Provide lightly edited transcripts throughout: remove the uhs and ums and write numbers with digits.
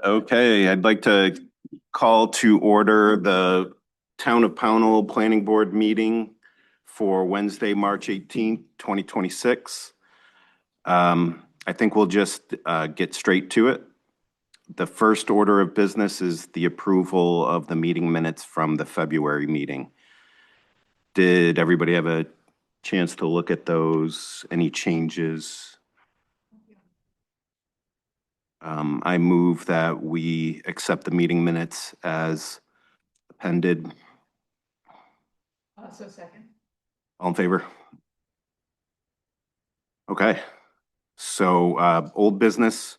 Okay, I'd like to call to order the Town of Pownell Planning Board meeting for Wednesday, March 18th, 2026. I think we'll just get straight to it. The first order of business is the approval of the meeting minutes from the February meeting. Did everybody have a chance to look at those? Any changes? I move that we accept the meeting minutes as appended. Also second. All in favor? Okay. So old business.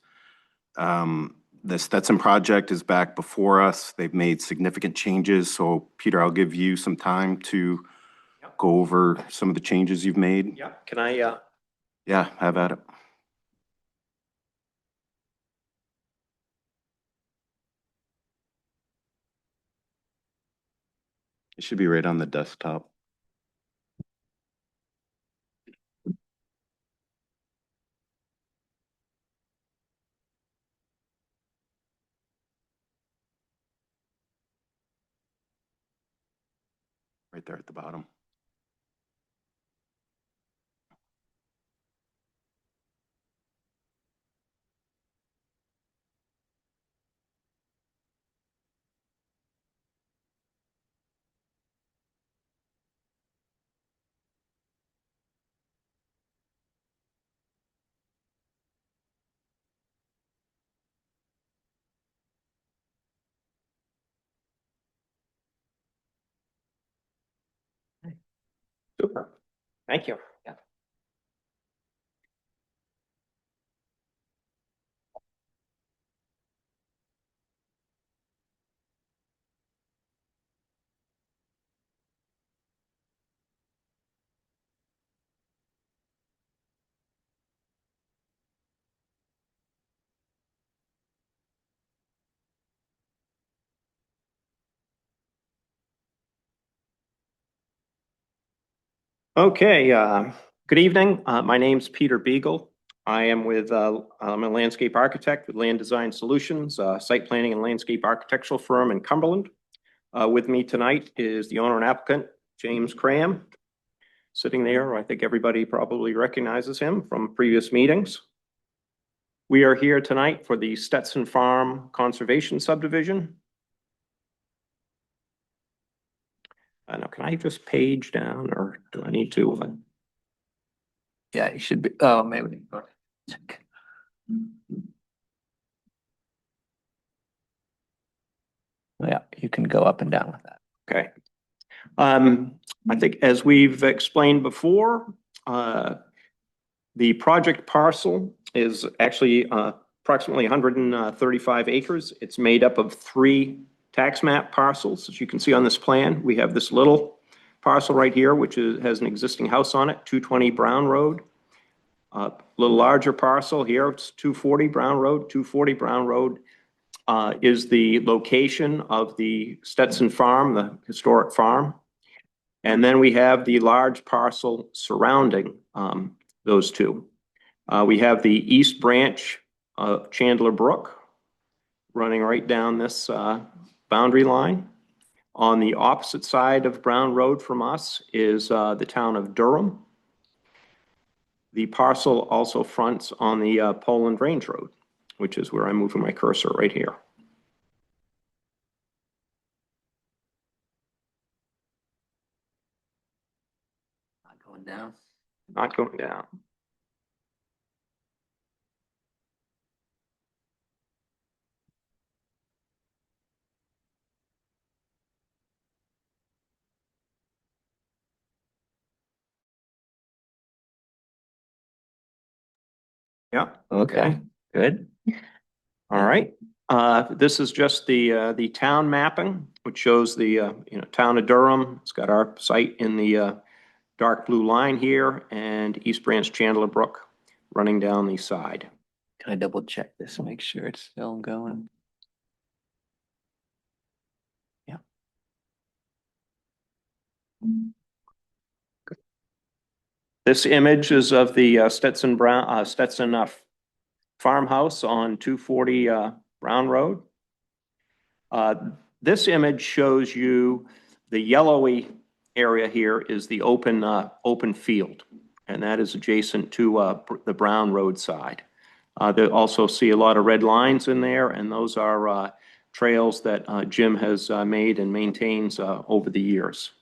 The Stetson project is back before us. They've made significant changes. So Peter, I'll give you some time to go over some of the changes you've made. Yeah, can I? Yeah, have at it. It should be right on the desktop. Right there at the bottom. Super. Thank you. Yeah. Okay, good evening. My name's Peter Beagle. I am with, I'm a landscape architect with Land Design Solutions, site planning and landscape architectural firm in Cumberland. With me tonight is the owner and applicant, James Cram, sitting there. I think everybody probably recognizes him from previous meetings. We are here tonight for the Stetson Farm Conservation Subdivision. Now, can I just page down or do I need to? Yeah, you should be, oh, maybe. Yeah, you can go up and down with that. Okay. I think as we've explained before, the project parcel is actually approximately 135 acres. It's made up of 3 tax map parcels. As you can see on this plan, we have this little parcel right here, which has an existing house on it, 220 Brown Road. A little larger parcel here, it's 240 Brown Road. 240 Brown Road is the location of the Stetson Farm, the historic farm. And then we have the large parcel surrounding those two. We have the east branch of Chandler Brook running right down this boundary line. On the opposite side of Brown Road from us is the town of Durham. The parcel also fronts on the Poland Range Road, which is where I'm moving my cursor right here. Not going down. Not going down. Yeah. Okay, good. All right. This is just the town mapping, which shows the town of Durham. It's got our site in the dark blue line here, and East Branch Chandler Brook running down the side. Can I double check this, make sure it's still going? Yeah. This image is of the Stetson farmhouse on 240 Brown Road. This image shows you the yellowy area here is the open field, and that is adjacent to the Brown Road side. They also see a lot of red lines in there, and those are trails that Jim has made and maintains over the years.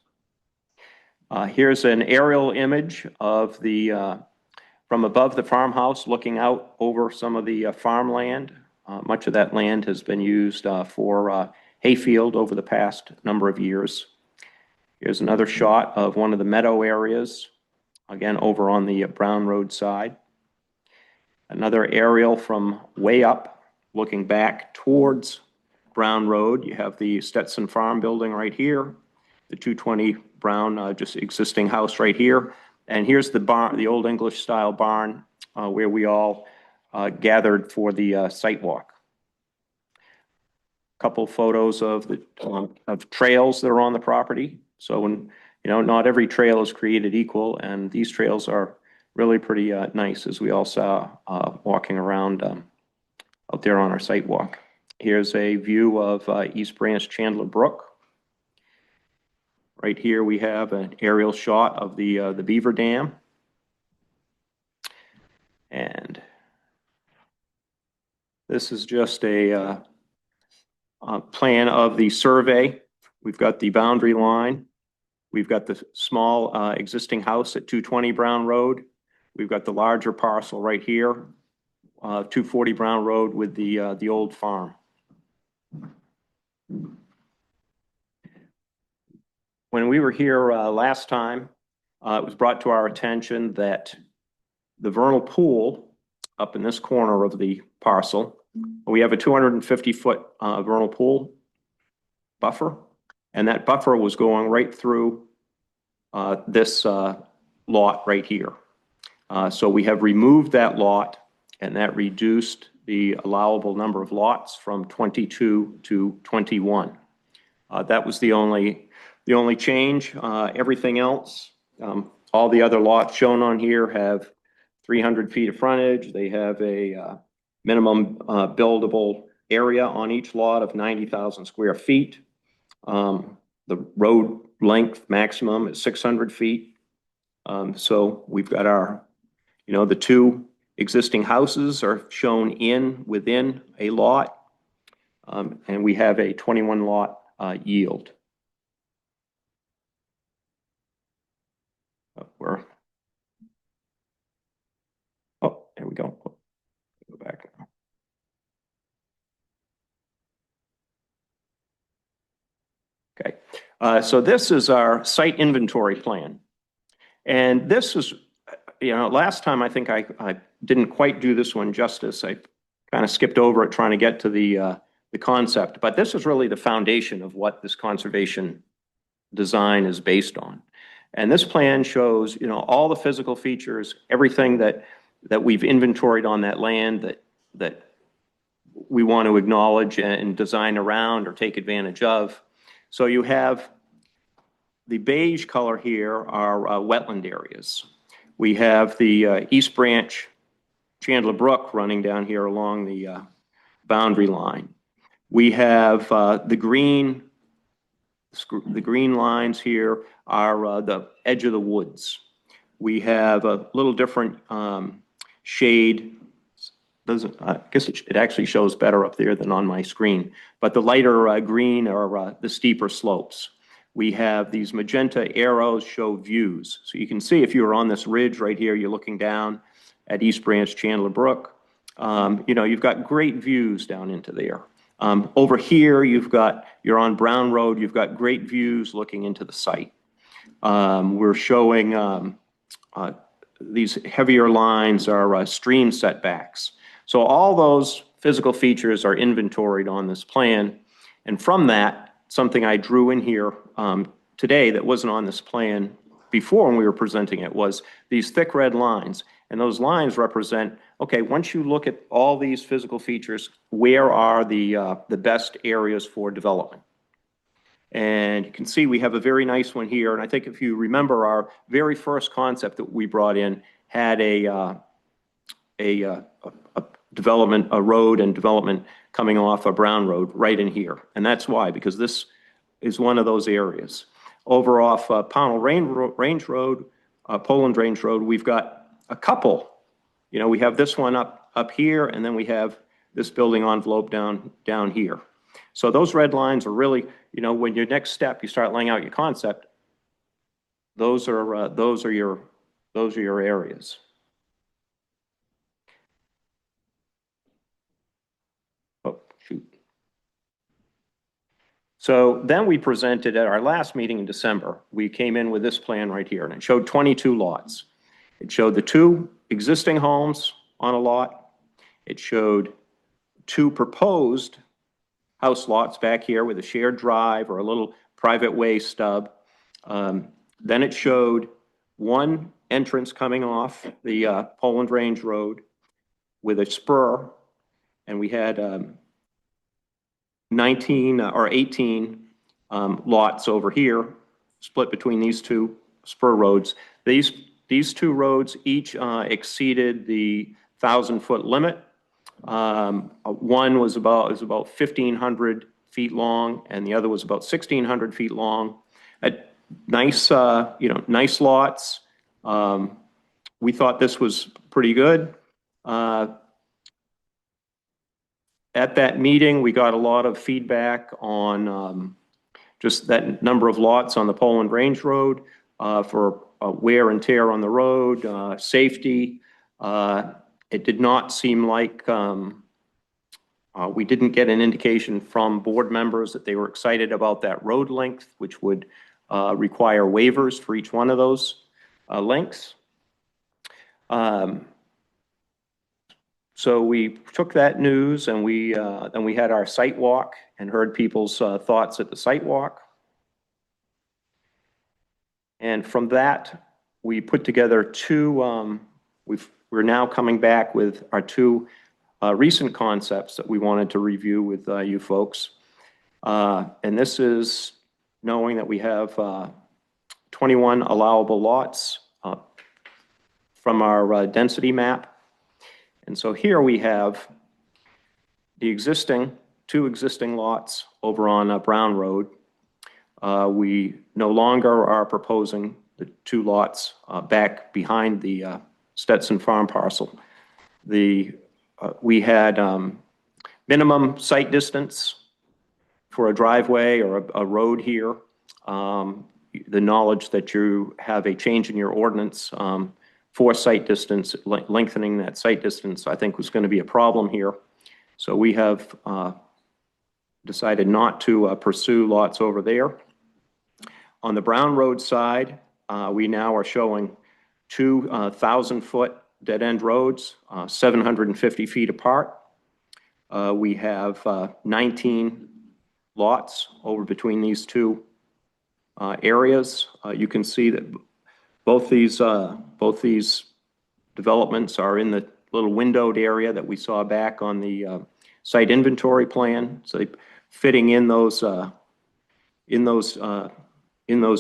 Here's an aerial image of the from above the farmhouse, looking out over some of the farmland. Much of that land has been used for hayfield over the past number of years. Here's another shot of one of the meadow areas, again over on the Brown Road side. Another aerial from way up, looking back towards Brown Road. You have the Stetson Farm building right here, the 220 Brown, just existing house right here. And here's the barn, the old English style barn, where we all gathered for the site walk. Couple photos of the of trails that are on the property. So when, not every trail is created equal, and these trails are really pretty nice, as we all saw walking around out there on our site walk. Here's a view of East Branch Chandler Brook. Right here we have an aerial shot of the Beaver Dam. And this is just a plan of the survey. We've got the boundary line. We've got the small existing house at 220 Brown Road. We've got the larger parcel right here, 240 Brown Road with the old farm. When we were here last time, it was brought to our attention that the vernal pool up in this corner of the parcel, we have a 250-foot vernal pool buffer, and that buffer was going right through this lot right here. So we have removed that lot, and that reduced the allowable number of lots from 22 to 21. That was the only change. Everything else, all the other lots shown on here have 300 feet of frontage. They have a minimum buildable area on each lot of 90,000 square feet. The road length maximum is 600 feet. So we've got our, the two existing houses are shown within a lot, and we have a 21 lot yield. There we go. Go back now. Okay, so this is our site inventory plan. And this is, last time I think I didn't quite do this one justice. I kind of skipped over it trying to get to the concept, but this is really the foundation of what this conservation design is based on. And this plan shows, all the physical features, everything that we've inventoried on that land that we want to acknowledge and design around or take advantage of. So you have the beige color here are wetland areas. We have the East Branch Chandler Brook running down here along the boundary line. We have the green lines here are the edge of the woods. We have a little different shade. I guess it actually shows better up there than on my screen, but the lighter green are the steeper slopes. We have these magenta arrows show views. So you can see if you were on this ridge right here, you're looking down at East Branch Chandler Brook. You've got great views down into there. Over here, you're on Brown Road, you've got great views looking into the site. We're showing these heavier lines are stream setbacks. So all those physical features are inventoried on this plan. And from that, something I drew in here today that wasn't on this plan before when we were presenting it was these thick red lines. And those lines represent, okay, once you look at all these physical features, where are the best areas for development? And you can see we have a very nice one here. And I think if you remember, our very first concept that we brought in had a development, a road and development coming off a Brown Road right in here. And that's why, because this is one of those areas. Over off Pownell Range Road, Poland Range Road, we've got a couple. You know, we have this one up here, and then we have this building envelope down here. So those red lines are really, you know, when your next step, you start laying out your concept, those are your areas. Oh, shoot. So then we presented at our last meeting in December, we came in with this plan right here, and it showed 22 lots. It showed the 2 existing homes on a lot. It showed 2 proposed house lots back here with a shared drive or a little private way stub. Then it showed 1 entrance coming off the Poland Range Road with a spur, and we had 19 or 18 lots over here, split between these 2 spur roads. These 2 roads each exceeded the 1,000-foot limit. One was about 1,500 feet long, and the other was about 1,600 feet long. Nice, nice lots. We thought this was pretty good. At that meeting, we got a lot of feedback on just that number of lots on the Poland Range Road for wear and tear on the road, safety. It did not seem like we didn't get an indication from board members that they were excited about that road length, which would require waivers for each one of those lengths. So we took that news and then we had our site walk and heard people's thoughts at the site walk. And from that, we put together 2, we're now coming back with our 2 recent concepts that we wanted to review with you folks. And this is knowing that we have 21 allowable lots from our density map. And so here we have the 2 existing lots over on Brown Road. We no longer are proposing the 2 lots back behind the Stetson Farm parcel. We had minimum site distance for a driveway or a road here. The knowledge that you have a change in your ordinance for site distance, lengthening that site distance, I think was going to be a problem here. So we have decided not to pursue lots over there. On the Brown Road side, we now are showing 2 1,000-foot dead-end roads, 750 feet apart. We have 19 lots over between these 2 areas. You can see that both these developments are in the little windowed area that we saw back on the site inventory plan. So they fitting in those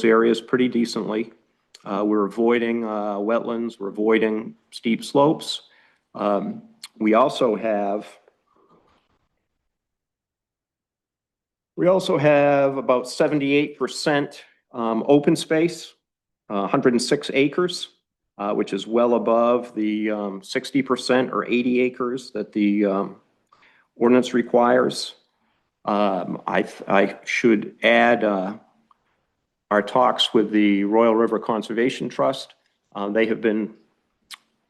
areas pretty decently. We're avoiding wetlands. We're avoiding steep slopes. We also have about 78% open space, 106 acres, which is well above the 60% or 80 acres that the ordinance requires. I should add our talks with the Royal River Conservation Trust. They have been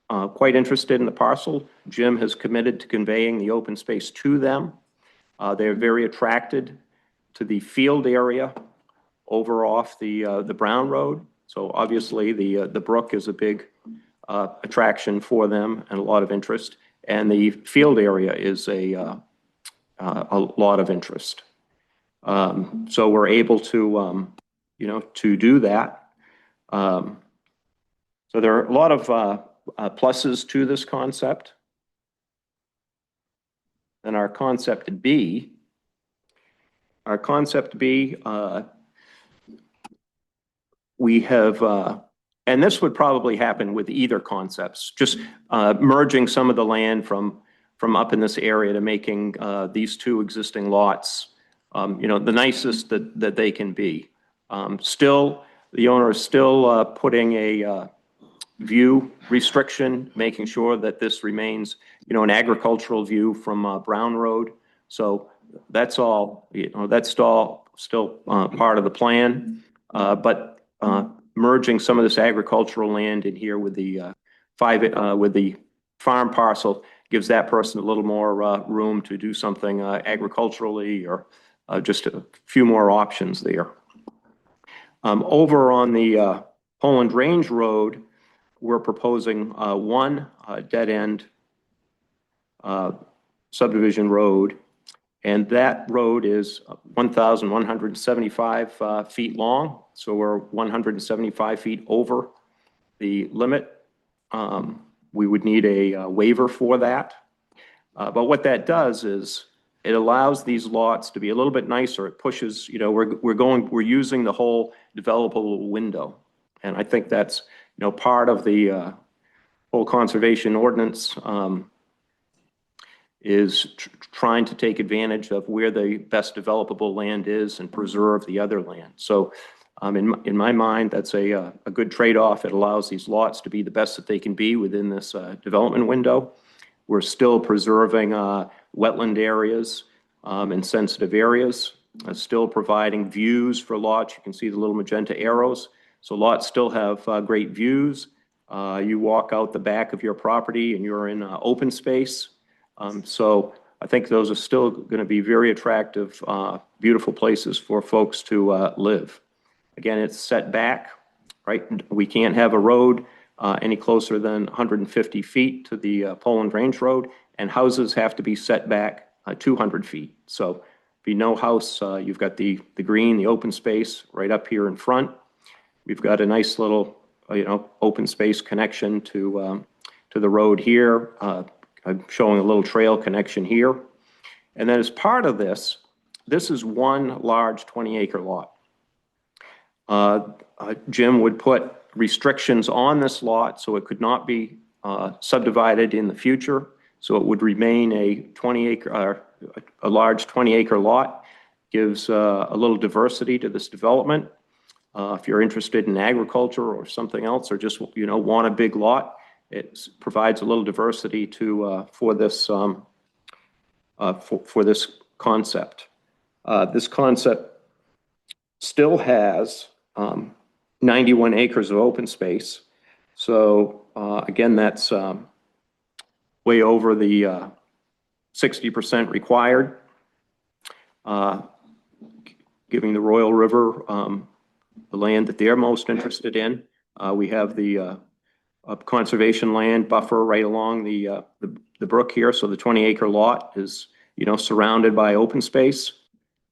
quite interested in the parcel. Jim has committed to conveying the open space to them. They're very attracted to the field area over off the Brown Road. So obviously the brook is a big attraction for them and a lot of interest. And the field area is a lot of interest. So we're able to, to do that. So there are a lot of pluses to this concept. And our concept B, we have, and this would probably happen with either concepts, just merging some of the land from from up in this area to making these two existing lots, the nicest that they can be. Still, the owner is still putting a view restriction, making sure that this remains, an agricultural view from Brown Road. So that's all, that's still part of the plan. But merging some of this agricultural land in here with the farm parcel gives that person a little more room to do something agriculturally, or just a few more options there. Over on the Poland Range Road, we're proposing one dead-end subdivision road, and that road is 1,175 feet long, so we're 175 feet over the limit. We would need a waiver for that. But what that does is it allows these lots to be a little bit nicer. It pushes, we're using the whole developable window. And I think that's, part of the whole conservation ordinance is trying to take advantage of where the best developable land is and preserve the other land. So in my mind, that's a good trade-off. It allows these lots to be the best that they can be within this development window. We're still preserving wetland areas and sensitive areas, still providing views for lots. You can see the little magenta arrows. So lots still have great views. You walk out the back of your property and you're in open space. So I think those are still going to be very attractive, beautiful places for folks to live. Again, it's set back, right? We can't have a road any closer than 150 feet to the Poland Range Road, and houses have to be set back 200 feet. So be no house, you've got the green, the open space right up here in front. We've got a nice little, open space connection to the road here. I'm showing a little trail connection here. And then as part of this, this is one large 20-acre lot. Jim would put restrictions on this lot so it could not be subdivided in the future. So it would remain a large 20-acre lot. Gives a little diversity to this development. If you're interested in agriculture or something else, or just want a big lot, it provides a little diversity to for this concept. This concept still has 91 acres of open space. So again, that's way over the 60% required, giving the Royal River the land that they're most interested in. We have the conservation land buffer right along the brook here. So the 20-acre lot is, surrounded by open space.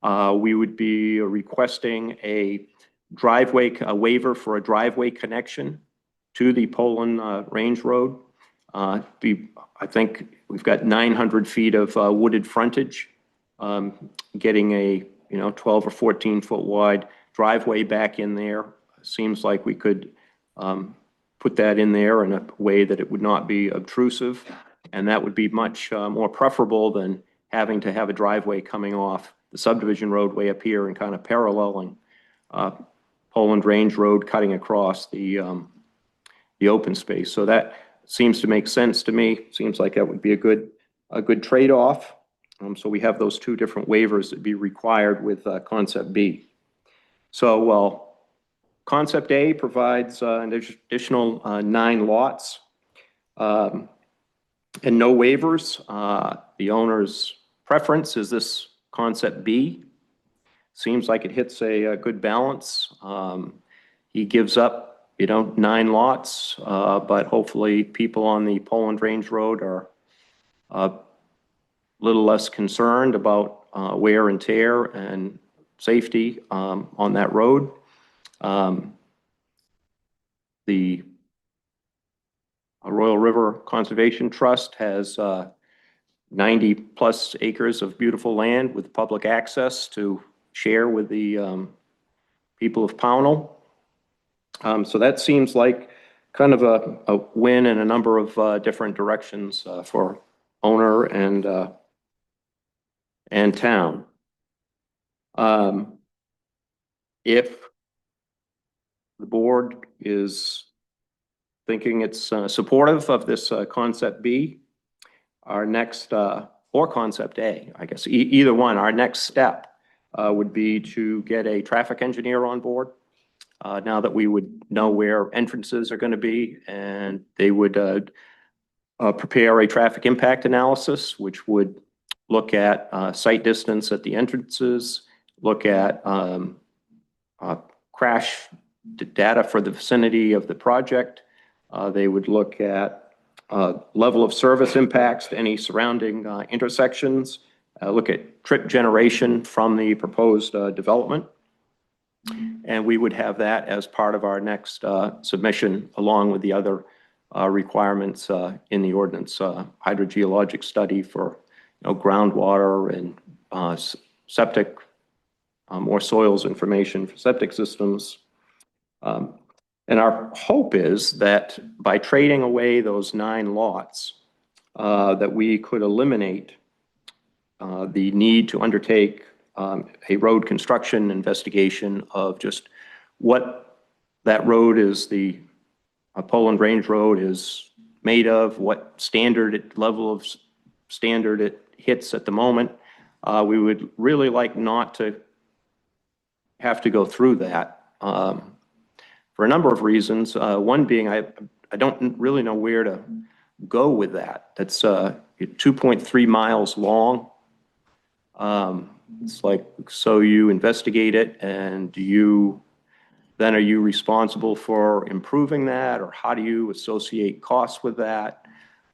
We would be requesting a waiver for a driveway connection to the Poland Range Road. I think we've got 900 feet of wooded frontage. Getting a 12 or 14 foot wide driveway back in there seems like we could put that in there in a way that it would not be obtrusive, and that would be much more preferable than having to have a driveway coming off the subdivision roadway up here and kind of paralleling Poland Range Road, cutting across the open space. So that seems to make sense to me. Seems like that would be a good trade-off. So we have those two different waivers that be required with Concept B. So, Concept A provides an additional 9 lots and no waivers. The owner's preference is this Concept B. Seems like it hits a good balance. He gives up, 9 lots, but hopefully people on the Poland Range Road are a little less concerned about wear and tear and safety on that road. The Royal River Conservation Trust has 90 plus acres of beautiful land with public access to share with the people of Pownell. So that seems like kind of a win in a number of different directions for owner and town. If the board is thinking it's supportive of this concept B, our next, or concept A, I guess, either one, our next step would be to get a traffic engineer on board. Now that we would know where entrances are going to be, and they would prepare a traffic impact analysis, which would look at site distance at the entrances, look at crash data for the vicinity of the project. They would look at level of service impacts to any surrounding intersections, look at trip generation from the proposed development. And we would have that as part of our next submission, along with the other requirements in the ordinance, hydrogeologic study for groundwater and septic, more soils information for septic systems. And our hope is that by trading away those 9 lots, that we could eliminate the need to undertake a road construction investigation of just what that road is, the Poland Range Road is made of, what level of standard it hits at the moment. We would really like not to have to go through that for a number of reasons. One being, I don't really know where to go with that. That's 2.3 miles long. It's like, so you investigate it, and then are you responsible for improving that, or how do you associate costs with that?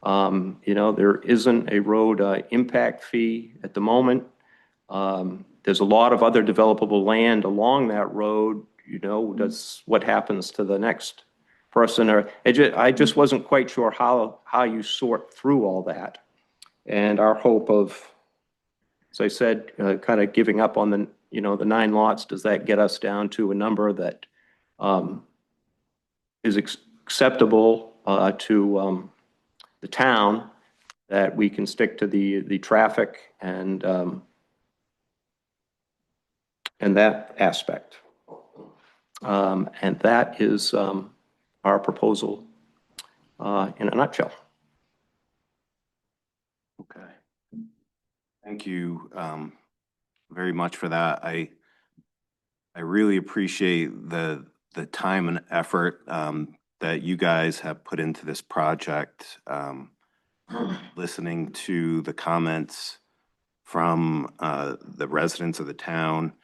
There isn't a road impact fee at the moment. There's a lot of other developable land along that road. What happens to the next person? Or I just wasn't quite sure how you sort through all that. And our hope of, as I said, kind of giving up on the 9 lots, does that get us down to a number that is acceptable to the town, that we can stick to the traffic and that aspect. And that is our proposal in a nutshell. Okay. Thank you very much for that. I really appreciate the time and effort that you guys have put into this project. Listening to the comments from the residents of the town,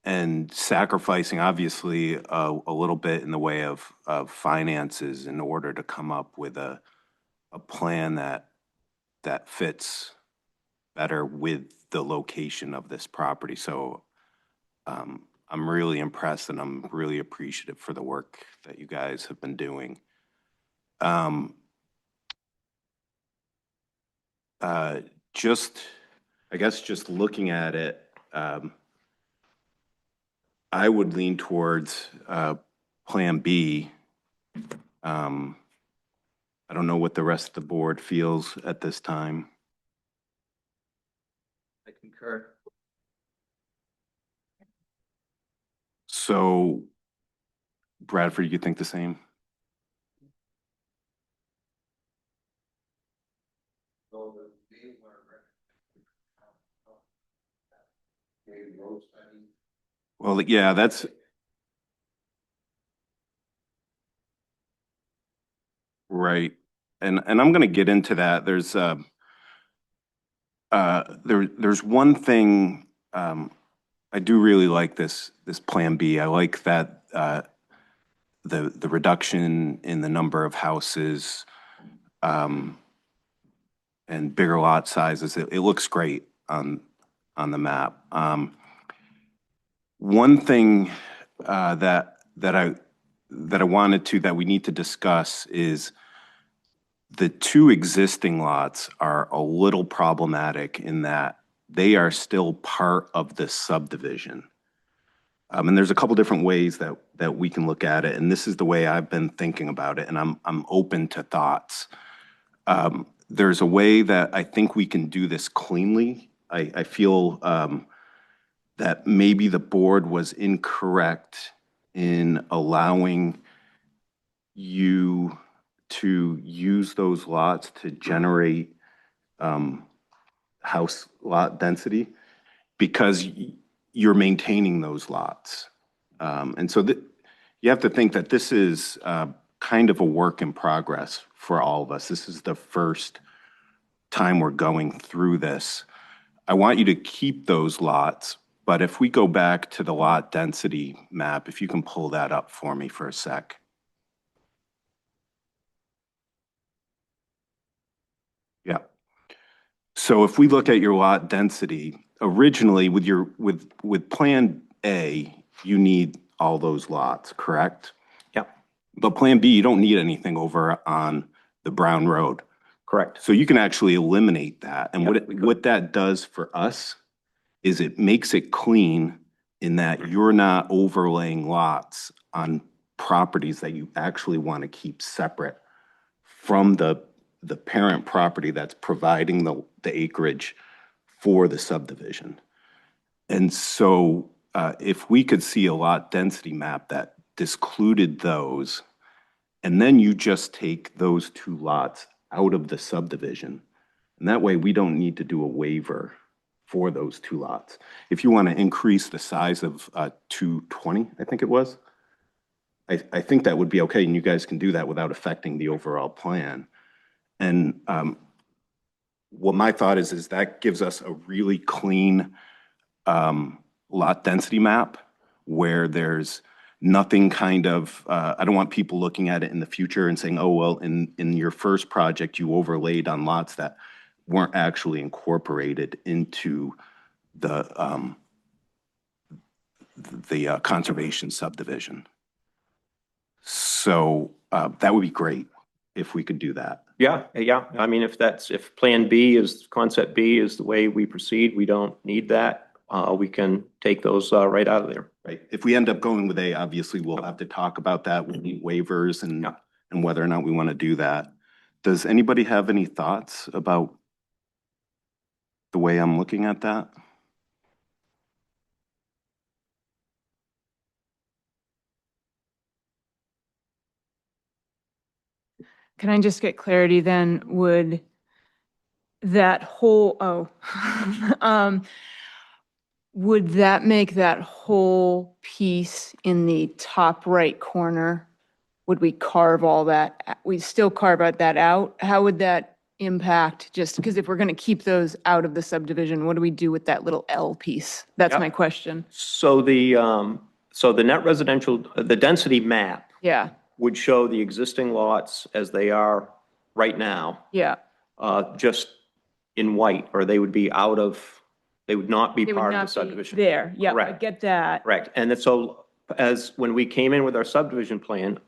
and sacrificing obviously a little bit in the way of finances in order to come up with a plan that fits better with the location of this property. So I'm really impressed, and I'm really appreciative for the work that you guys have been doing. I guess just looking at it, I would lean towards Plan B. I don't know what the rest of the board feels at this time. I concur. So, Bradford, you think the same? Well, yeah, that's right. And I'm going to get into that. There's one thing I do really like this Plan B. I like that the reduction in the number of houses and bigger lot sizes. It looks great on the map. One thing that we need to discuss is the 2 existing lots are a little problematic in that they are still part of the subdivision. And there's a couple different ways that we can look at it, and this is the way I've been thinking about it, and I'm open to thoughts. there's a way that I think we can do this cleanly. I feel that maybe the board was incorrect in allowing you to use those lots to generate house lot density because you're maintaining those lots. And so you have to think that this is kind of a work in progress for all of us. This is the first time we're going through this. I want you to keep those lots, but if we go back to the lot density map, if you can pull that up for me for a sec. Yeah. So if we look at your lot density, originally with Plan A, you need all those lots, correct? Yep, But Plan B, you don't need anything over on the Brown Road. correct. So you can actually eliminate that. And Yep, we could. what that does for us is it makes it clean in that you're not overlaying lots on properties that you actually want to keep separate from the parent property that's providing the acreage for the subdivision. And so if we could see a lot density map that discluded those, and then you just take those two lots out of the subdivision, and that way we don't need to do a waiver for those two lots. If you want to increase the size of 220, I think it was, I think that would be okay, and you guys can do that without affecting the overall plan. And what my thought is that gives us a really clean lot density map where there's nothing kind of, I don't want people looking at it in the future and saying, oh, well, in your first project, you overlaid on lots that weren't actually incorporated into the conservation subdivision. So that would be great if we could do that. Yeah, yeah. I mean, if Plan B is, concept B is the way we proceed, we don't need that. We can take those right out of there. Right. If we end up going with A, obviously we'll have to talk about that. We'll need waivers and whether or not we want to do that. Does anybody have any thoughts about the way I'm looking at that? Can I just get clarity then? Would that whole, would that make that whole piece in the top right corner? Would we carve all that? We still carve out that out? How would that impact? Just because if we're going to keep those out of the subdivision, what do we do with that little L piece? That's Yep. my question. So the net residential, the density map Yeah, would show the existing lots as they are right now, yeah. just in white, or they would be they would not be They would part of the not be subdivision. there. Yeah, I Correct. get that. Correct. And then so when we came in with our subdivision plan,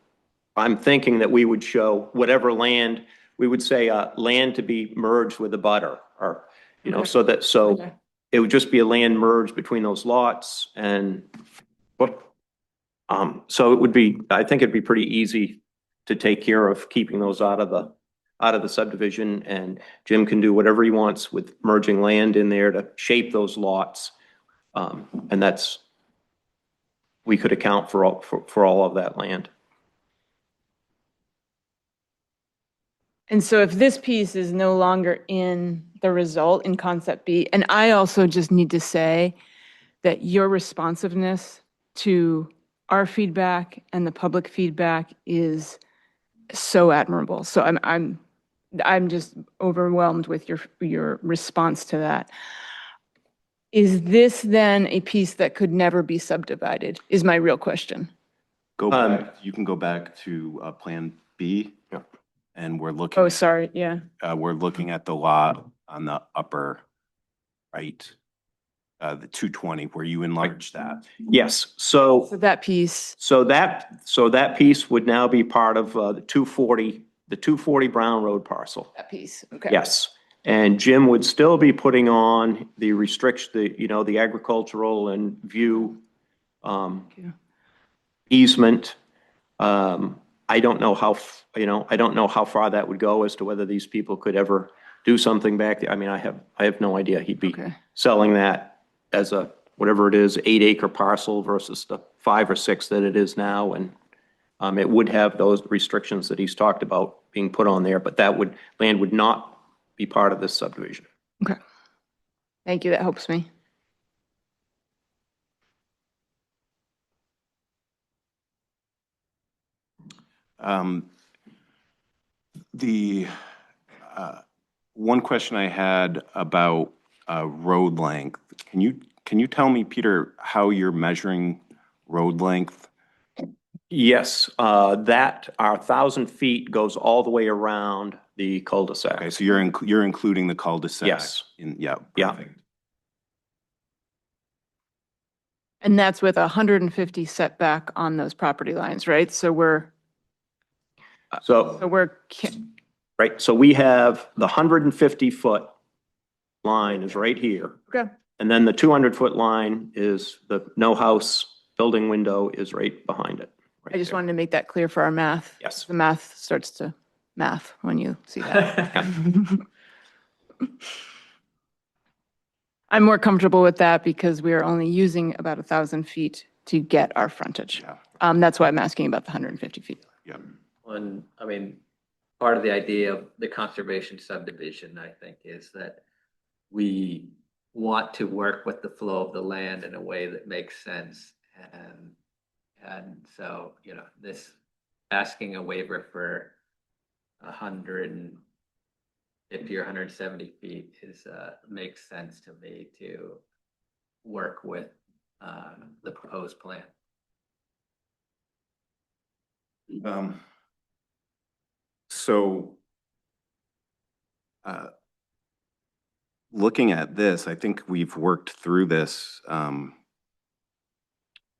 I'm thinking that we would show whatever land, we would say, land to be merged with the butter, or, Okay. so Okay. it would just be a land merge between those lots and, so it would be, I think it'd be pretty easy to take care of keeping those out of the subdivision, and Jim can do whatever he wants with merging land in there to shape those lots. And we could account for all of that land. And so if this piece is no longer in the result in concept B, and I also just need to say that your responsiveness to our feedback and the public feedback is so admirable. So I'm just overwhelmed with your response to that. Is this then a piece that could never be subdivided, is my real question. Go back, you can go back to Plan B. Yeah. And we're looking. Oh, sorry, yeah. We're looking at the lot on the upper right, the 220, where you enlarge that. Yes, So that piece, so that piece would now be part of the 240 Brown Road parcel. that piece, okay. Yes, and Jim would still be putting on the the agricultural and view you. easement I don't know I don't know how far that would go as to whether these people could ever do something back there. I mean, I have no idea. He'd be Okay. selling that as a, whatever it is, 8-acre parcel versus the 5 or 6 that it is now. And it would have those restrictions that he's talked about being put on there, but land would not be part of this subdivision. Okay. Thank you. That helps me. The one question I had about road length, can you tell me, Peter, how you're measuring road length? Yes, that, our 1,000 feet goes all the way around the cul-de-sac. Okay, so you're including the cul-de-sac? Yes. Yeah, Yeah. perfect. And that's with 150 setback on those property lines, right? So So, right, so we have the 150-foot line is right here. okay. And then the 200-foot line is the no house building window is right behind it. right I just there. wanted to make that clear for our math. Yes. The math starts to math when you see that. I'm more comfortable with that because we are only using about 1,000 feet to get our frontage. Yeah, That's why I'm asking about the 150 feet. yeah. One, I mean, part of the idea of the conservation subdivision, I think, is that we want to work with the flow of the land in a way that makes sense. And so, this asking a waiver for 150 or 170 feet makes sense to me to work with the proposed plan. So, looking at this, I think we've worked through this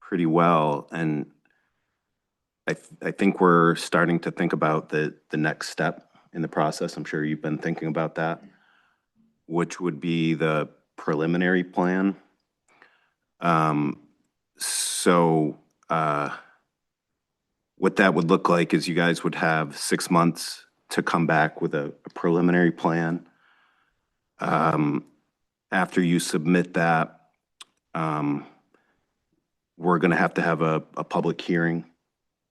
pretty well, and I think we're starting to think about the next step in the process. I'm sure you've been thinking about that, which would be the preliminary plan. So, what that would look like is you guys would have 6 months to come back with a preliminary plan. After you submit that, we're going to have a public hearing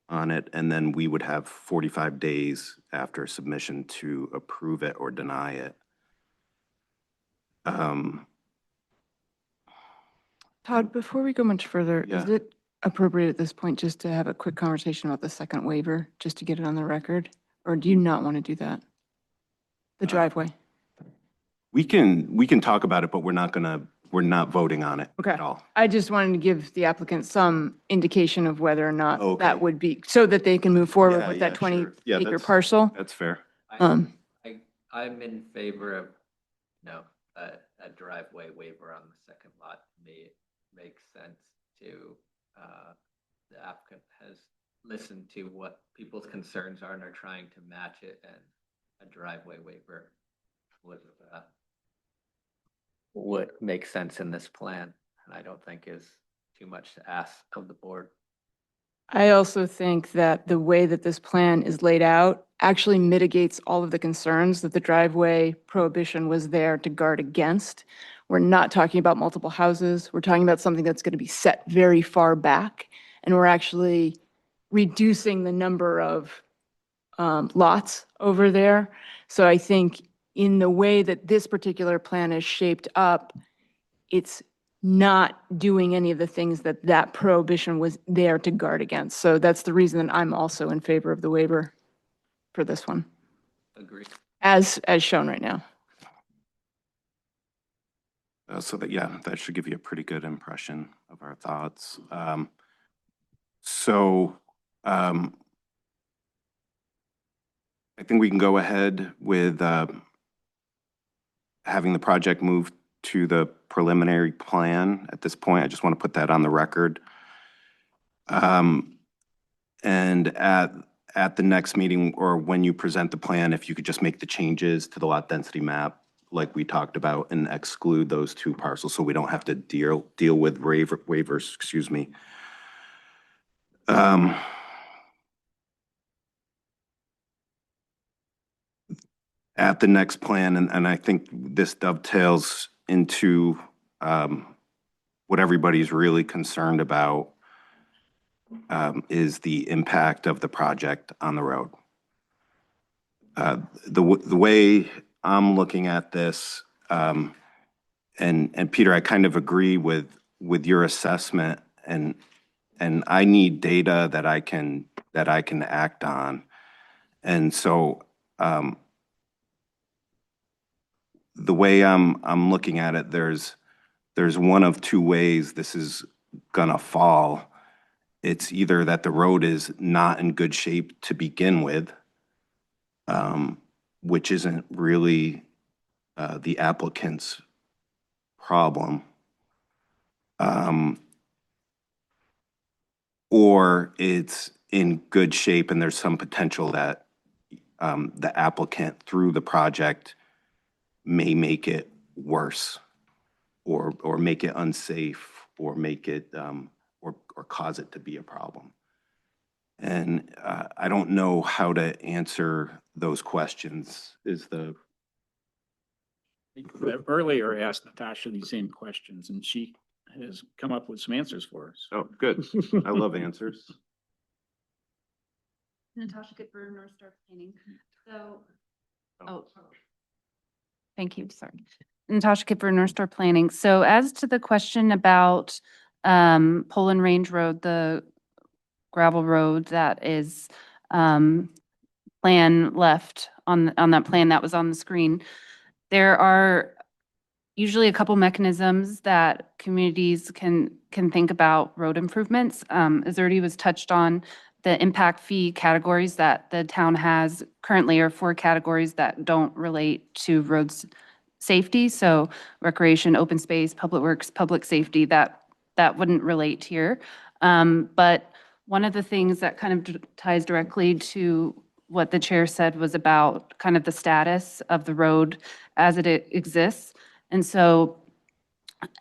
on it, and then we would have 45 days after submission to approve it or deny it. Todd, before we go much further, is Yeah. it appropriate at this point just to have a quick conversation about the second waiver, just to get it on the record? Or do you not want to do that? The driveway? We can talk about it, but we're not voting on it Okay. at all. I just wanted to give the applicant some indication of whether or not Okay. that would be, so that they can move forward Yeah, with yeah, that sure. 20 Yeah, acre that's- parcel. That's fair. I'm in favor of, a driveway waiver on the second lot. To me, it makes sense to, the applicant has listened to what people's concerns are and are trying to match it, and a driveway waiver would make sense in this plan, and I don't think is too much to ask of the board. I also think that the way that this plan is laid out actually mitigates all of the concerns that the driveway prohibition was there to guard against. We're not talking about multiple houses. We're talking about something that's going to be set very far back. And we're actually reducing the number of lots over there. So I think in the way that this particular plan is shaped up, it's not doing any of the things that that prohibition was there to guard against. So that's the reason that I'm also in favor of the waiver for this one, Agree. as shown right now. So that should give you a pretty good impression of our thoughts. I think we can go ahead with having the project move to the preliminary plan at this point. I just want to put that on the record. And at the next meeting, or when you present the plan, if you could just make the changes to the lot density map like we talked about and exclude those 2 parcels so we don't have to deal with waivers, excuse me. at the next plan, and I think this dovetails into what everybody's really concerned about is the impact of the project on the road. The way I'm looking at this, and Peter, I kind of agree with your assessment, and I need data that I can act on. And so the way I'm looking at it, there's one of two ways this is gonna fall. It's either that the road is not in good shape to begin with, which isn't really the applicant's problem. Or it's in good shape and there's some potential that the applicant through the project may make it worse or make it unsafe or make it or cause it to be a problem. And I don't know how to answer those questions. Earlier, I asked Natasha these same questions, and she has come up with some answers for us. Oh, good. I love answers. Natasha Gitberg, North Star Planning. Thank you, sorry. Natasha Kipper, North Star Planning. So as to the question about Poland Range Road, the gravel road that is plan left on that plan that was on the screen, there are usually a couple mechanisms that communities can think about road improvements. As already was touched on, the impact fee categories that the town has currently are 4 categories that don't relate to roads safety. So recreation, open space, public works, public safety, that wouldn't relate here. But one of the things that kind of ties directly to what the chair said was about kind of the status of the road as it exists. And so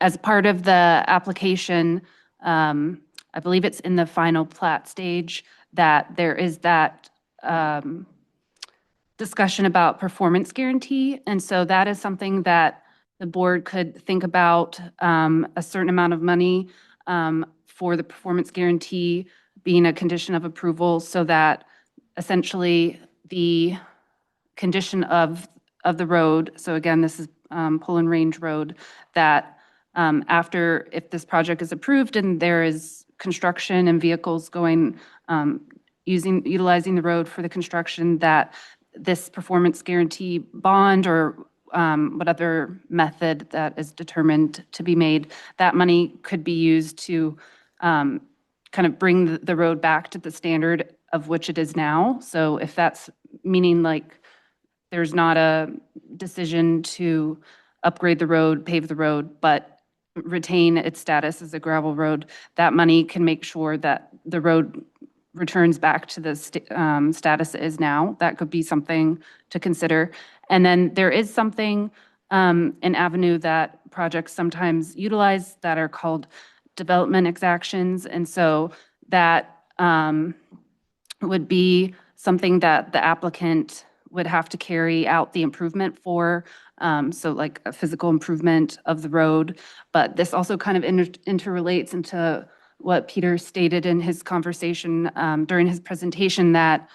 as part of the application, I believe it's in the final plat stage that there is that discussion about performance guarantee. And so that is something that the board could think about, a certain amount of money for the performance guarantee being a condition of approval, so that essentially the condition of the road, so again, this is Poland Range Road, that after, if this project is approved and there is construction and vehicles going, utilizing the road for the construction, that this performance guarantee bond or what other method that is determined to be made, that money could be used to kind of bring the road back to the standard of which it is now. So if that's meaning like there's not a decision to upgrade the road, pave the road, but retain its status as a gravel road, that money can make sure that the road returns back to the status it is now. That could be something to consider. And then there is something, an avenue that projects sometimes utilize that are called development exactions. And so that would be something that the applicant would have to carry out the improvement for, so like a physical improvement of the road. But this also kind of interrelates into what Peter stated in his conversation during his presentation, that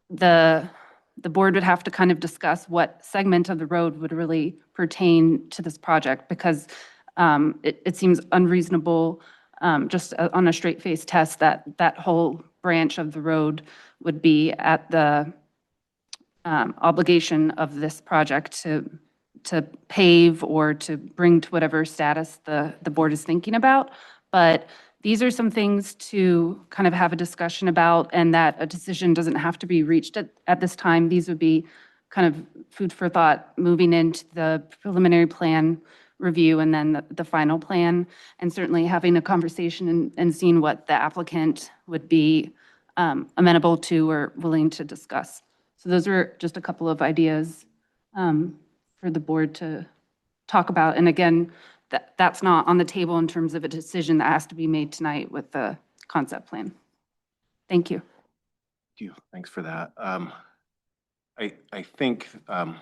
the board would have to kind of discuss what segment of the road would really pertain to this project, because it seems unreasonable just on a straight face test that that whole branch of the road would be at the obligation of this project to pave or to bring to whatever status the board is thinking about. But these are some things to kind of have a discussion about, and that a decision doesn't have to be reached at this time. These would be kind of food for thought moving into the preliminary plan review and then the final plan, and certainly having a conversation and seeing what the applicant would be amenable to or willing to discuss. So those are just a couple of ideas for the board to talk about. And again, that's not on the table in terms of a decision that has to be made tonight with the concept plan. Thank you. Thank you. Thanks for that. I think, I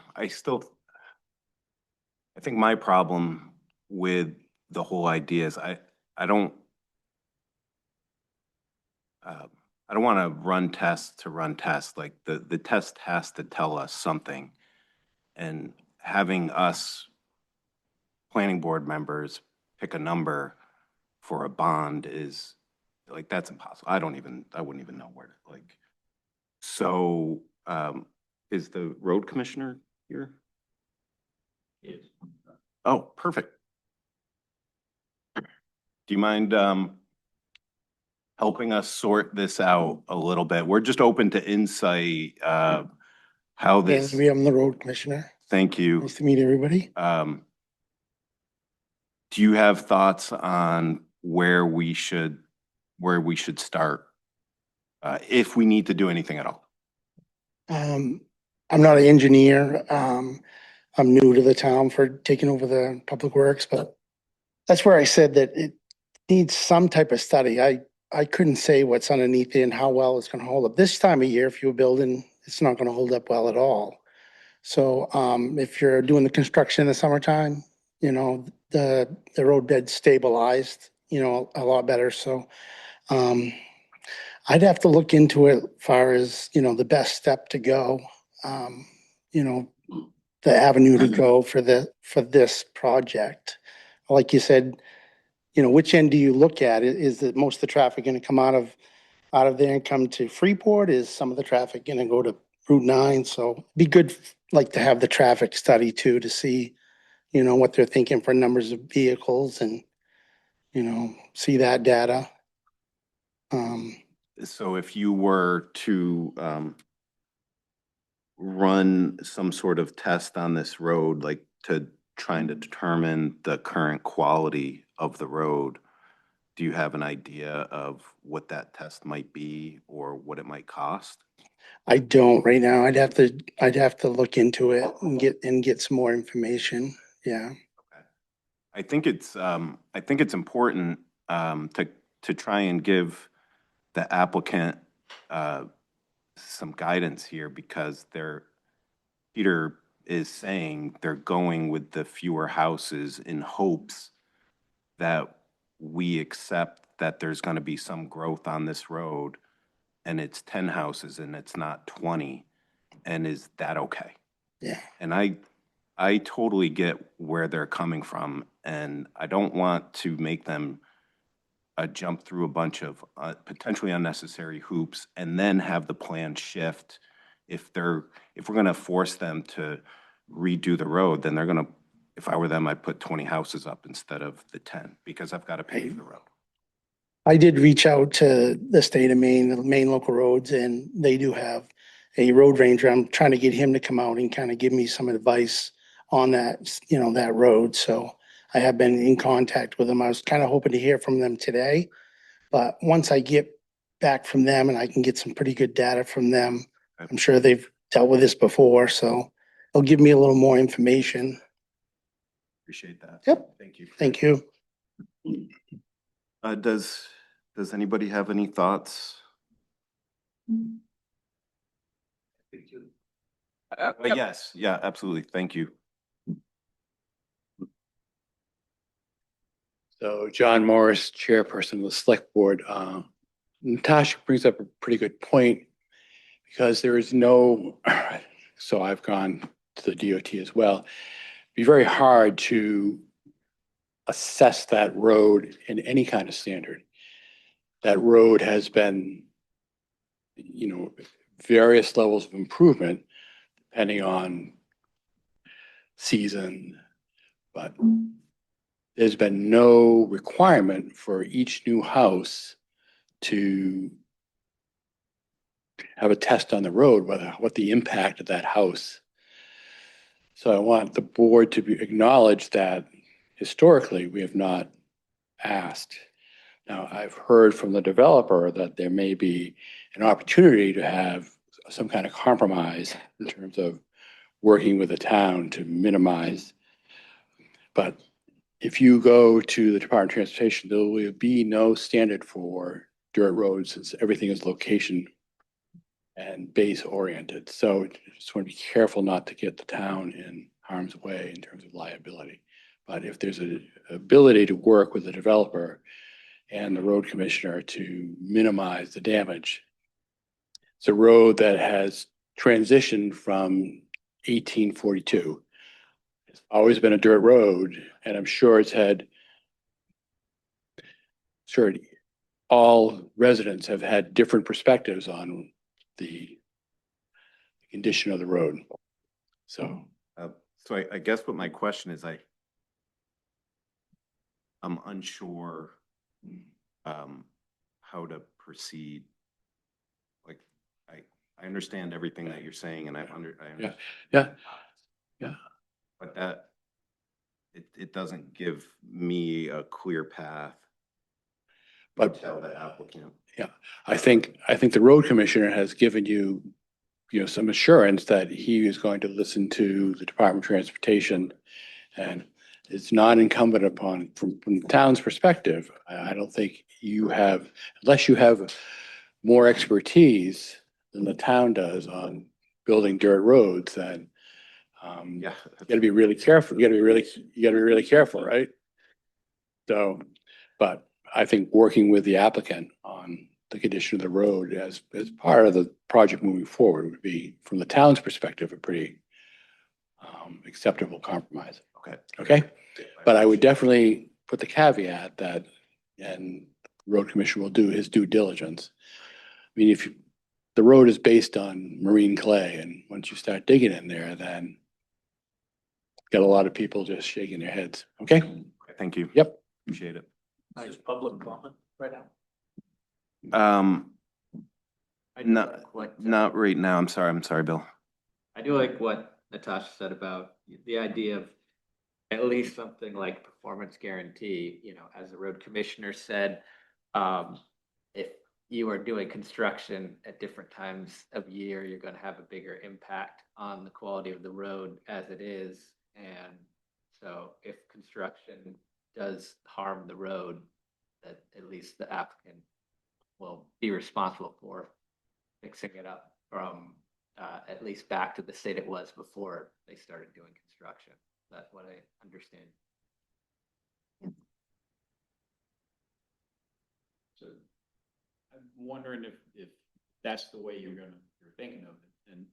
think my problem with the whole idea is I don't, I don't want to run tests to run tests. Like the test has to tell us something. And having us planning board members pick a number for a bond is like, that's impossible. I wouldn't even know where to like. So, is the road commissioner here? Yes. Oh, perfect. Do you mind, helping us sort this out a little bit? We're just open to insight, how this, I'm the road commissioner. thank you. Nice to meet everybody. Do you have thoughts on where we should start? If we need to do anything at all? I'm not an engineer. I'm new to the town for taking over the public works, but that's where I said that it needs some type of study. I couldn't say what's underneath it and how well it's gonna hold up. This time of year, if you're building, it's not gonna hold up well at all. So, if you're doing the construction in the summertime, you know, the road bed's stabilized, you know, a lot better. So, I'd have to look into it far as, you know, the best step to go. You know, the avenue to go for this project. Like you said, you know, which end do you look at? Is that most of the traffic gonna come out of there and come to Freeport? Is some of the traffic gonna go to Route 9? So it'd be good, like, to have the traffic study too, to see, you know, what they're thinking for numbers of vehicles and, you know, see that data. So if you were to, run some sort of test on this road, like to trying to determine the current quality of the road, do you have an idea of what that test might be or what it might cost? I don't right now. I'd have to look into it and get some more information. Yeah. I think it's important, to try and give the applicant, some guidance here because Peter is saying they're going with the fewer houses in hopes that we accept that there's gonna be some growth on this road and it's 10 houses and it's not 20. And is that okay? Yeah. And I totally get where they're coming from, and I don't want to make them jump through a bunch of potentially unnecessary hoops and then have the plan shift. If we're gonna force them to redo the road, then they're gonna, if I were them, I'd put 20 houses up instead of the 10, because I've got to pave the road. I did reach out to the state of Maine, the Maine local roads, and they do have a road ranger. I'm trying to get him to come out and kind of give me some advice on that, you know, that road. So I have been in contact with them. I was kind of hoping to hear from them today. But once I get back from them and I can get some pretty good data from them, I'm sure they've dealt with this before, so they'll give me a little more information. Appreciate that. Yep. Thank you. Thank you. Does anybody have any thoughts? Yes, yeah, absolutely. Thank you. So John Morris, Chairperson of the Select Board. Natasha brings up a pretty good point because there is no, so I've gone to the DOT as well. It'd be very hard to assess that road in any kind of standard. That road has been, you know, various levels of improvement depending on season, but there's been no requirement for each new house to have a test on the road, what the impact of that house. So I want the board to acknowledge that historically we have not asked. Now, I've heard from the developer that there may be an opportunity to have some kind of compromise in terms of working with the town to minimize. But if you go to the Department of Transportation, there will be no standard for dirt roads since everything is location and base oriented. So just want to be careful not to get the town in harm's way in terms of liability. But if there's an ability to work with the developer and the road commissioner to minimize the damage, it's a road that has transitioned from 1842. It's always been a dirt road, and I'm sure all residents have had different perspectives on the condition of the road. So, So I guess what my question is, I'm unsure how to proceed. Like, I understand everything that you're saying, and I understand. yeah. But it doesn't give me a clear path. But- Tell the applicant. I think the road commissioner has given you, some assurance that he is going to listen to the Department of Transportation. And it's not incumbent upon, from the town's perspective, I don't think you have, unless you have more expertise than the town does on building dirt roads, then Yeah. you gotta be really careful. You gotta be really careful, right? So, but I think working with the applicant on the condition of the road as part of the project moving forward would be, from the town's perspective, a pretty acceptable compromise. Okay. Okay? But I would definitely put the caveat that, and the road commissioner will do his due diligence. I mean, if the road is based on marine clay, and once you start digging in there, then got a lot of people just shaking their heads. Okay? Thank you. Yep. Appreciate it. Is public comment right now? I do Not, like what, not right now. I'm sorry, Bill. I do like what Natasha said about the idea of at least something like performance guarantee, as the road commissioner said, if you are doing construction at different times of year, you're going to have a bigger impact on the quality of the road as it is. And so if construction does harm the road, that at least the applicant will be responsible for fixing it up from at least back to the state it was before they started doing construction. That's what I understand. So I'm wondering if that's the way you're thinking of it, then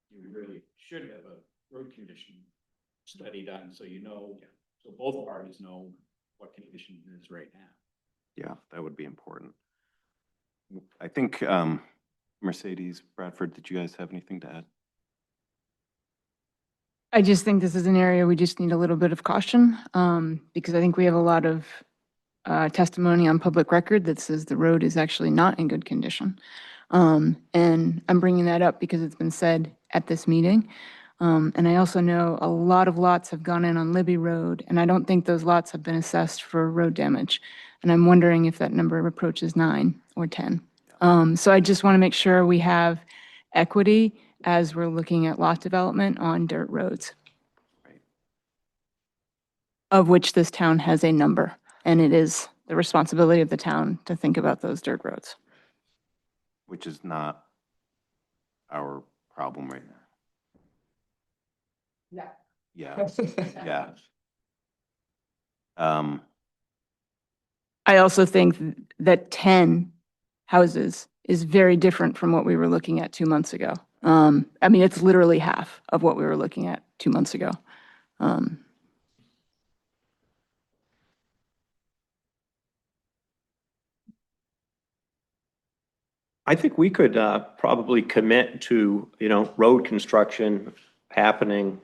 you really should have a road condition study done, so so both parties know what condition it is right now. Yeah, that would be important. I think, Mercedes, Bradford, did you guys have anything to add? I just think this is an area we just need a little bit of caution, because I think we have a lot of testimony on public record that says the road is actually not in good condition. And I'm bringing that up because it's been said at this meeting. And I also know a lot of lots have gone in on Libby Road, and I don't think those lots have been assessed for road damage. And I'm wondering if that number approaches 9 or 10. So I just want to make sure we have equity as we're looking at lot development on dirt roads, Right. of which this town has a number, and it is the responsibility of the town to think about those dirt roads. Which is not our problem right now. Yeah, yeah. I also think that 10 houses is very different from what we were looking at 2 months ago. I mean, it's literally half of what we were looking at 2 months ago. I think we could probably commit to, road construction happening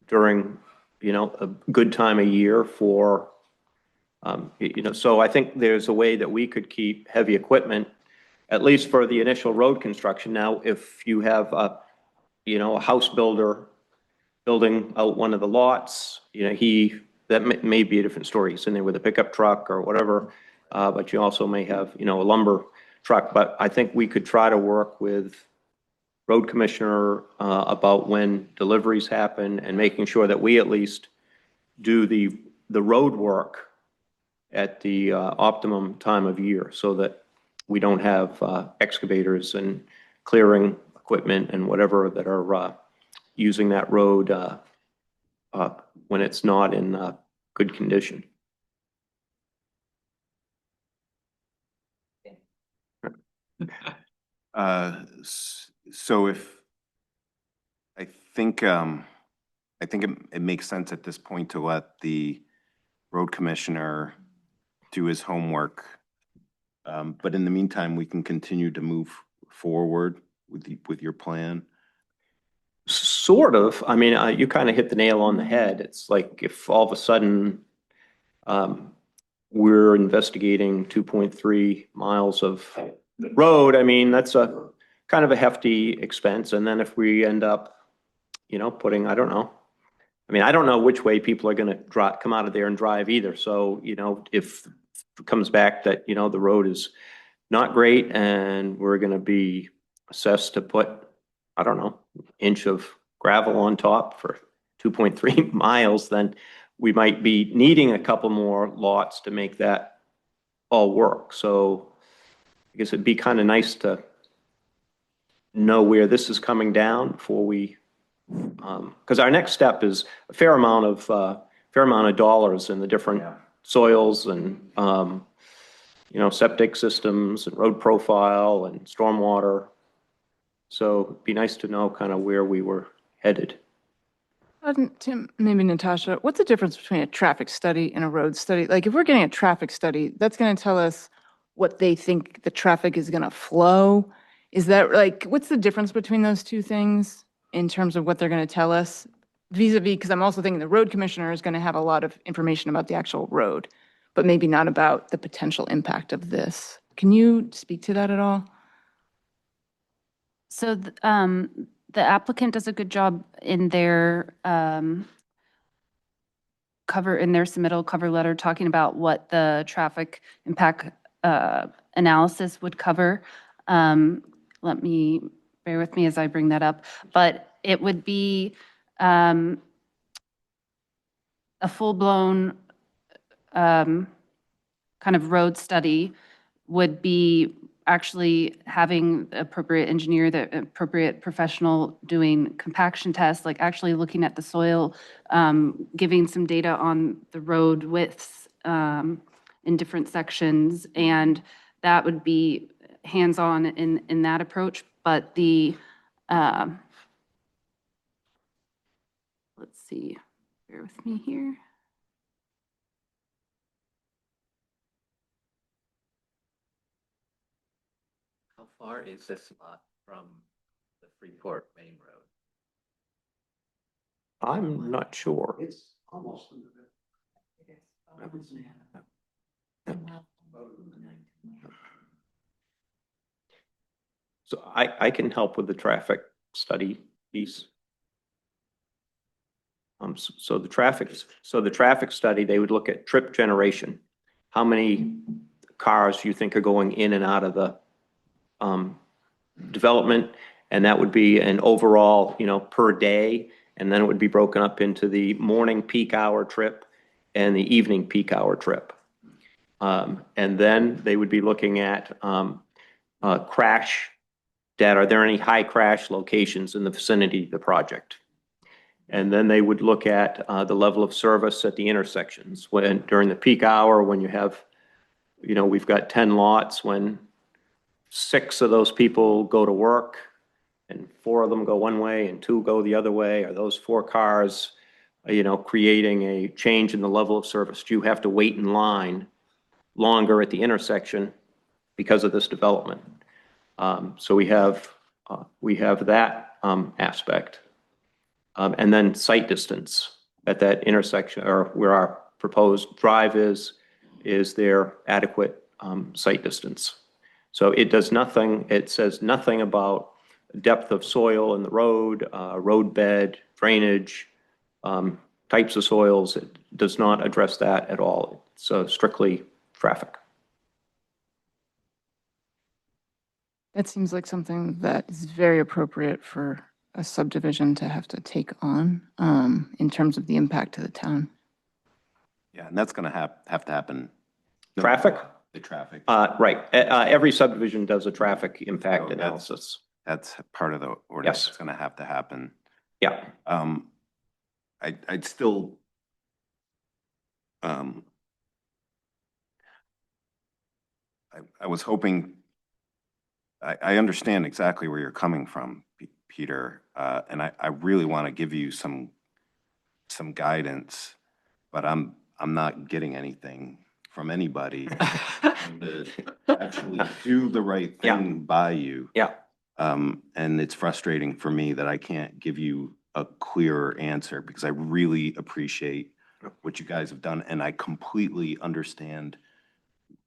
during, a good time of year for, so I think there's a way that we could keep heavy equipment, at least for the initial road construction. Now, if you have a house builder building out one of the lots, that may be a different story. He's in there with a pickup truck or whatever, but you also may have, a lumber truck. But I think we could try to work with road commissioner about when deliveries happen and making sure that we at least do the road work at the optimum time of year so that we don't have excavators and clearing equipment and whatever that are using that road when it's not in good condition. So if, I think it makes sense at this point to let the road commissioner do his homework. But in the meantime, we can continue to move forward with your plan. Sort of. I mean, you kind of hit the nail on the head. It's like if all of a sudden we're investigating 2.3 miles of road, I mean, that's a kind of a hefty expense. And then if we end up, putting, I don't know. I mean, I don't know which way people are going to come out of there and drive either. So, if it comes back that, the road is not great and we're going to be assessed to put, I don't know, inch of gravel on top for 2.3 miles, then we might be needing a couple more lots to make that all work. So I guess it'd be kind of nice to know where this is coming down before we, because our next step is a fair amount of dollars in the different soils and, septic systems and road profile and stormwater. So it'd be nice to know kind of where we were headed. Tim, maybe Natasha, what's the difference between a traffic study and a road study? Like if we're getting a traffic study, that's going to tell us what they think the traffic is going to flow. Is that like, what's the difference between those two things in terms of what they're going to tell us vis-a-vis? Because I'm also thinking the road commissioner is going to have a lot of information about the actual road, but maybe not about the potential impact of this. Can you speak to that at all? So the applicant does a good job in their submittal cover letter talking about what the traffic impact analysis would cover. Bear with me as I bring that up, but it would be a full-blown kind of road study would be actually having the appropriate engineer, the appropriate professional doing compaction tests, like actually looking at the soil, giving some data on the road widths in different sections. And that would be hands-on in that approach. But the, let's see, bear with me here. How far is this lot from the Freeport Main Road? I'm not sure. It's almost. So I can help with the traffic study piece. So the traffic study, they would look at trip generation. How many cars you think are going in and out of the development, and that would be an overall, per day, and then it would be broken up into the morning peak hour trip and the evening peak hour trip. And then they would be looking at crash data. Are there any high crash locations in the vicinity of the project? And then they would look at the level of service at the intersections during the peak hour, when you have, we've got 10 lots, when 6 of those people go to work and 4 of them go one way and 2 go the other way. Are those 4 cars, creating a change in the level of service? Do you have to wait in line longer at the intersection because of this development? So we have that aspect. And then site distance at that intersection, or where our proposed drive is there adequate site distance? So it says nothing about depth of soil in the road, road bed, drainage, types of soils. It does not address that at all. It's strictly traffic. That seems like something that is very appropriate for a subdivision to have to take on in terms of the impact to the town. Yeah, and that's going to have to happen. Traffic? The traffic. Right. Every subdivision does a traffic impact So that's- analysis. That's part of the ordinance. Yes. It's gonna have to happen. Yeah. I'd still, I was hoping, I understand exactly where you're coming from, Peter, and I really want to give you some guidance, but I'm not getting anything from anybody to actually do the right Yeah. thing by you. Yeah. And it's frustrating for me that I can't give you a clearer answer because I really appreciate what you guys have done, and I completely understand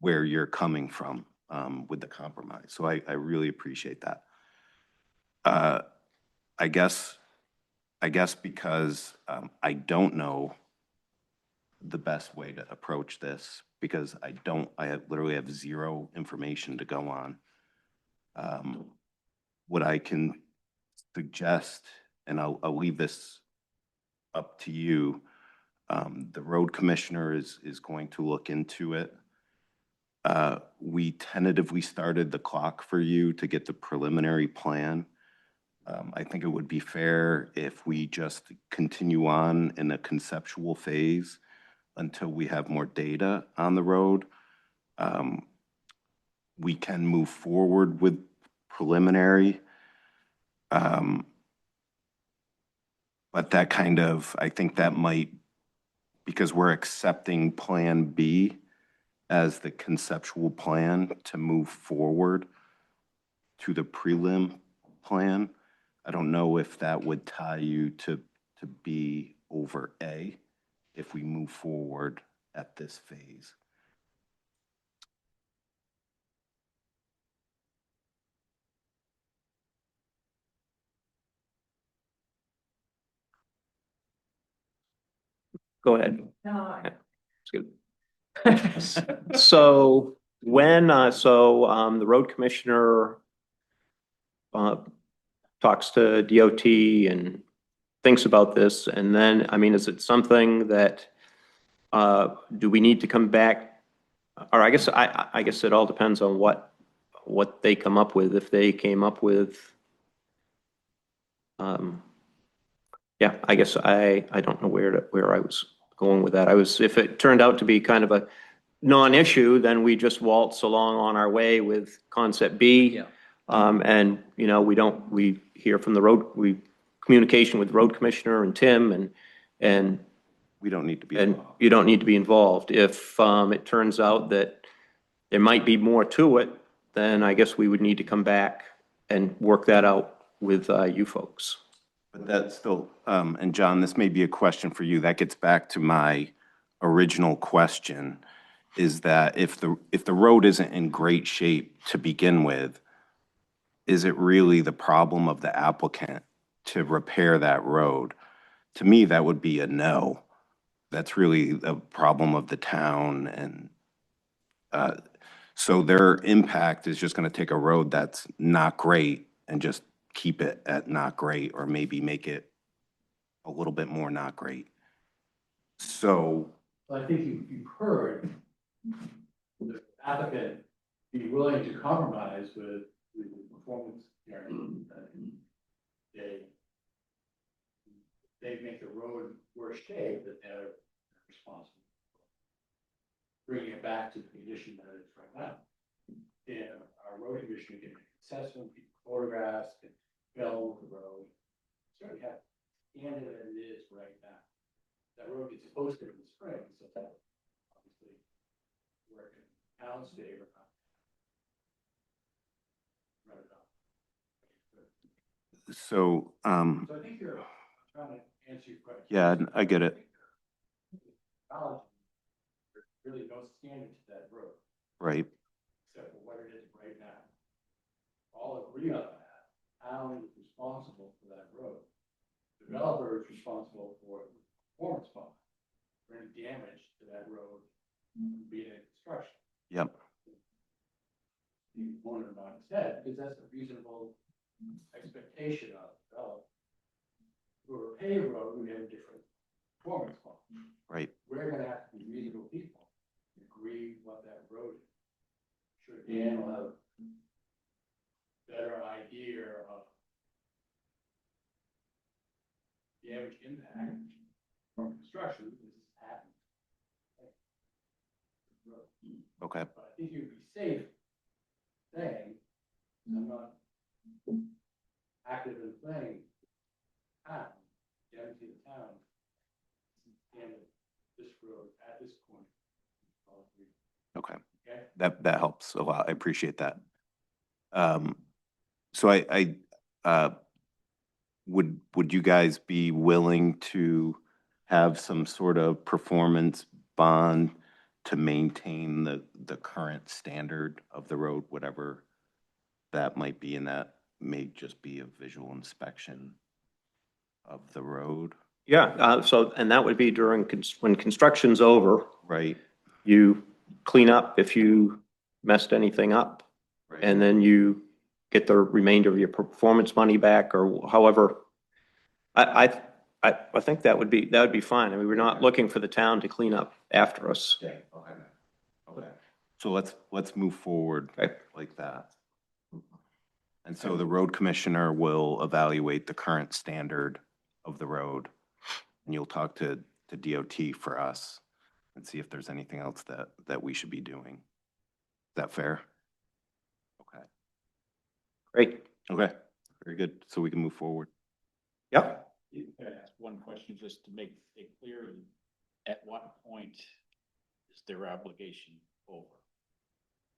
where you're coming from with the compromise. So I really appreciate that. I guess because I don't know the best way to approach this because literally have zero information to go on. What I can suggest, and I'll leave this up to you, the road commissioner is going to look into it. We tentatively started the clock for you to get the preliminary plan. I think it would be fair if we just continue on in a conceptual phase until we have more data on the road. We can move forward with preliminary. But that kind of, I think that might, because we're accepting Plan B as the conceptual plan to move forward to the prelim plan. I don't know if that would tie you to B over A if we move forward at this phase. Go ahead. It's good. So when, the road commissioner talks to DOT and thinks about this, and then, I mean, is it something that, do we need to come back? Or I guess it all depends on what they come up with. If they came up with, yeah, I guess I don't know where I was going with that. If it turned out to be kind of a non-issue, then we just waltz along on our way with concept B. Yeah. And, you know, we hear from communication with the road commissioner and Tim and We don't need to be and involved. you don't need to be involved. If, it turns out that there might be more to it, then I guess we would need to come back and work that out with, you folks. But that's still, and John, this may be a question for you. That gets back to my original question, is that if the road isn't in great shape to begin with, is it really the problem of the applicant to repair that road? To me, that would be a no. That's really a problem of the town, and so their impact is just gonna take a road that's not great and just keep it at not great, or maybe make it a little bit more not great. So, I think you've heard the applicant be willing to compromise with the performance guarantee. They make the road worse shape that they're responsible for bringing it back to the condition that it's right now. And our road commissioner can assessment, photographs, can film the road. Certainly have scanned it as it is right now. That road gets posted in the spring, so that obviously work in town's favor. Right it up. so, So I think you're trying to answer your question. yeah, I get it. There's really no standard to that road, Right, except for what it is right now. All agree on that. Town is responsible for that road. Developer is responsible for the performance bond, for any damage to that road being in construction. yep, The owner not instead, because that's a reasonable expectation of developer. For a paved road, we have a different performance bond. right. We're gonna have to be reasonable people, agree what that road is. Sure, Dan will have a better idea of Okay, But I think you'd be safe saying, I'm not active in playing town, guarantee the town, and this road at this point. okay. Okay. That helps a lot. I appreciate that. So would you guys be willing to have some sort of performance bond to maintain the current standard of the road, whatever that might be, and that may just be a visual inspection of the road, Yeah, so, and that would be during, when construction's over, right? you clean up if you messed anything up. Right. And then you get the remainder of your performance money back or however. I think that would be fine. I mean, we're not looking for the town to clean up after us. Yeah, okay. Okay. So let's move forward Okay. like that. And so the road commissioner will evaluate the current standard of the road. And you'll talk to DOT for us and see if there's anything else that we should be doing. Is that fair? Okay. Great. Okay, very good. So we can move forward. Yep. Can I ask one question just to make it clear? At what point is their obligation over?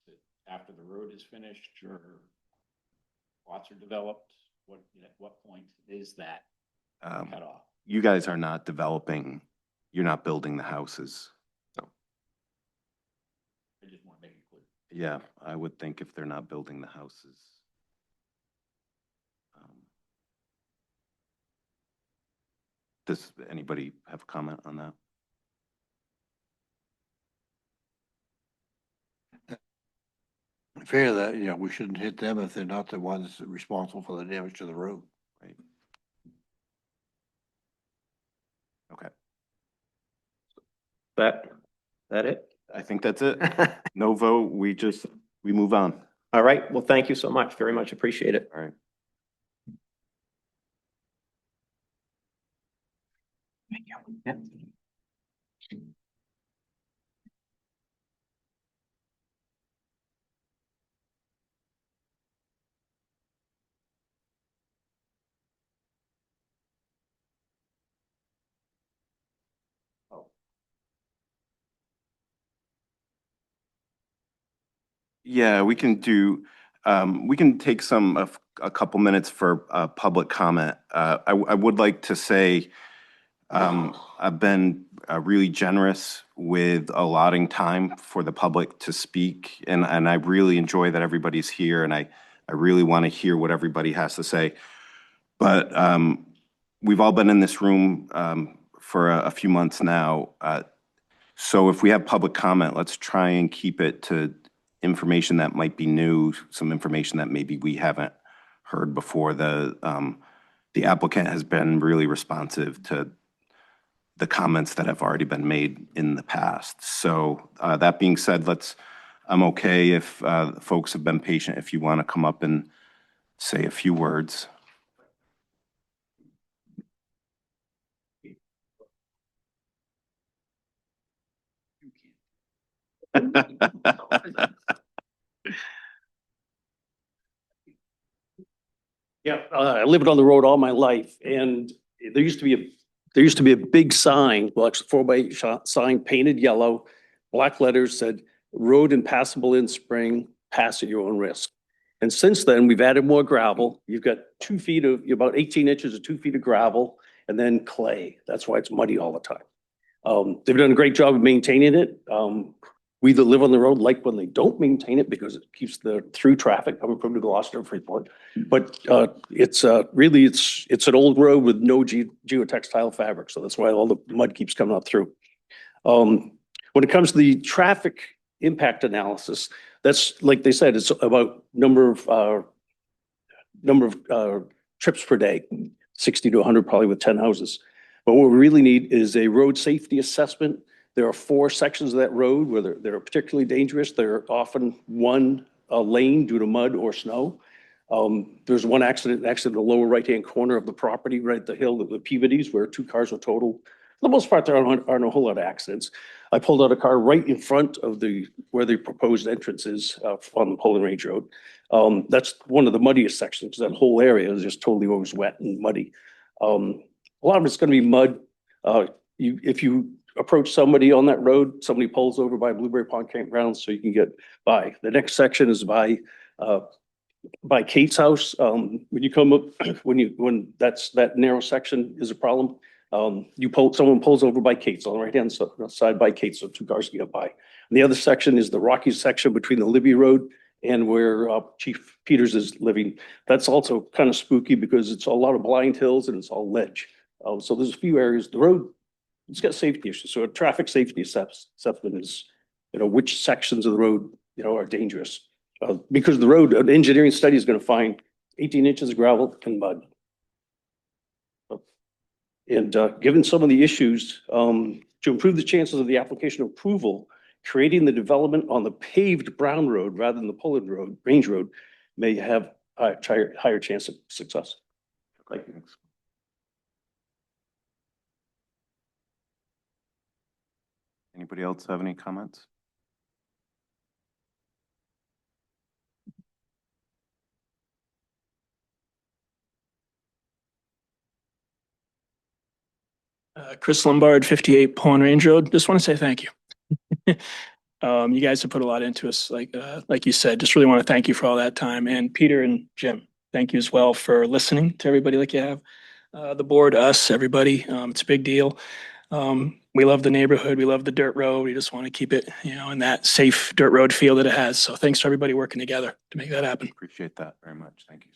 Is it after the road is finished or lots are developed? At what point is that cut off? You guys are not developing, you're not building the houses. I just want to make it clear. Yeah, I would think if they're not building the houses. Does anybody have a comment on that? Fair that, we shouldn't hit them if they're not the ones responsible for the damage to the road. Right. Okay, That it? I think that's it. No vote, we move on. All right. Well, thank you so much. Very much appreciate it. All right. Yeah. Yeah, we can take a couple minutes for public comment. I would like to say, I've been really generous with allotting time for the public to speak, and I really enjoy that everybody's here, and I really want to hear what everybody has to say. But we've all been in this room for a few months now. So if we have public comment, let's try and keep it to information that might be new, some information that maybe we haven't heard before. The applicant has been really responsive to the comments that have already been made in the past. So that being said, I'm okay if folks have been patient, if you want to come up and say a few words. Yeah, I lived on the road all my life, and there used to be a big sign, well, actually 4x8 sign painted yellow, black letters said, "Road impassable in spring, pass at your own risk." And since then, we've added more gravel. You've got about 18 inches of 2 feet of gravel, and then clay. That's why it's muddy all the time. They've done a great job of maintaining it. We that live on the road like when they don't maintain it because it keeps the through traffic coming from New Gloucester and Freeport. But it's really, it's an old road with no geotextile fabric. So that's why all the mud keeps coming up through. When it comes to the traffic impact analysis, that's like they said, it's about number of trips per day, 60 to 100 probably with 10 houses. But what we really need is a road safety assessment. There are 4 sections of that road where they're particularly dangerous. They're often one lane due to mud or snow. There's one accident in the lower right-hand corner of the property, right at the hill of the Peabody's, where 2 cars were totaled. the most part, there aren't a whole lot of accidents. I pulled out a car right in front of where the proposed entrance is, on Poland Range Road. That's one of the muddiest sections. That whole area is just totally always wet and muddy. A lot of it's gonna be mud. If you approach somebody on that road, somebody pulls over by Blueberry Pond Campground so you can get by. The next section is by Kate's house. When you come up, when that narrow section is a problem, someone pulls over by Kate's on the right-hand side by Kate's, so two cars can get by. And the other section is the rocky section between the Libby Road and where Chief Peters is living. That's also kind of spooky because it's a lot of blind hills and it's all ledge. So there's a few areas, the road, it's got safety issues. So a traffic safety assessment is, which sections of the road, are dangerous. Because the road, an engineering study is going to find 18 inches of gravel and mud. And given some of the issues, to improve the chances of the application approval, creating the development on the paved Brown Road rather than the Poland Road, Range Road, may have a higher chance of success. Thank you. Anybody else have any comments? Chris Lombard, 58 Poland Range Road. Just want to say thank you. You guys have put a lot into us, like you said. Just really want to thank you for all that time. And Peter and Jim, thank you as well for listening to everybody like you have. The board, us, everybody. It's a big deal. We love the neighborhood. We love the dirt road. We just want to keep it, in that safe dirt road feel that it has. So thanks to everybody working together to make that happen. Appreciate that very much. Thank you.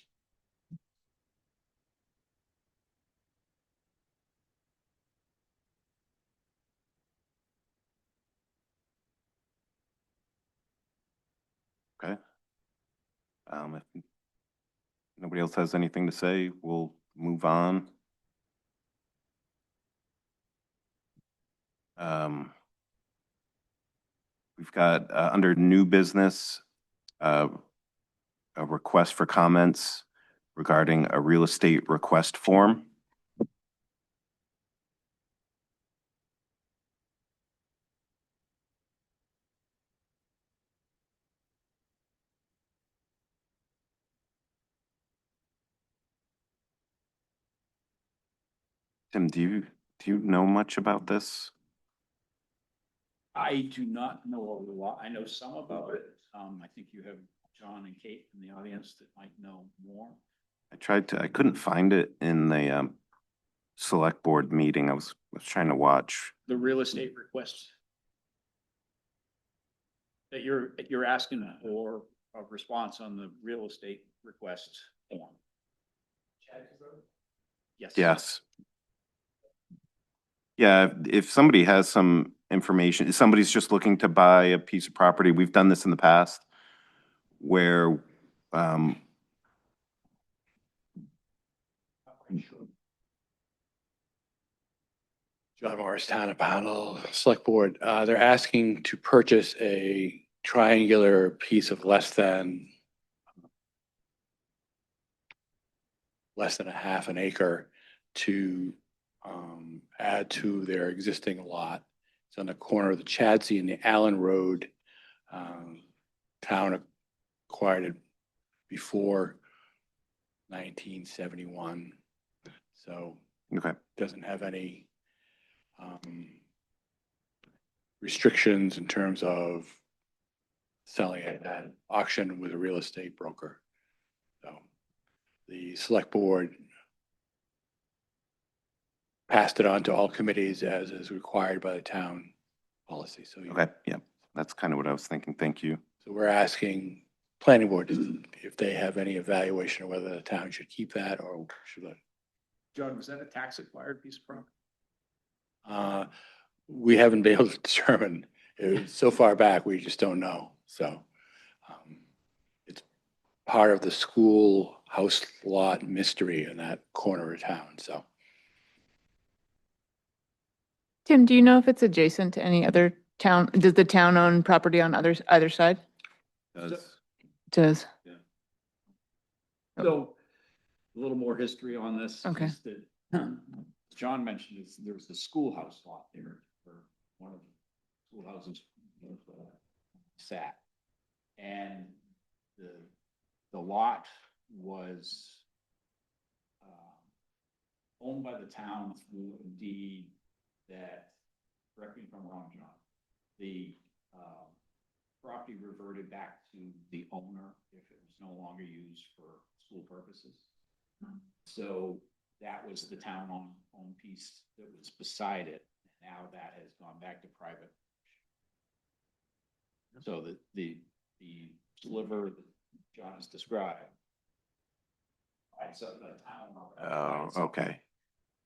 Okay. If nobody else has anything to say, we'll move on. We've got under new business, a request for comments regarding a real estate request form. Tim, do you know much about this? I do not know a lot. I know some about it. I think you have John and Kate in the audience that might know more. I couldn't find it in the select board meeting. I was trying to watch. The real estate request that you're asking for a response on the real estate request form. Yes. Yes. Yeah, if somebody has some information, if somebody's just looking to buy a piece of property, we've done this in the past where John Morris, Town of Pownell Select Board, they're asking to purchase a triangular piece of less than a half an acre to add to their existing lot. It's on the corner of the Chadsey and the Allen Road. Town acquired it before 1971. So okay. Doesn't have any restrictions in terms of selling it at auction with a real estate broker. So the select board passed it on to all committees as is required by the town policy. So Okay, yeah, that's kind of what I was thinking. Thank you. So we're asking planning board if they have any evaluation of whether the town should keep that or should let. John, was that a tax acquired piece of property? We haven't been able to determine. So far back, we just don't know. So it's part of the school house lot mystery in that corner of town. So Tim, do you know if it's adjacent to any other town? Does the town own property on either side? Does. So a little more history on this. Okay. is that John mentioned, is there's a schoolhouse lot there for one of the schoolhouses sat. And the lot was owned by the town through a deed that, correct me if I'm wrong, John, the property reverted back to the owner if it was no longer used for school purposes. So that was the town owned piece that was beside it. Now that has gone back to private. So the sliver that John has described. So the town. Oh, okay.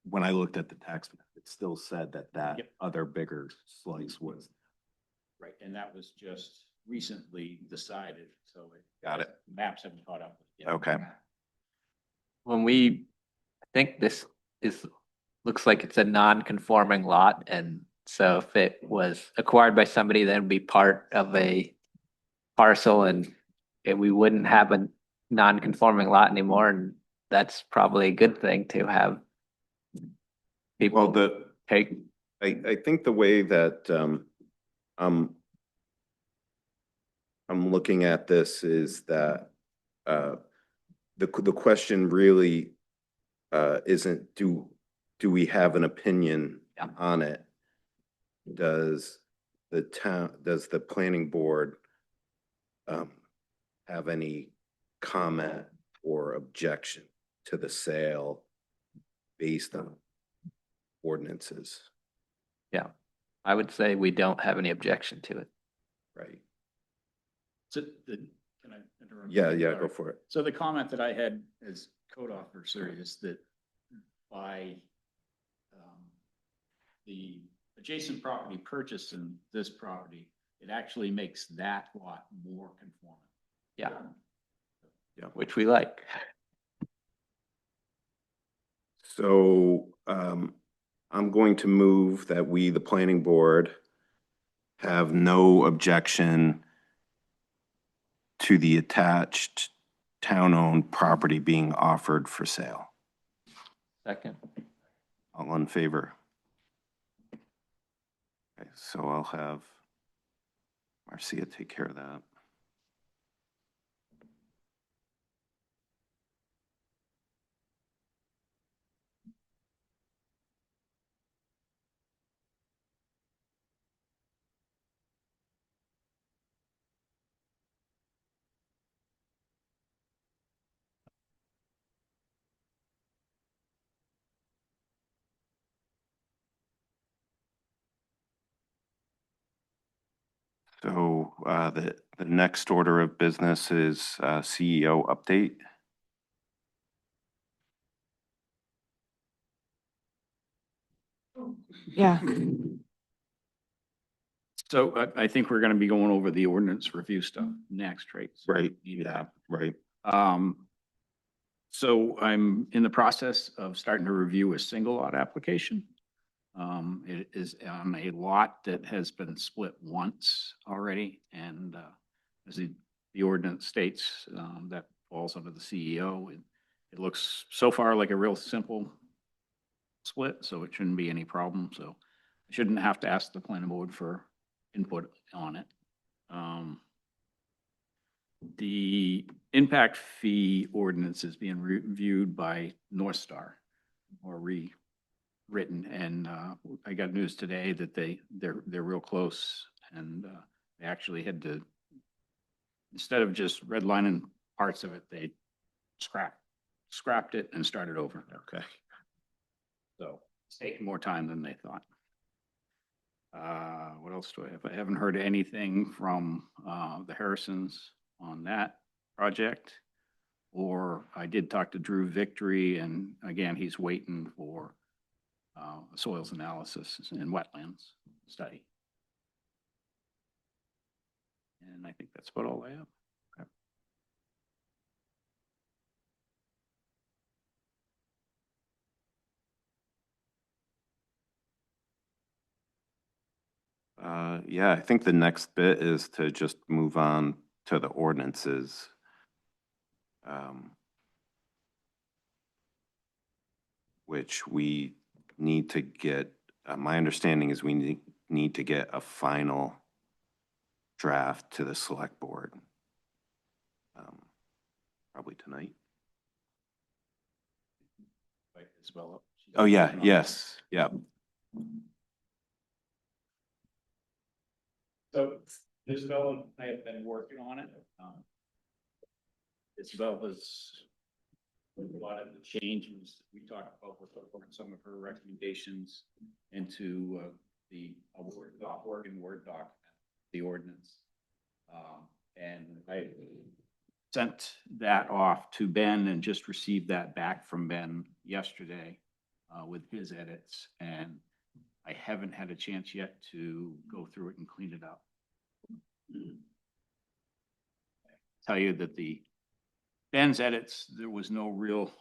When I looked at the tax map, it still said that Yep. other bigger slice was. Right, and that was just recently decided, so. Got it. Maps haven't caught up. with it yet. Okay. When I think this looks like it's a non-conforming lot, and so if it was acquired by somebody, then it'd be part of a parcel, and we wouldn't have a non-conforming lot anymore, and that's probably a good thing to have Well, people take. I think the way that, I'm looking at this is that, the question really, isn't do we have an opinion Yeah. on it? Does the planning board, have any comment or objection to the sale based on ordinances, I would say we don't have any objection to it. right? So can I interrupt? Yeah, Sorry. go for it. So the comment that I had as code officer is that by the adjacent property purchased in this property, it actually makes that lot more conforming. Yeah. Which we like. So, I'm going to move that we, the planning board, have no objection to the attached town-owned property being offered for sale. Second. All in favor? Okay, so I'll have Marcia take care of that. So, the next order of business is, CEO update. Yeah. So I think we're gonna be going over the ordinance review stuff next, right? So Right, we need that. right. So I'm in the process of starting to review a single lot application. It is on a lot that has been split once already, and as the ordinance states, that falls under the CEO. It looks so far like a real simple split, so it shouldn't be any problem. So I shouldn't have to ask the planning board for input on it. The impact fee ordinance is being reviewed by North Star or rewritten, and I got news today that they're real close, and they actually had to, instead of just redlining parts of it, they scrapped it and started over. Okay. So it's taking more time than they thought. What else do I have? I haven't heard anything from the Harrisons on that project. Or I did talk to Drew Victory, and again, he's waiting for soils analysis and wetlands study. And I think that's about all I have. Yeah, I think the next bit is to just move on to the ordinances. Which we need to get, my understanding is we need to get a final draft to the select board. Probably tonight. Like Isabella. Oh, yeah, yes, yeah. So Isabella and I have been working on it. Isabella's, a lot of the changes that we talked about with some of her recommendations into the working Word document, the ordinance. And I sent that off to Ben and just received that back from Ben yesterday with his edits. And I haven't had a chance yet to go through it and clean it up. Tell you that the Ben's edits, there was no real,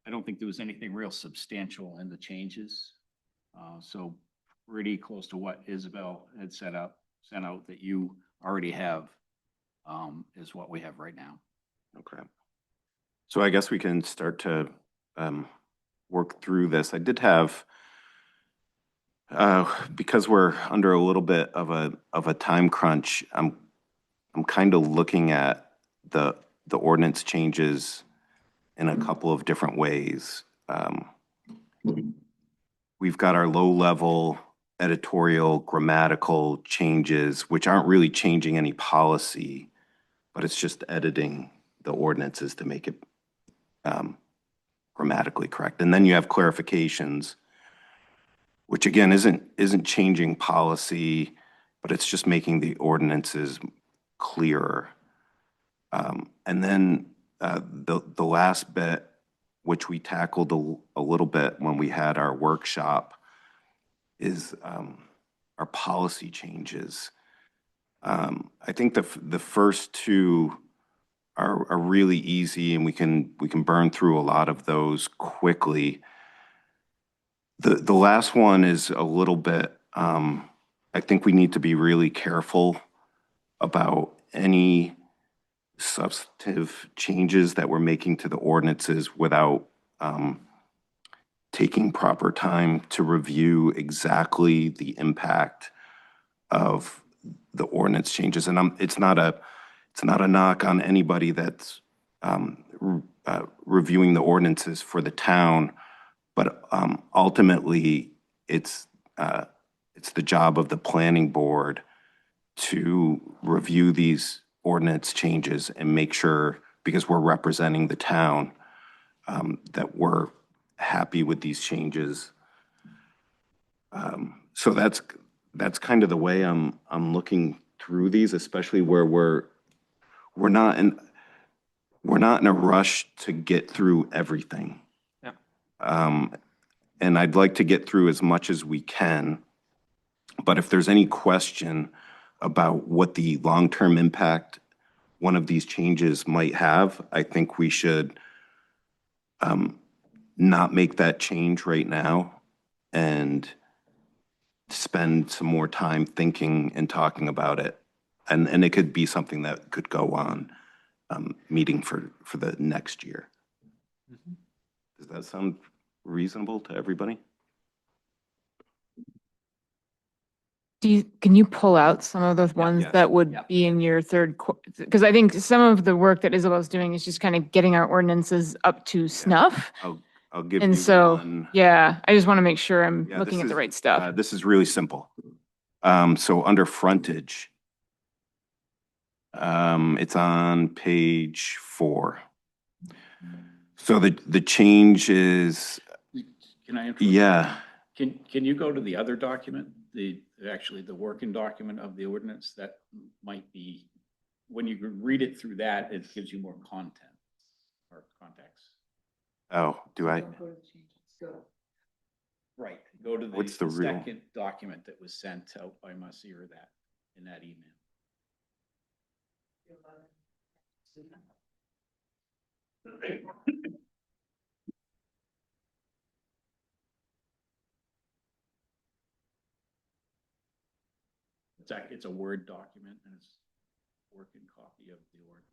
I don't think there was anything real substantial in the changes. So pretty close to what Isabel had sent out that you already have is what we have right now. Okay. So I guess we can start to work through this. I did have, because we're under a little bit of a time crunch, I'm kind of looking at the ordinance changes in a couple of different ways. We've got our low-level editorial grammatical changes, which aren't really changing any policy, but it's just editing the ordinances to make it grammatically correct. And then you have clarifications, which again isn't changing policy, but it's just making the ordinances clearer. And then the last bit, which we tackled a little bit when we had our workshop, is our policy changes. I think the first two are really easy, and we can burn through a lot of those quickly. The last one is a little bit, I think we need to be really careful about any substantive changes that we're making to the ordinances without taking proper time to review exactly the impact of the ordinance changes. And it's not a knock on anybody that's reviewing the ordinances for the town, but ultimately it's the job of the planning board to review these ordinance changes and make sure, because we're representing the town, that we're happy with these changes. So that's kind of the way I'm looking through these, especially where we're not in a rush to get through everything. Yeah. And I'd like to get through as much as we can, but if there's any question about what the long-term impact one of these changes might have, I think we should not make that change right now and spend some more time thinking and talking about it. And it could be something that could go on meeting for the next year. Does that sound reasonable to everybody? Can you pull out some of those ones yes. that would Yeah. be in your third, because I think some of the work that Isabel's doing is just kind of getting our ordinances up to snuff. I'll give And you so, one. yeah, I just want to make sure I'm Yeah, looking this at the is, right stuff. This is really simple. So under frontage, it's on page 4. So the change is, Can I interrupt? yeah, Can you go to the other document, actually the working document of the ordinance? That might be, when you read it through that, it gives you more content or context. oh, do I? Right, go to What's the the real- second document that was sent out by Masir in that email. It's a Word document and it's a working copy of the ordinance.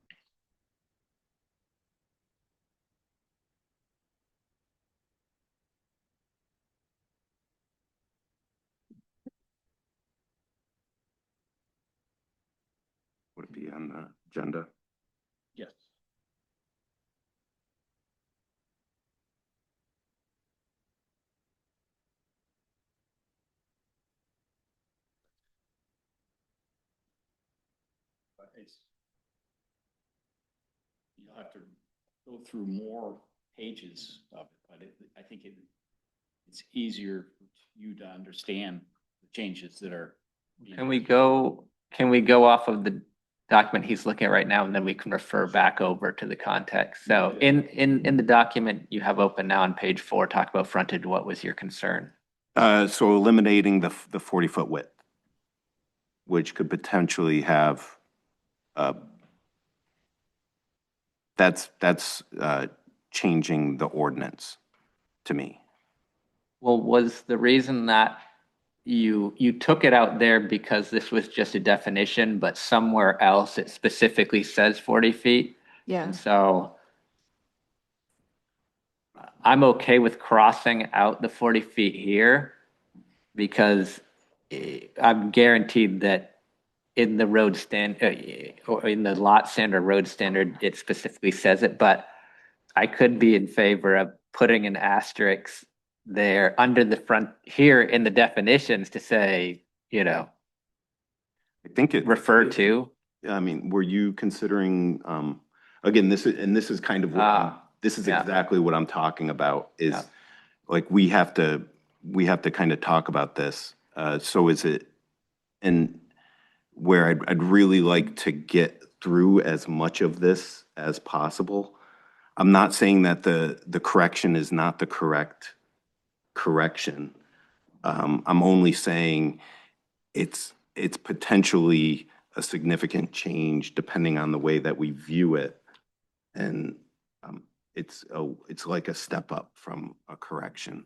be on the agenda. Yes. But you'll have to go through more pages of it, but I think it's easier for you to understand the changes that are. Can we go off of the document he's looking at right now, and then we can refer back over to the context? So in the document you have open now on page 4, talk about frontage, what was your concern? So eliminating the 40-foot width, which could potentially have, that's changing the ordinance to me. Well, was the reason that you took it out there because this was just a definition, but somewhere else it specifically says 40 feet? Yeah. And so I'm okay with crossing out the 40 feet here because I'm guaranteed that in the road or in the lot standard, road standard, it specifically says it, but I could be in favor of putting an asterisk there under the front here in the definitions to say, I think it refer to. I mean, were you considering, again, this is kind of, this is yeah. exactly what I'm talking about is Yeah. like, we have to kind of talk about this. So is it, and where I'd really like to get through as much of this as possible. I'm not saying that the correction is not the correct correction. I'm only saying it's potentially a significant change depending on the way that we view it. And it's like a step up from a correction.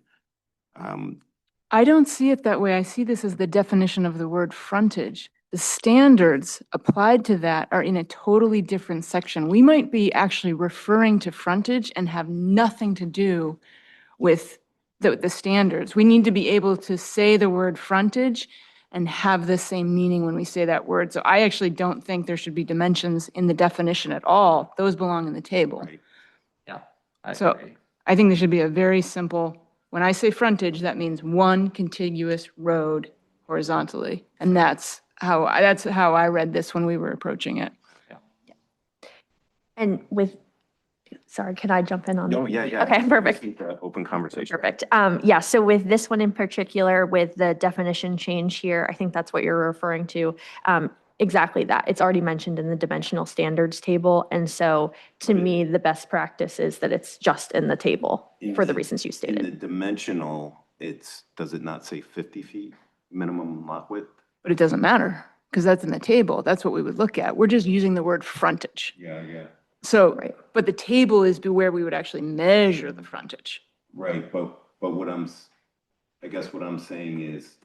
I don't see it that way. I see this as the definition of the word frontage. The standards applied to that are in a totally different section. We might be actually referring to frontage and have nothing to do with the standards. We need to be able to say the word frontage and have the same meaning when we say that word. So I actually don't think there should be dimensions in the definition at all. Those belong in the table. Right. Yeah. I So agree. I think there should be a very simple, when I say frontage, that means one contiguous road horizontally. And that's how I read this when we were approaching it. And with, sorry, could I jump in on that? Oh, yeah. Okay, perfect. Keep the open conversation. Perfect. Yeah, so with this one in particular, with the definition change here, I think that's what you're referring to. Exactly that. It's already mentioned in the dimensional standards table. And so to me, the best practice is that it's just in the table for the reasons you In the stated. dimensional, does it not say 50 feet minimum lot width? But it doesn't matter because that's in the table. That's what we would look at. We're just using the word frontage. Yeah. So, Right. but the table is where we would actually measure the frontage. Right, but I guess what I'm saying is,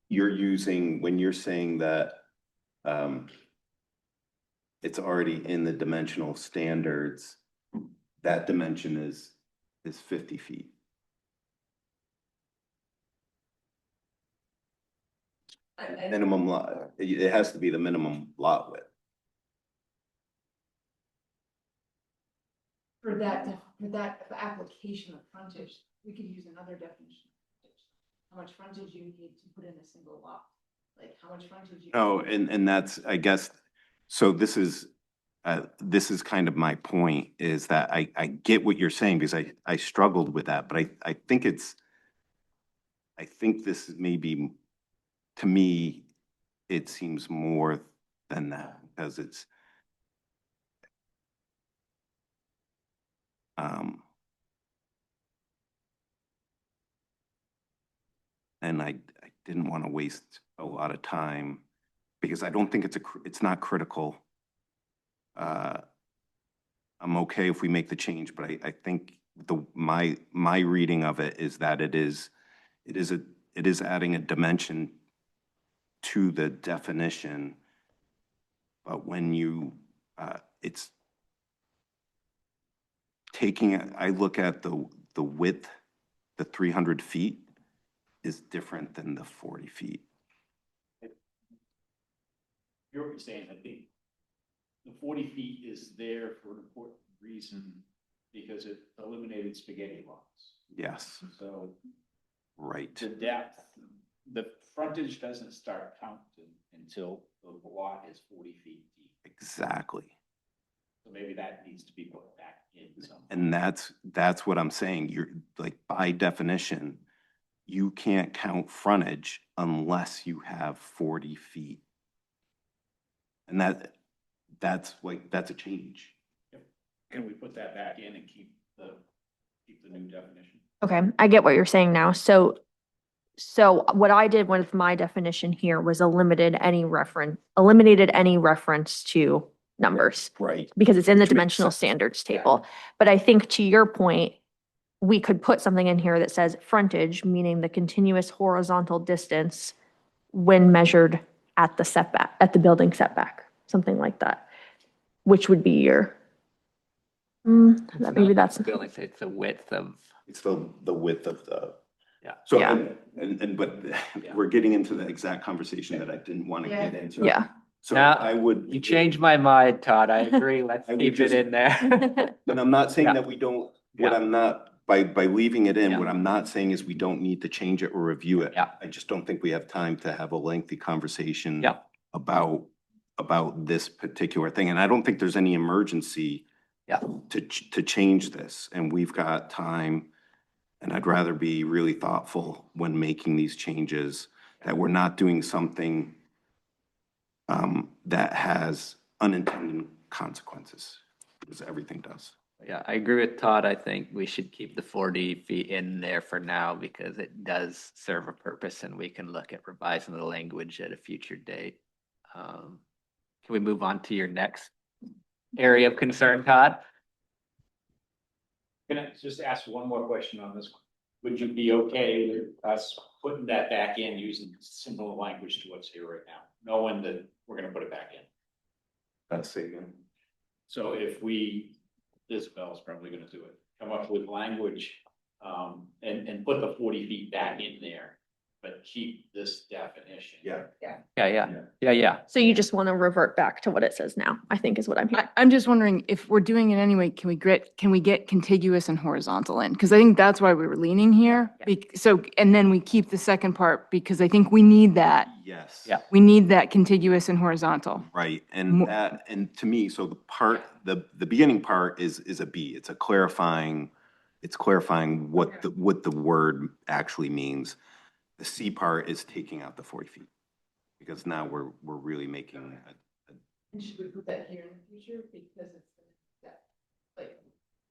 when you're saying that, it's already in the dimensional standards, that dimension is 50 feet. Minimum lot, it has to be the minimum lot width. For that application of frontage, we could use another definition. How much frontage you need to put in a single lot, like how much frontage you. Oh, and that's, I guess, so this is kind of my point, is that I get what you're saying because I struggled with that, but I think this is maybe, to me, it seems more than that because it's, and I didn't want to waste a lot of time because I don't think it's not critical. I'm okay if we make the change, but I think my reading of it is that it is adding a dimension to the definition. But when it's taking, I look at the width, the 300 feet is different than the 40 feet. hear what you're saying. I think the 40 feet is there for an important reason because it eliminated spaghetti lots. Yes, So right. the depth, the frontage doesn't start counting until the lot is 40 feet deep. Exactly. So maybe that needs to be put back in somehow. And that's what I'm saying. You're like, by definition, you can't count frontage unless you have 40 feet. And that's a change. Can we put that back in and keep the new definition? Okay, I get what you're saying now. So what I did with my definition here was eliminated any reference to numbers Right. because it's in the Which makes dimensional sense. standards table. But I think to your point, we could put something in here that says frontage, meaning the continuous horizontal distance when measured at the setback, at the building setback, something like that, which would be your, maybe that's. Building, it's the width of. It's the width of the. Yeah. So, Yeah. but we're getting into the exact conversation that I didn't want to get into. Yeah. So Now, I would. You changed my mind, Todd. I agree. Let's I would keep it just- in there. And I'm not saying Yeah. that we don't, Yeah. what I'm not, by leaving it in, Yeah. what I'm not saying is we don't need to change it or review it. Yeah. I just don't think we have time to have a lengthy conversation. Yeah. About this particular thing. And I don't think there's any emergency. Yeah. To change this. And we've got time. And I'd rather be really thoughtful when making these changes, that we're not doing something that has unintended consequences, because everything does. Yeah, I agree with Todd. I think we should keep the 40 feet in there for now because it does serve a purpose and we can look at revising the language at a future date. Can we move on to your next area of concern, Todd? Can I just ask one more question on this one? Would you be okay with us putting that back in using similar language to what's here right now, knowing that we're gonna put it back in? That's it. So if Isabel's probably gonna do it, come up with language, and put the 40 feet back in there, but keep this definition. Yeah. Yeah. So you just want to revert back to what it says now, I think is what I'm hearing. I'm just wondering if we're doing it anyway, can we get contiguous and horizontal in? Because I think that's why we were leaning here. So, and then we keep the second part because I think we need that. Yes. Yeah. We need that contiguous and horizontal. Right, and Mo- and to me, so the beginning part is a B, it's clarifying what the word actually means. The C part is taking out the 40 feet, because now we're really making And should we put that here in the future because it's like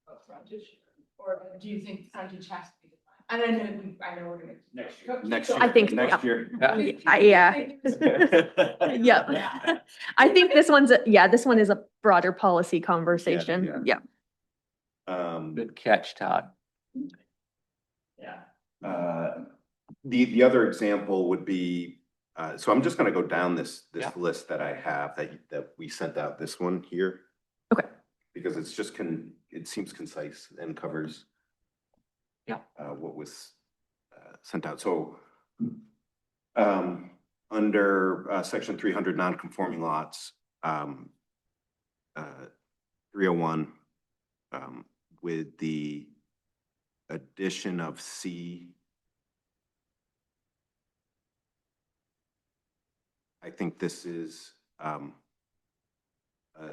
a frontage? Or do you think frontage has to be defined? And I know we're gonna. Next year. next year. I think, Next yeah. year. Yeah. Yep. I think this one is a broader policy conversation. yeah. Yeah. Good catch, Todd. Yeah. The other example would be, so I'm just gonna go down this Yeah. list that I have that we sent out, this one here. Okay. Because it's just it seems concise and covers. Yeah. What was sent out. So under section 300 non-conforming lots, 301, with the addition of C, I think this is a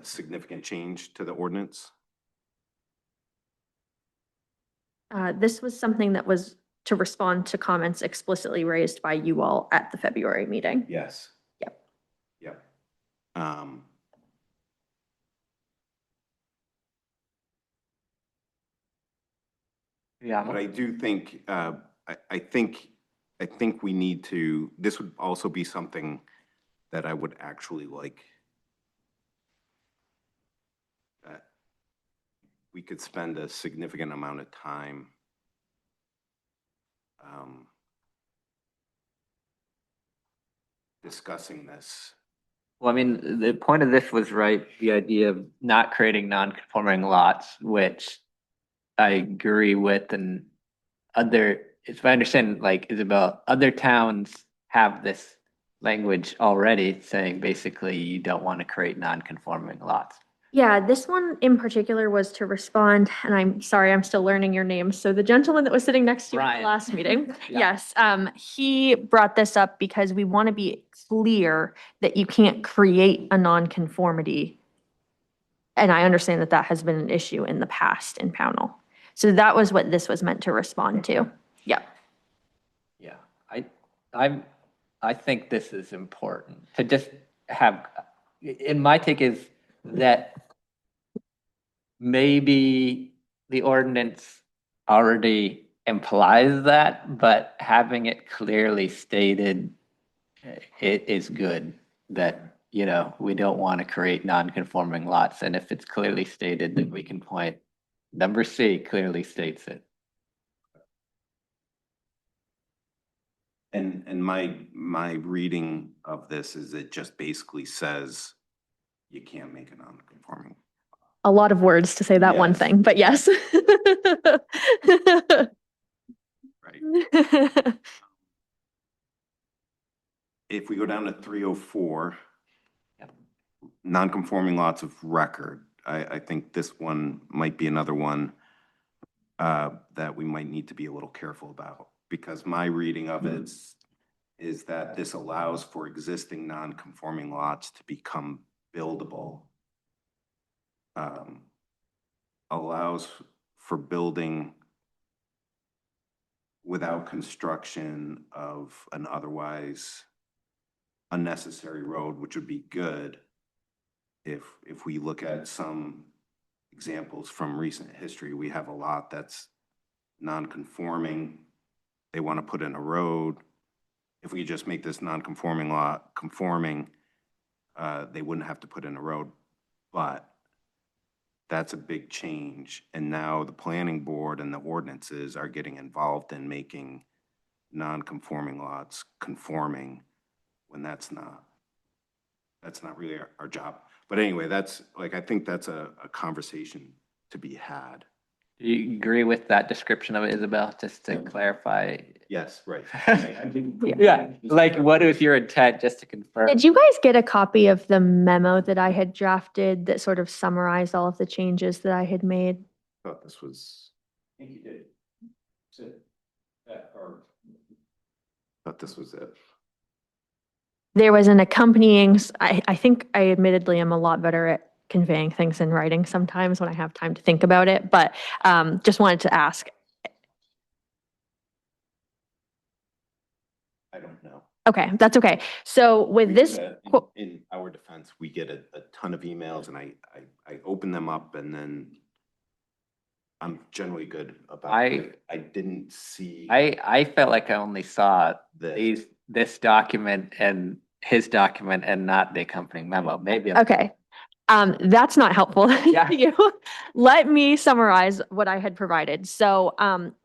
significant change to the ordinance. This was something that was to respond to comments explicitly raised by you all at the February meeting. Yes. Yep. Yep. Yeah. But I do think, I think we need to, this would also be something that I would actually like. We could spend a significant amount of time discussing this. Well, I mean, the point of this was right, the idea of not creating non-conforming lots, which I agree with, and if I understand, like Isabel, other towns have this language already saying basically you don't want to create non-conforming lots. Yeah, this one in particular was to respond, and I'm sorry, I'm still learning your name. So the gentleman that was sitting next to you at the Brian. last meeting, Yeah. yes, he brought this up because we want to be clear that you can't create a nonconformity. And I understand that that has been an issue in the past in Pownell. So that was what this was meant to respond to. Yep. Yeah, I think this is important to just have, in my take is that maybe the ordinance already implies that, but having it clearly stated, it is good that, you know, we don't want to create non-conforming lots. And if it's clearly stated, then we can point, number C clearly states it. And my reading of this is it just basically says you can't make a non-conforming. A lot of words to say that one Yes. thing, but yes. Right. If we go down to 304, Yep. non-conforming lots of record, I think this one might be another one that we might need to be a little careful about, because my reading of it is that this allows for existing non-conforming lots to become buildable. Allows for building without construction of an otherwise unnecessary road, which would be good if we look at some examples from recent history. We have a lot that's non-conforming. They want to put in a road. If we just make this non-conforming lot conforming, they wouldn't have to put in a road. But that's a big change. And now the planning board and the ordinances are getting involved in making non-conforming lots conforming when that's not really our job. But anyway, that's like, I think that's a conversation to be had. Do you agree with that description of it, Isabel, just to clarify? Yes, right. Yeah, like what is your intent, just to confirm? Did you guys get a copy of the memo that I had drafted that sort of summarized all of the changes that I had made? Thought this was, I think you did. So, or thought this was it. There was an accompanying, I think I admittedly am a lot better at conveying things in writing sometimes when I have time to think about it, but just wanted to ask. I don't know. Okay, that's okay. So with this, In our defense, we get a ton of emails and I open them up and then I'm generally good about it. I didn't see I felt like I only saw this. this document and his document and not the accompanying memo. Maybe. okay. That's not helpful Yeah. to you. Let me summarize what I had provided. So,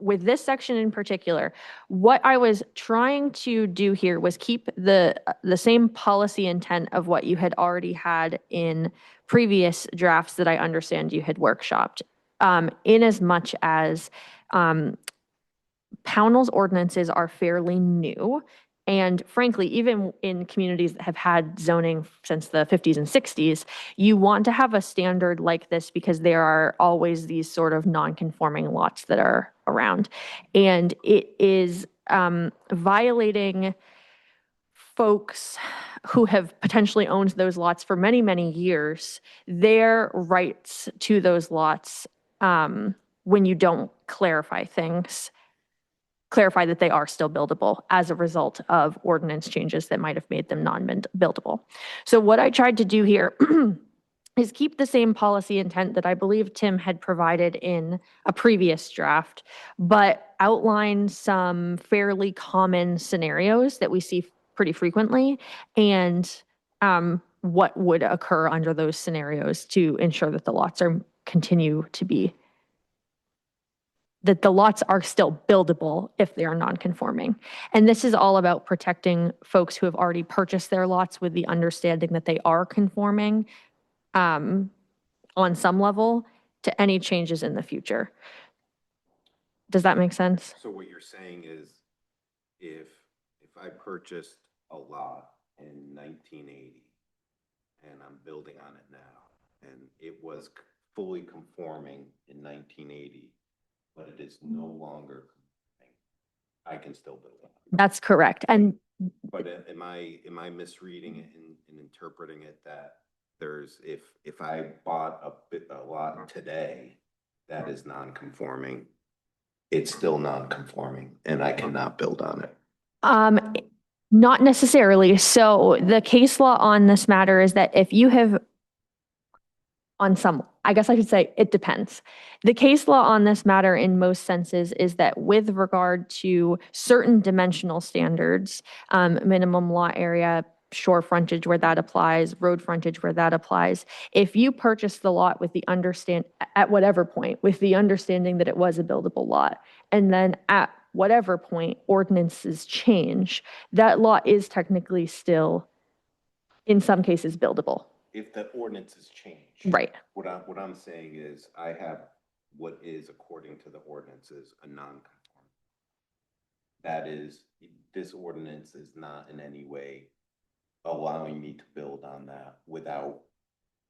with this section in particular, what I was trying to do here was keep the same policy intent of what you had already had in previous drafts that I understand you had workshopped. In as much as, Pownell's ordinances are fairly new. And frankly, even in communities that have had zoning since the 50s and 60s, you want to have a standard like this because there are always these sort of non-conforming lots that are around. And it is violating folks who have potentially owned those lots for many, many years, their rights to those lots when you don't clarify things. Clarify that they are still buildable as a result of ordinance changes that might have made them non-buildable. So what I tried to do here is keep the same policy intent that I believe Tim had provided in a previous draft, but outline some fairly common scenarios that we see pretty frequently and what would occur under those scenarios to ensure that the lots continue to be that the lots are still buildable if they are non-conforming. And this is all about protecting folks who have already purchased their lots with the understanding that they are conforming on some level to any changes in the future. Does that make sense? So what you're saying is if I purchased a lot in 1980, and I'm building on it now. And it was fully conforming in 1980, but it is no longer conforming. I can still build on it. That's correct. And But am I misreading it and interpreting it that there's, if I bought a lot today that is non-conforming, it's still non-conforming and I cannot build on it? not necessarily. So the case law on this matter is that if you have I guess I should say it depends. The case law on this matter in most senses is that with regard to certain dimensional standards, minimum lot area, shore frontage where that applies, road frontage where that applies, if you purchase the lot with the at whatever point, with the understanding that it was a buildable lot, and then at whatever point ordinances change, that lot is technically still, in some cases, buildable. If the ordinances change. Right. What I'm saying is I have what is, according to the ordinances, a non-conforming. That is, this ordinance is not in any way allowing me to build on that without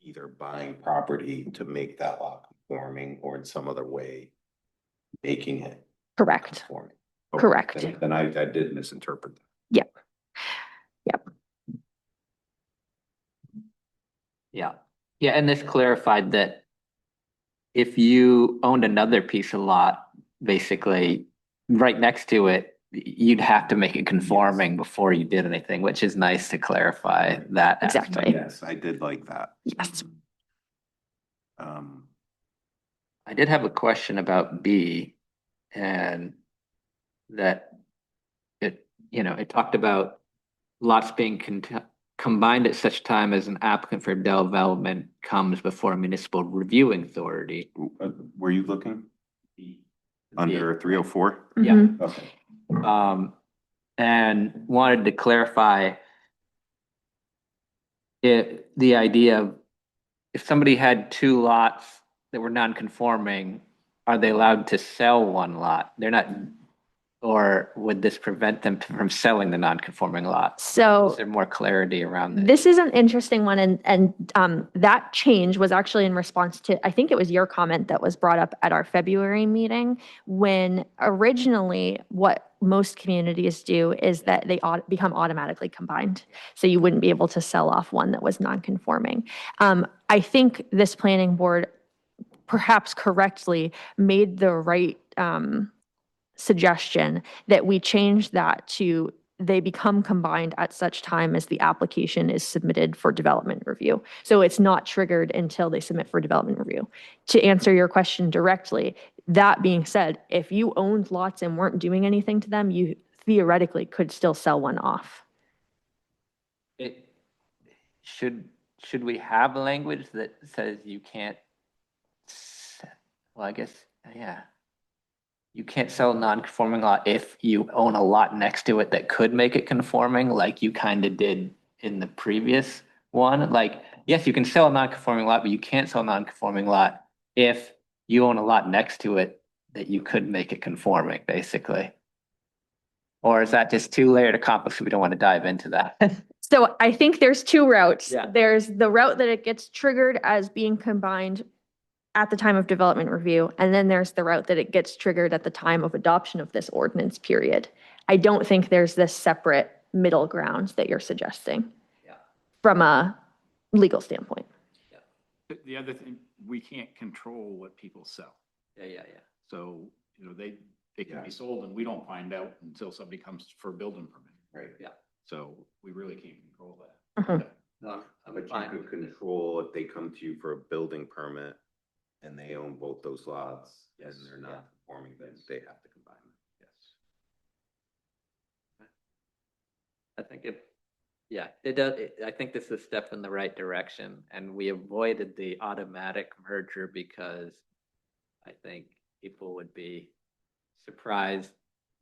either buying property to make that lot conforming or in some other way making it Correct. conforming. Correct. Then I did misinterpret that. Yep. Yep. Yeah. Yeah, and this clarified that if you owned another piece of lot, basically right next to it, you'd have to make it conforming before you did anything, which is nice to clarify that. aspect. Exactly. Yes, I did like that. Yes. I did have a question about B, and that it talked about lots being combined at such time as an applicant for development comes before a municipal reviewing authority. Were you looking under 304? Yeah. Mhm. Okay. And wanted to clarify the idea of if somebody had two lots that were non-conforming, are they allowed to sell one lot? They're not, or would this prevent them from selling the non-conforming lot? So Is there more clarity around this? this is an interesting one, and that change was actually in response to, I think it was your comment that was brought up at our February meeting, when originally what most communities do is that they become automatically combined. So you wouldn't be able to sell off one that was non-conforming. I think this planning board, perhaps correctly, made the right suggestion that we change that to they become combined at such time as the application is submitted for development review. So it's not triggered until they submit for development review. To answer your question directly, that being said, if you owned lots and weren't doing anything to them, you theoretically could still sell one off. Should we have language that says you can't, well, I guess, yeah. You can't sell a non-conforming lot if you own a lot next to it that could make it conforming, like you kind of did in the previous one. Like, yes, you can sell a non-conforming lot, but you can't sell a non-conforming lot if you own a lot next to it that you could make it conforming, basically. Or is that just too layered of complex? We don't want to dive into that. So I think there's two routes. Yeah. There's the route that it gets triggered as being combined at the time of development review, and then there's the route that it gets triggered at the time of adoption of this ordinance period. I don't think there's this separate middle ground that you're suggesting. Yeah. From a legal standpoint. The other thing, we can't control what people sell. Yeah. So, they can be sold and we don't find out until somebody comes for a building permit. Right. Yeah. So we really can't control that. Mhm. No, I'm But you fine could with this. control if they come to you for a building permit and they own both those lots and Yes, they're yeah. not conforming, then they have to combine them. Yes. I think it does, I think this is a step in the right direction, and we avoided the automatic merger because I think people would be surprised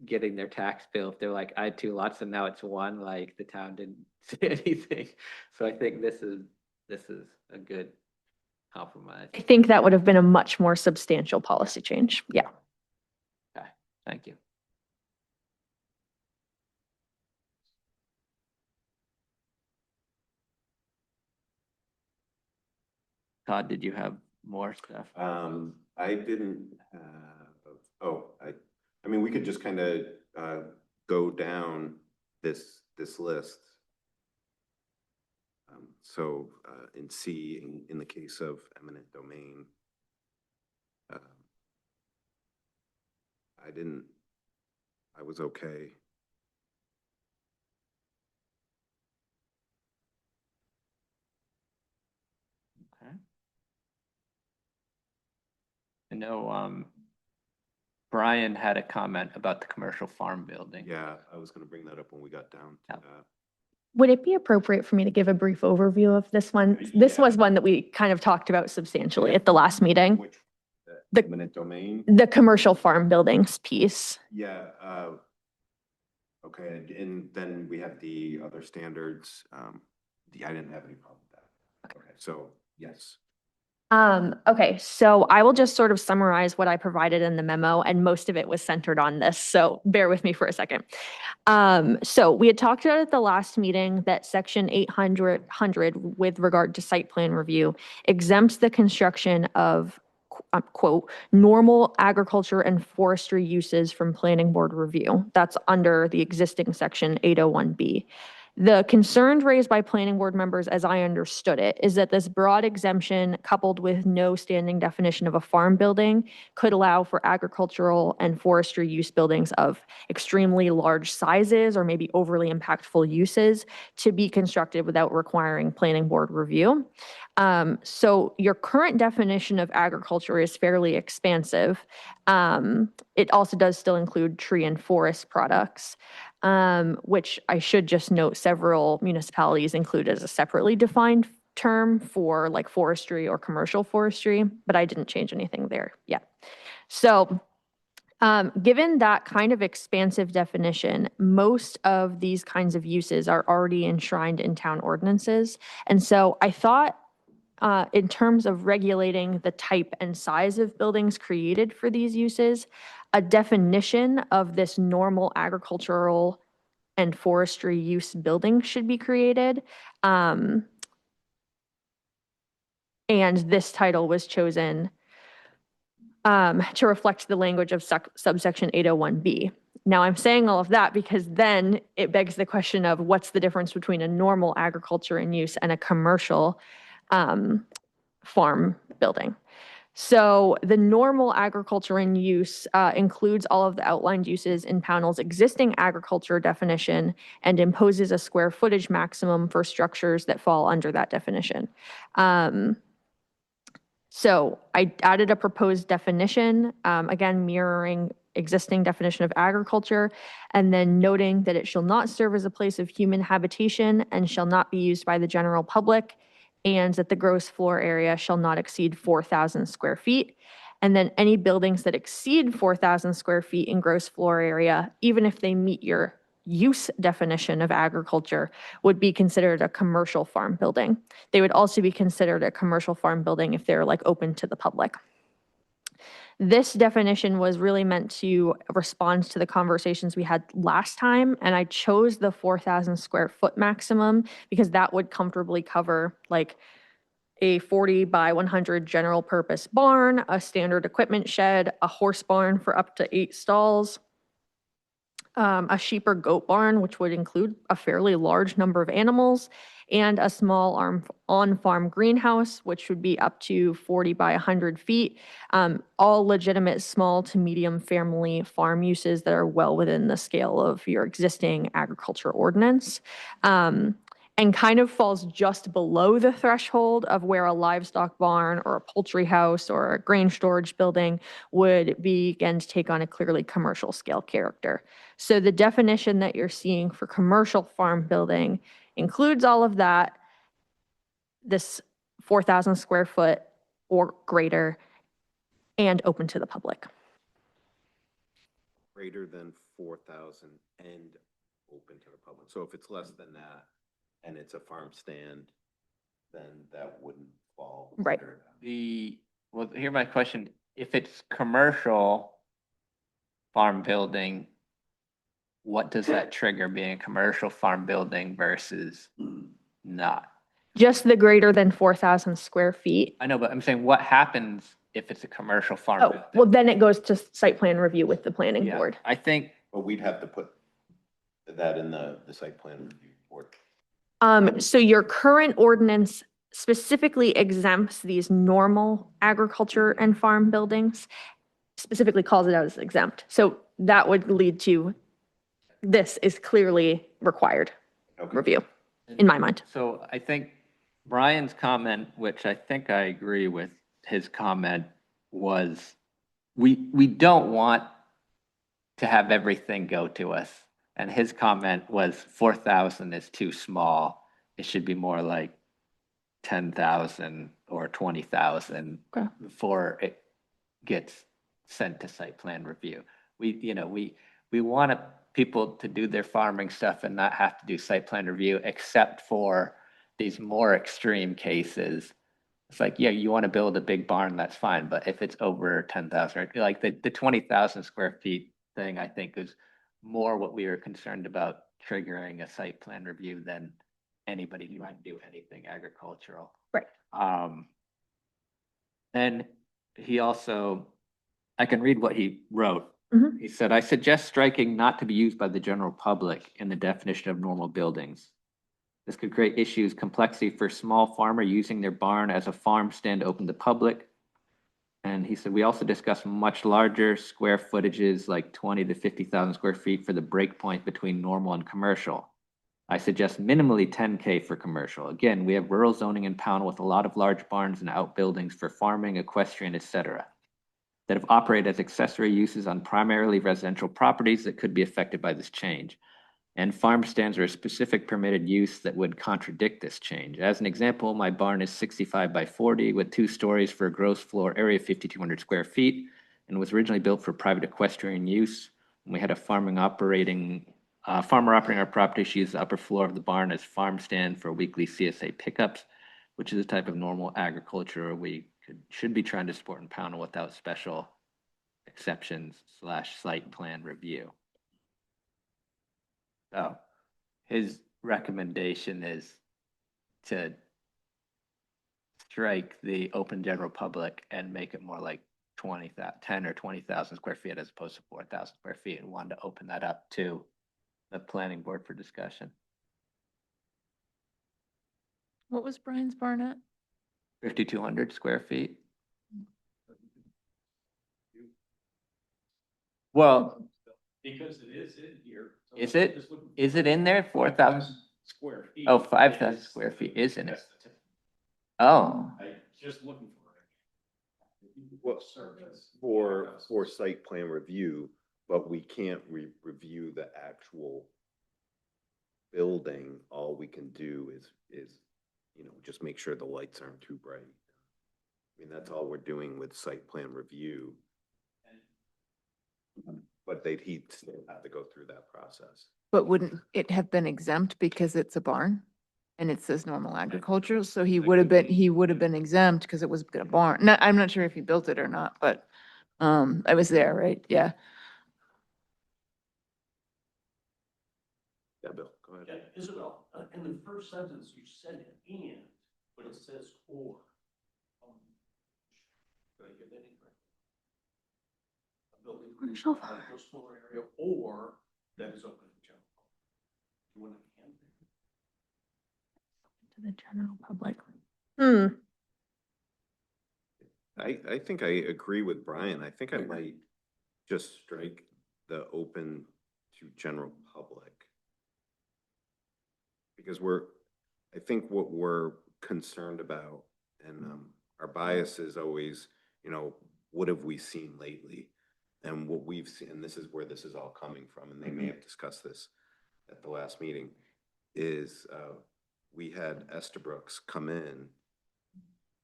getting their tax bill if they're like, I had two lots and now it's one, like the town didn't say anything. So I think this is a good compromise. I think that would have been a much more substantial policy change. Yeah. Okay, thank you. Todd, did you have more stuff? I didn't, I mean, we could just kind of, go down this list. So, in C, in the case of eminent domain, I was okay. Okay. I know, Brian had a comment about the commercial farm building. Yeah, I was gonna bring that up when we got down to Yep. that. Would it be appropriate for me to give a brief overview of this one? This Yeah. was one that we kind of talked about substantially at the last meeting, Which, The- eminent domain? the commercial farm buildings piece. Yeah, okay, and then we have the other standards. I didn't have any problem with that. Okay, so, yes. Okay, so I will just sort of summarize what I provided in the memo, and most of it was centered on this, so bear with me for a second. So we had talked about at the last meeting that section 800 with regard to site plan review exempts the construction of quote, normal agriculture and forestry uses from planning board review. That's under the existing section 801B. The concerns raised by planning board members, as I understood it, is that this broad exemption coupled with no standing definition of a farm building could allow for agricultural and forestry use buildings of extremely large sizes or maybe overly impactful uses to be constructed without requiring planning board review. So your current definition of agriculture is fairly expansive. It also does still include tree and forest products. Which I should just note several municipalities include as a separately defined term for like forestry or commercial forestry, but I didn't change anything there yet. So given that kind of expansive definition, most of these kinds of uses are already enshrined in town ordinances. And so I thought in terms of regulating the type and size of buildings created for these uses, a definition of this normal agricultural and forestry use building should be created. And this title was chosen to reflect the language of subsection 801B. Now I'm saying all of that because then it begs the question of what's the difference between a normal agriculture and use and a commercial farm building. So the normal agriculture and use includes all of the outlined uses in Pownell's existing agriculture definition and imposes a square footage maximum for structures that fall under that definition. So I added a proposed definition, again, mirroring existing definition of agriculture, and then noting that it shall not serve as a place of human habitation and shall not be used by the general public, and that the gross floor area shall not exceed 4,000 square feet. And then any buildings that exceed 4,000 square feet in gross floor area, even if they meet your use definition of agriculture, would be considered a commercial farm building. They would also be considered a commercial farm building if they're like open to the public. This definition was really meant to respond to the conversations we had last time, and I chose the 4,000 square foot maximum because that would comfortably cover like a 40 by 100 general purpose barn, a standard equipment shed, a horse barn for up to 8 stalls, a sheep or goat barn, which would include a fairly large number of animals, and a small on-farm greenhouse, which would be up to 40 by 100 feet, all legitimate small to medium family farm uses that are well within the scale of your existing agriculture ordinance. And kind of falls just below the threshold of where a livestock barn or a poultry house or a grain storage building would begin to take on a clearly commercial scale character. So the definition that you're seeing for commercial farm building includes all of that, this 4,000 square foot or greater, and open to the public. Greater than 4,000 and open to the public. So if it's less than that and it's a farm stand, then that wouldn't fall. Right. under that. Well, here's my question. If it's commercial farm building, what does that trigger being a commercial farm building versus not? Just the greater than 4,000 square feet. I know, but I'm saying what happens if it's a commercial farm? Oh, building? well, then it goes to site plan review with the planning Yeah, board. I think, But we'd have to put that in the site plan review board. So your current ordinance specifically exempts these normal agriculture and farm buildings, specifically calls it out as exempt. So that would lead to, this is clearly required Okay. review, in my mind. so I think Brian's comment, which I think I agree with his comment, was we don't want to have everything go to us. And his comment was 4,000 is too small. It should be more like 10,000 or 20,000 Okay. before it gets sent to site plan review. We want people to do their farming stuff and not have to do site plan review, except for these more extreme cases. It's like, yeah, you want to build a big barn, that's fine, but if it's over 10,000, like the 20,000 square feet thing, I think is more what we were concerned about triggering a site plan review than anybody trying to do anything agricultural. Right. And he also, I can read what he wrote. Mhm. He said, I suggest striking not to be used by the general public in the definition of normal buildings. This could create issues, complexity for small farmer using their barn as a farm stand open to public. And he said, we also discussed much larger square footages, like 20 to 50,000 square feet for the breakpoint between normal and commercial. I suggest minimally 10K for commercial. Again, we have rural zoning in Pownell with a lot of large barns and outbuildings for farming, equestrian, etc., that have operated as accessory uses on primarily residential properties that could be affected by this change. And farm stands are a specific permitted use that would contradict this change. As an example, my barn is 65 by 40 with 2 stories for a gross floor area of 5,200 square feet and was originally built for private equestrian use. We had a farmer operating our property. She used the upper floor of the barn as farm stand for weekly CSA pickups, which is a type of normal agriculture we should be trying to support in Pownell without special exceptions / site plan review. So his recommendation is to strike the open general public and make it more like 10 or 20,000 square feet as opposed to 4,000 square feet, and wanted to open that up to the planning board for discussion. What was Brian's barn at? 5,200 square feet. Well, Because it is in here. so Is I'm it? just looking is for it in there? 4,000? Square feet. Oh, 5,000 is- square feet is in it. that's the tip. Oh, I just looking for it. Well, Service. for site plan review, but we can't review the actual building. All we can do is, just make sure the lights aren't too bright. I mean, that's all we're doing with site plan review. But he'd still have to go through that process. But wouldn't it have been exempt because it's a barn? And it says normal agricultural, so he would have been exempt because it was a barn. No, I'm not sure if he built it or not, but, I was there, right? Yeah. Yeah, Bill, go ahead. Yeah, Isabel, in the first sentence, you said and, but it says or. Did I get that incorrect? A building. Commercial. Gross floor area or that is open to general. You want to hand? To the general public. I think I agree with Brian. I think I might just strike the open to general public. Because I think what we're concerned about, and our bias is always, what have we seen lately? And what we've seen, and this is where this is all coming from, and they may have discussed this at the last meeting, is we had Estabrooks come in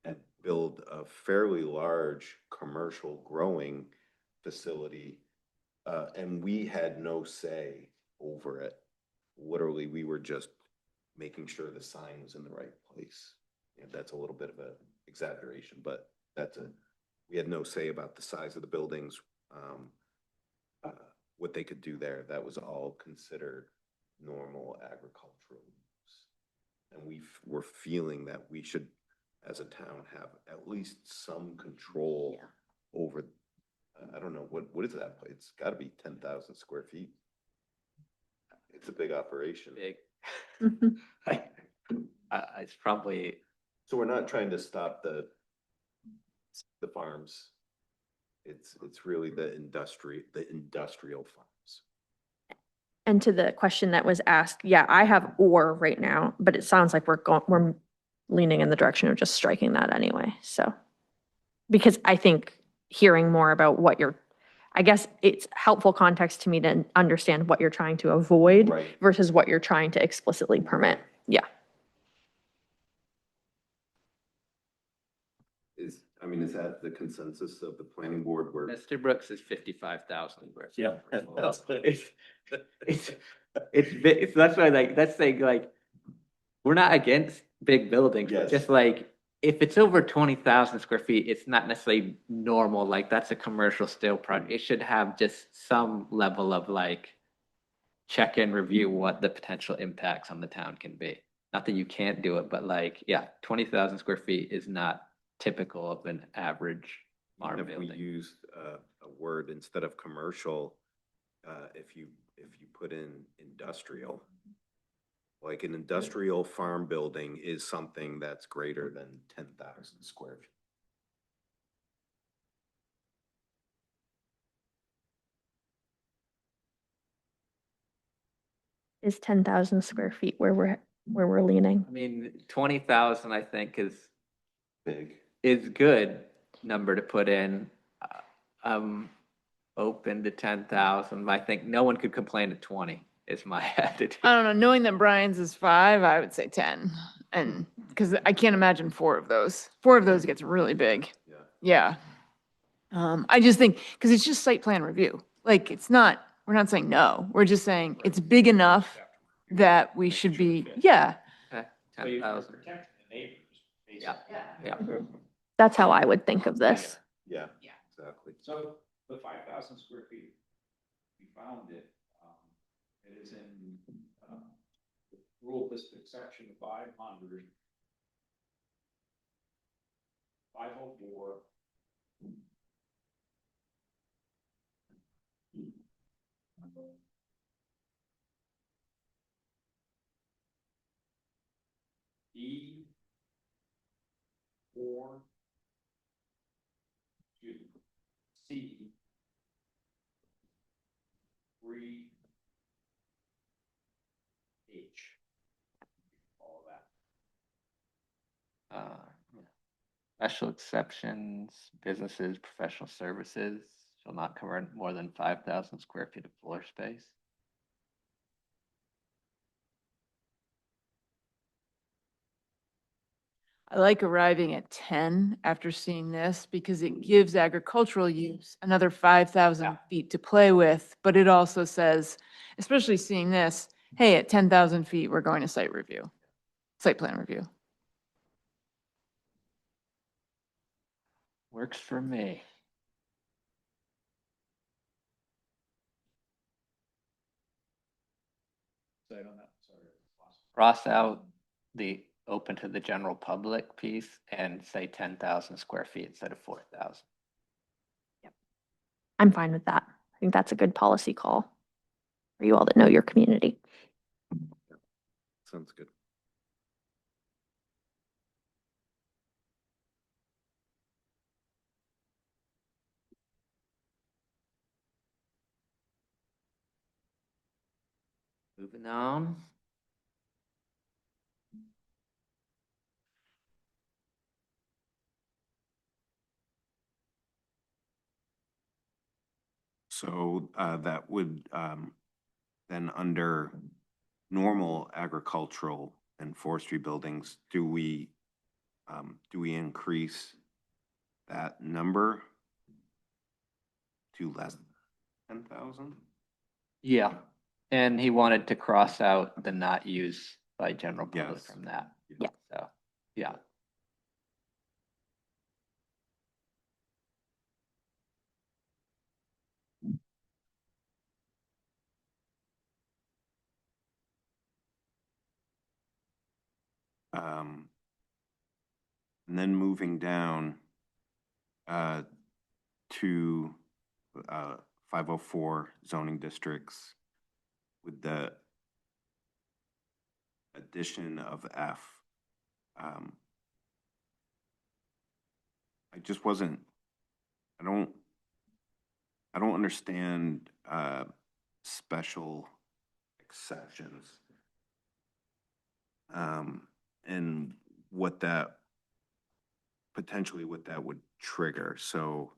and build a fairly large commercial growing facility, and we had no say over it. Literally, we were just making sure the sign was in the right place. That's a little bit of an exaggeration, but we had no say about the size of the buildings, what they could do there. That was all considered normal agricultural use. And we're feeling that we should, as a town, have at least some control over, I don't know, what is that place? It's gotta be 10,000 square feet. It's a big operation. Big, Mhm. it's probably, So we're not trying to stop the farms. It's really the industrial farms. And to the question that was asked, yeah, I have or right now, but it sounds like we're leaning in the direction of just striking that anyway, so. Because I think hearing more about I guess it's helpful context to me to understand what you're trying to avoid Right. versus what you're trying to explicitly permit. Yeah. Is that the consensus of the planning board where? Mr. Brooks is 55,000. Yeah. It's that's why that's saying we're not against big buildings, but Yes. just if it's over 20,000 square feet, it's not necessarily normal, that's a commercial steel project. It should have just some level of check and review what the potential impacts on the town can be. Not that you can't do it, but 20,000 square feet is not typical of an average farm If we building. used a word instead of commercial, if you put in industrial, like an industrial farm building is something that's greater than 10,000 square feet. Is 10,000 square feet where we're leaning? I mean, 20,000, I think Big. is good number to put in. Open to 10,000. I think no one could complain at 20 is my attitude. I don't know, knowing that Brian's is 5, I would say 10. And, because I can't imagine 4 of those. 4 of those gets really big. Yeah. Yeah. I just think, because it's just site plan review. We're not saying no. We're just saying it's big enough that we should be, yeah. Okay, So you're 10,000. protecting the neighbors, Yeah, basically. yeah. That's how I would think of this. Yeah, exactly. So the 5,000 square feet, we found it, it is in, the rule district section 500. 504. E 4. Excuse me. C 3. H. All of that. Yeah. Special exceptions, businesses, professional services shall not cover more than 5,000 square feet of floor space. I like arriving at 10 after seeing this because it gives agricultural use another 5,000 Yeah. feet to play with. But it also says, especially seeing this, hey, at 10,000 feet, we're going to site plan review. Works for me. So I don't know, sorry. Cross out the open to the general public piece and say 10,000 square feet instead of 4,000. I'm fine with that. I think that's a good policy call for you all that know your community. Sounds good. Moving on. So that would then under normal agricultural and forestry buildings, do we increase that number to less than 10,000? Yeah. And he wanted to cross out the not used by general public Yes. from that. Yeah. So, yeah. And then moving down to 504 zoning districts with the addition of F. I just wasn't, I don't understand special exceptions. And what that, potentially what that would trigger. So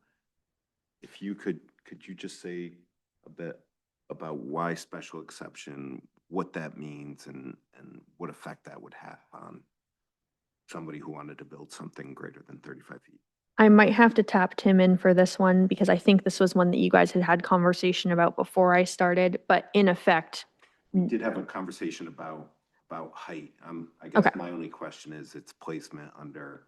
if you could you just say a bit about why special exception, what that means and what effect that would have on somebody who wanted to build something greater than 35 feet? I might have to tap Tim in for this one because I think this was one that you guys had conversation about before I started, but in effect, We did have a conversation about height. I guess Okay. my only question is its placement under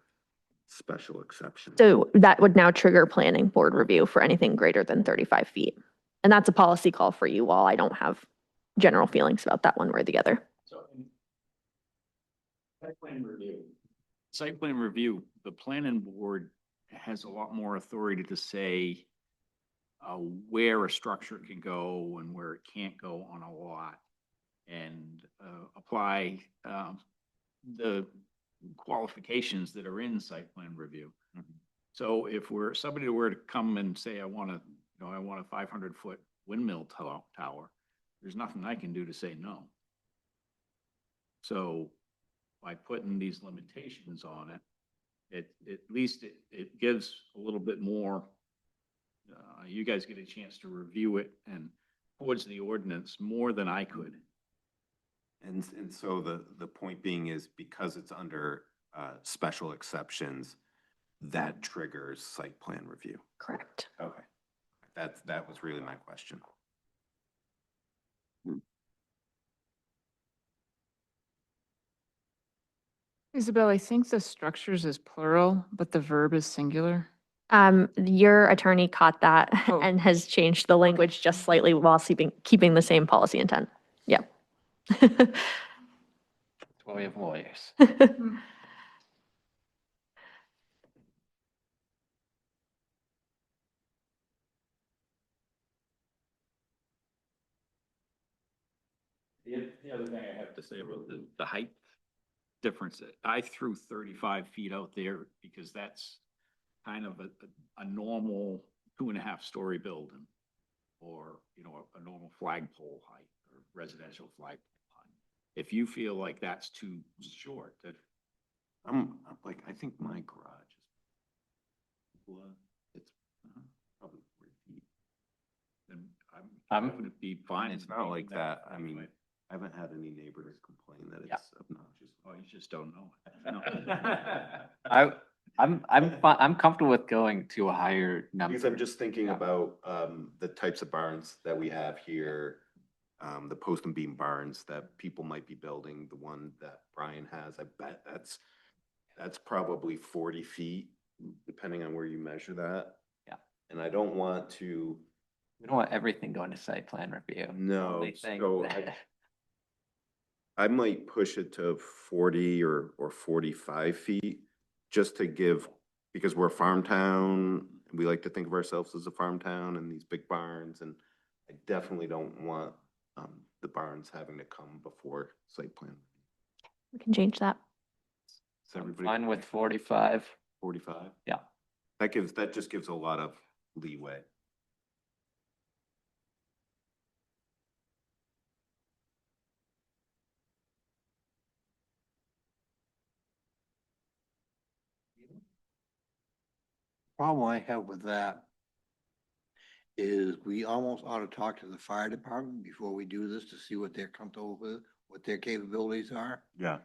special exception. so that would now trigger planning board review for anything greater than 35 feet. And that's a policy call for you all. I don't have general feelings about that one way or the other. So. Site plan review, the planning board has a lot more authority to say where a structure can go and where it can't go on a lot. And apply the qualifications that are in site plan review. So if somebody were to come and say, I want a 500-foot windmill tower, there's nothing I can do to say no. So by putting these limitations on it, at least it gives a little bit more, you guys get a chance to review it and towards the ordinance more than I could. And so the point being is because it's under special exceptions, that triggers site plan review. Correct. Okay. That was really my question. Isabel, I think the structures is plural, but the verb is singular. Your attorney caught that Oh. and has changed the language just slightly while keeping the same policy intent. Yeah. That's why we have lawyers. The other thing I have to say about the height difference, I threw 35 feet out there because that's kind of a normal 2.5-story building. Or, a normal flagpole height or residential flagpole height. If you feel like that's too short, that I'm like, I think my garage is, it's probably 3 feet. then I would be fine. It's not like that. I mean, I haven't had any neighbors complain that it's obnoxious. Oh, you just don't know. I'm comfortable with going to a higher number. Because I'm just thinking about the types of barns that we have here, the post and beam barns that people might be building, the one that Brian has, I bet that's probably 40 feet, depending on where you measure that. Yeah. And I don't want to. We don't want everything going to site plan review. No, Only thing so that- I might push it to 40 or 45 feet, just to give, because we're a farm town, we like to think of ourselves as a farm town and these big barns, and I definitely don't want the barns having to come before site plan. We can change that. Is everybody Fine with 45. 45? Yeah. That just gives a lot of leeway. Problem I have with that is we almost ought to talk to the fire department before we do this to see what they're comfortable with, what their capabilities are, Yeah.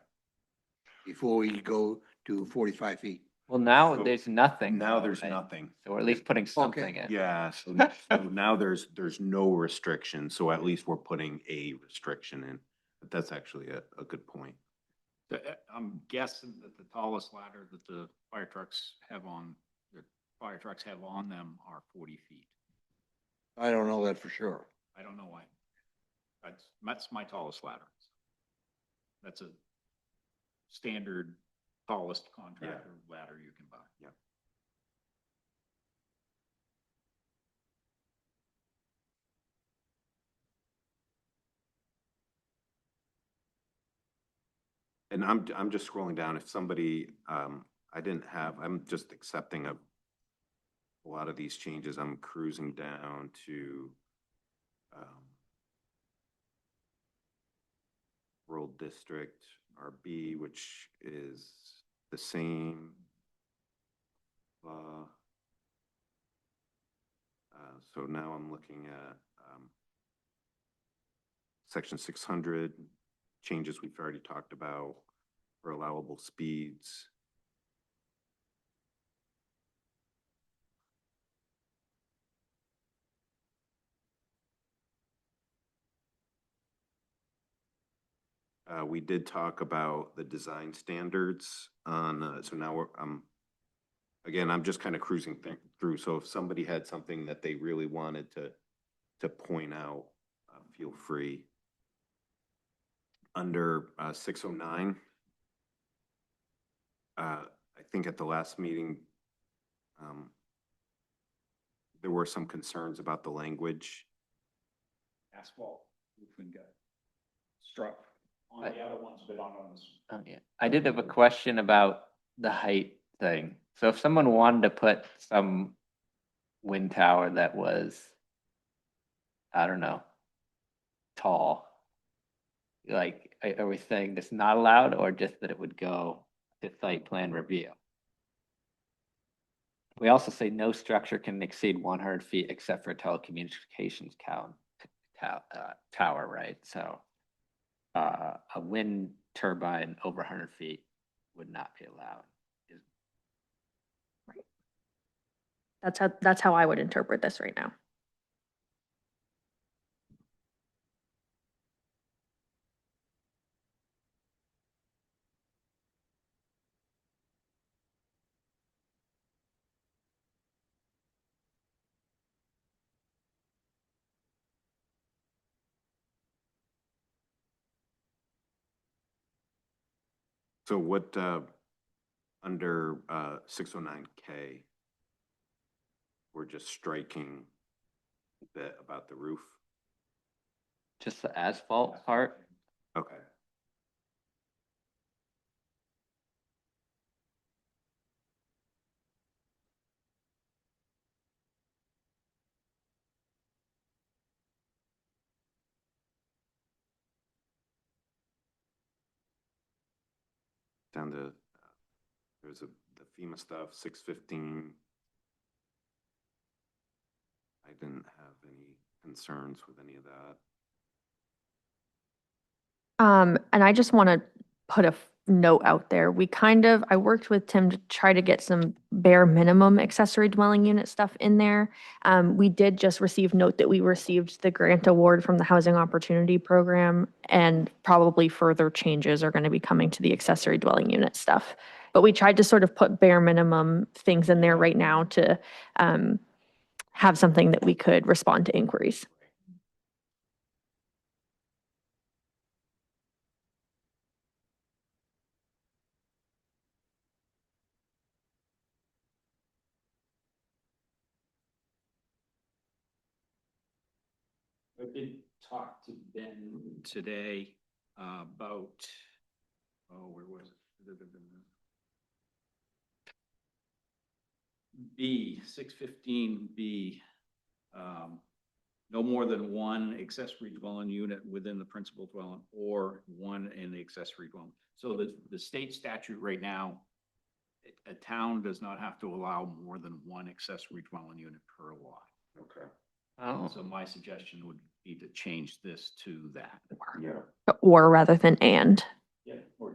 before we go to 45 feet. Well, now So there's nothing. Now though, there's right? nothing. So we're at least putting something in. Yeah, so now there's no restriction, so at least we're putting a restriction in. But that's actually a good point. I'm guessing that the tallest ladder that the fire trucks have on them are 40 feet. I don't know that for sure. I don't know why. That's my tallest ladder. That's standard tallest contractor ladder you can buy. Yeah. And I'm just scrolling down. If somebody, I'm just accepting a lot of these changes. I'm cruising down to rural district RB, which is the same. So now I'm looking at section 600, changes we've already talked about for allowable speeds. We did talk about the design standards on, so now again, I'm just kind of cruising through. So if somebody had something that they really wanted to point out, feel free. Under 609, I think at the last meeting, there were some concerns about the language. Asphalt roofing got struck on the other ones, but not on this. Oh, yeah. I did have a question about the height thing. So if someone wanted to put some wind tower that was, I don't know, tall, like, are we saying that's not allowed or just that it would go to site plan review? We also say no structure can exceed 100 feet except for telecommunications tower, right? So a wind turbine over 100 feet would not be allowed. That's how I would interpret this right now. So what, under 609K, we're just striking a bit about the roof? Just the asphalt part? Okay. Down to, there's the FEMA stuff, 615. I didn't have any concerns with any of that. And I just want to put a note out there. I worked with Tim to try to get some bare minimum accessory dwelling unit stuff in there. We did just receive note that we received the grant award from the Housing Opportunity Program, and probably further changes are going to be coming to the accessory dwelling unit stuff. But we tried to sort of put bare minimum things in there right now to have something that we could respond to inquiries. I did talk to Ben today about, where was it? B, 615B. No more than one accessory dwelling unit within the principal dwelling or one in the accessory dwelling. So the state statute right now, a town does not have to allow more than one accessory dwelling unit per lot. Okay. Oh, So my suggestion would be to change this to that. Yeah. Or rather than and. Yeah, or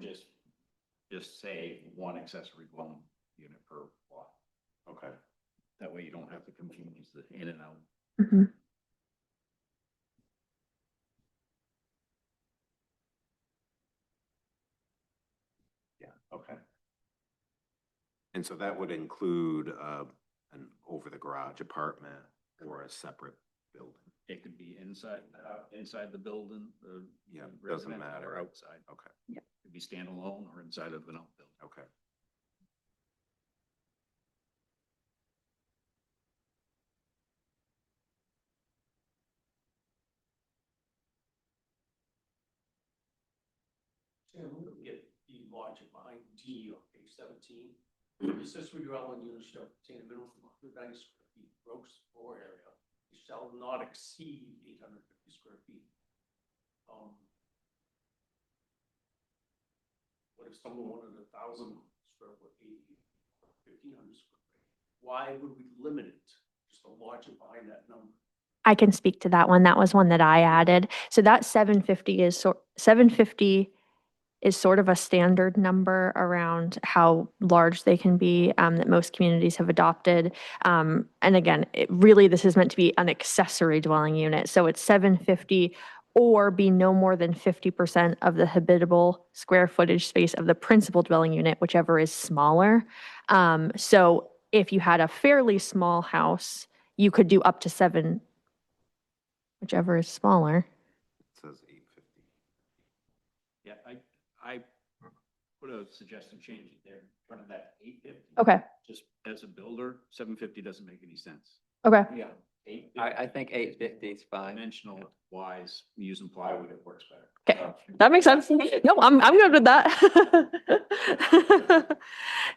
just say one accessory dwelling unit per lot. Okay. That way you don't have to confuse the in and out. Mhm. Yeah, okay. And so that would include an over the garage apartment or a separate building. It could be inside, inside the building, Yeah, doesn't residential matter. or outside. Okay, It could be standalone or inside of an outbuilding. okay. Sam, we don't get the logic behind D on page 17. Accessory dwelling units shall contain a minimum of 190 square feet gross floor area. It shall not exceed 850 square feet. What if someone wanted 1,000 square foot, 1,500 square feet? Why would we limit it? Just the logic behind that number. I can speak to that one. That was one that I added. So that 750 is sort of a standard number around how large they can be, that most communities have adopted. And again, this is meant to be an accessory dwelling unit. So it's 750 or be no more than 50% of the habitable square footage space of the principal dwelling unit, whichever is smaller. So if you had a fairly small house, you could do up to 7, whichever is smaller. It says 850. Yeah, I put a suggestion change it there, in front of that 850. Okay, Just as a builder, 750 doesn't make any sense. okay. Yeah. I think 850 is fine. Dimensional wise, using plywood, it works better. Okay, that makes sense. No, I'm good with that.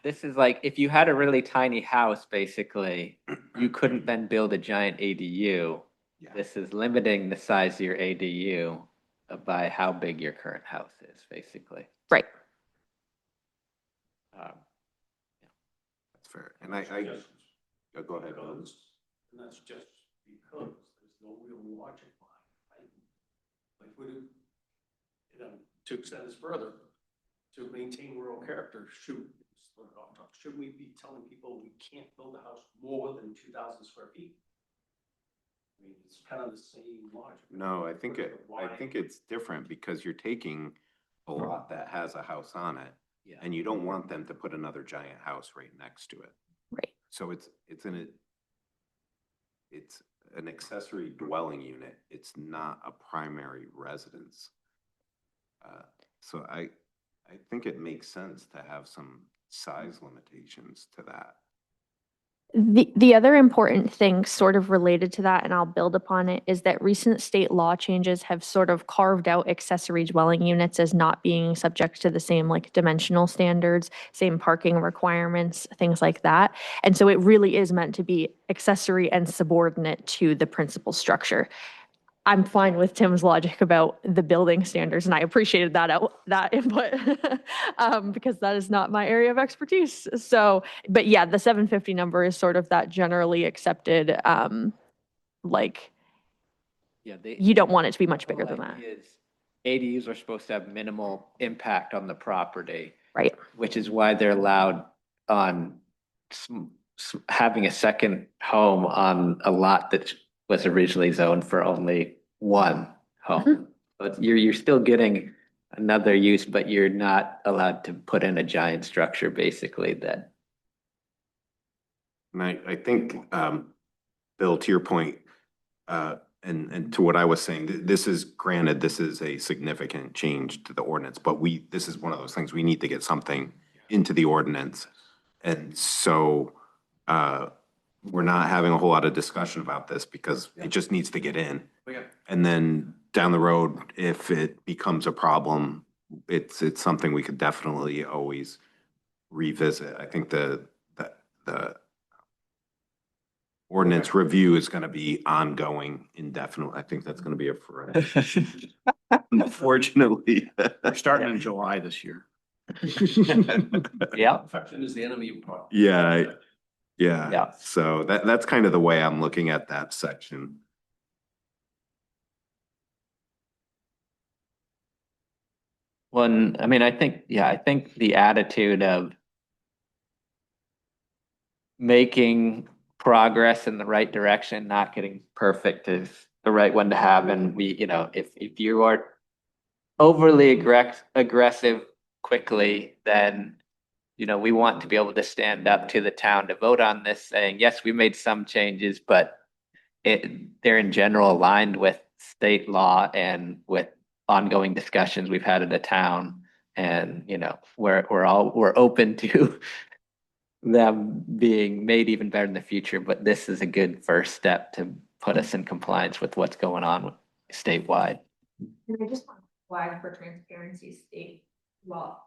This is like, if you had a really tiny house, basically, you couldn't then build a giant ADU. Yeah. This is limiting the size of your ADU by how big your current house is, basically. Right. That's fair. And I go ahead. Bill. And that's just because there's no real logic behind it. Like, to extend this further, to maintain rural character, should we be telling people we can't build a house more than 2,000 square feet? I mean, it's kind of the same logic. No, I think it's different because you're taking a lot that has a house on it. Yeah. And you don't want them to put another giant house right next to it. Right. So it's an accessory dwelling unit. It's not a primary residence. So I think it makes sense to have some size limitations to that. The other important thing sort of related to that, and I'll build upon it, is that recent state law changes have sort of carved out accessory dwelling units as not being subject to the same like dimensional standards, same parking requirements, things like that. And so it really is meant to be accessory and subordinate to the principal structure. I'm fine with Tim's logic about the building standards, and I appreciated that input because that is not my area of expertise. So, but yeah, the 750 number is sort of that generally accepted, like, Yeah, you don't want it to be much bigger whole than that. idea is ADUs are supposed to have minimal impact on the property, Right. which is why they're allowed on having a second home on a lot that was originally zoned for only one home. But you're still getting another use, but you're not allowed to put in a giant structure, basically, that. And I think, Bill, to your point, and to what I was saying, this is granted, this is a significant change to the ordinance, but this is one of those things, we need to get something into the ordinance. And so, we're not having a whole lot of discussion about this because it just needs to get in. And then down the road, if it becomes a problem, it's something we could definitely always revisit. I think the ordinance review is going to be ongoing indefinitely. I think that's going to be a forever. Unfortunately. We're starting in July this year. Yeah. Perfection is the enemy of progress. Yeah. Yeah. So that's kind of the way I'm looking at that section. One, I mean, I think the attitude of making progress in the right direction, not getting perfect, is the right one to have. And if you are overly aggressive quickly, then, we want to be able to stand up to the town to vote on this saying, yes, we made some changes, but they're in general aligned with state law and with ongoing discussions we've had in the town. And, you know, we're open to them being made even better in the future, but this is a good first step to put us in compliance with what's going on statewide. And I just want to flag for transparency while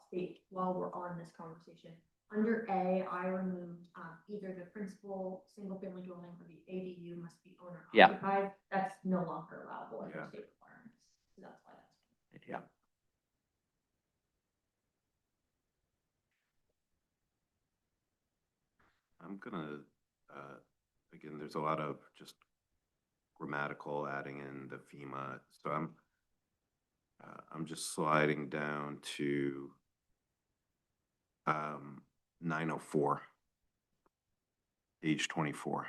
we're on this conversation. Under A, I removed either the principal single-family dwelling or the ADU must be owner Yeah. occupied. That's no longer allowable under Yeah. state requirements. So that's why that's. Yeah. I'm gonna, again, there's a lot of just grammatical adding in the FEMA, so I'm just sliding down to 904, page 24.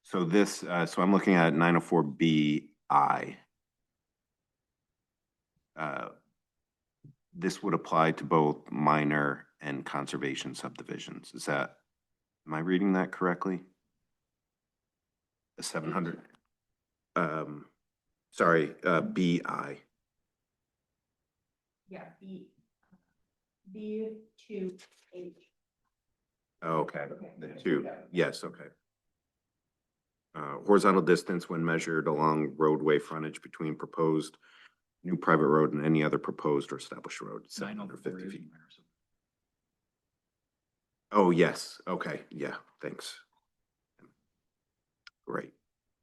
So this, so I'm looking at 904BI. This would apply to both minor and conservation subdivisions. Am I reading that correctly? The 700, sorry, BI. Yeah, B2H. Okay, the Okay. two, yes, okay. Horizontal distance when measured along roadway frontage between proposed new private road and any other proposed or established road, 750 feet. Oh, yes, okay, yeah, thanks. Great.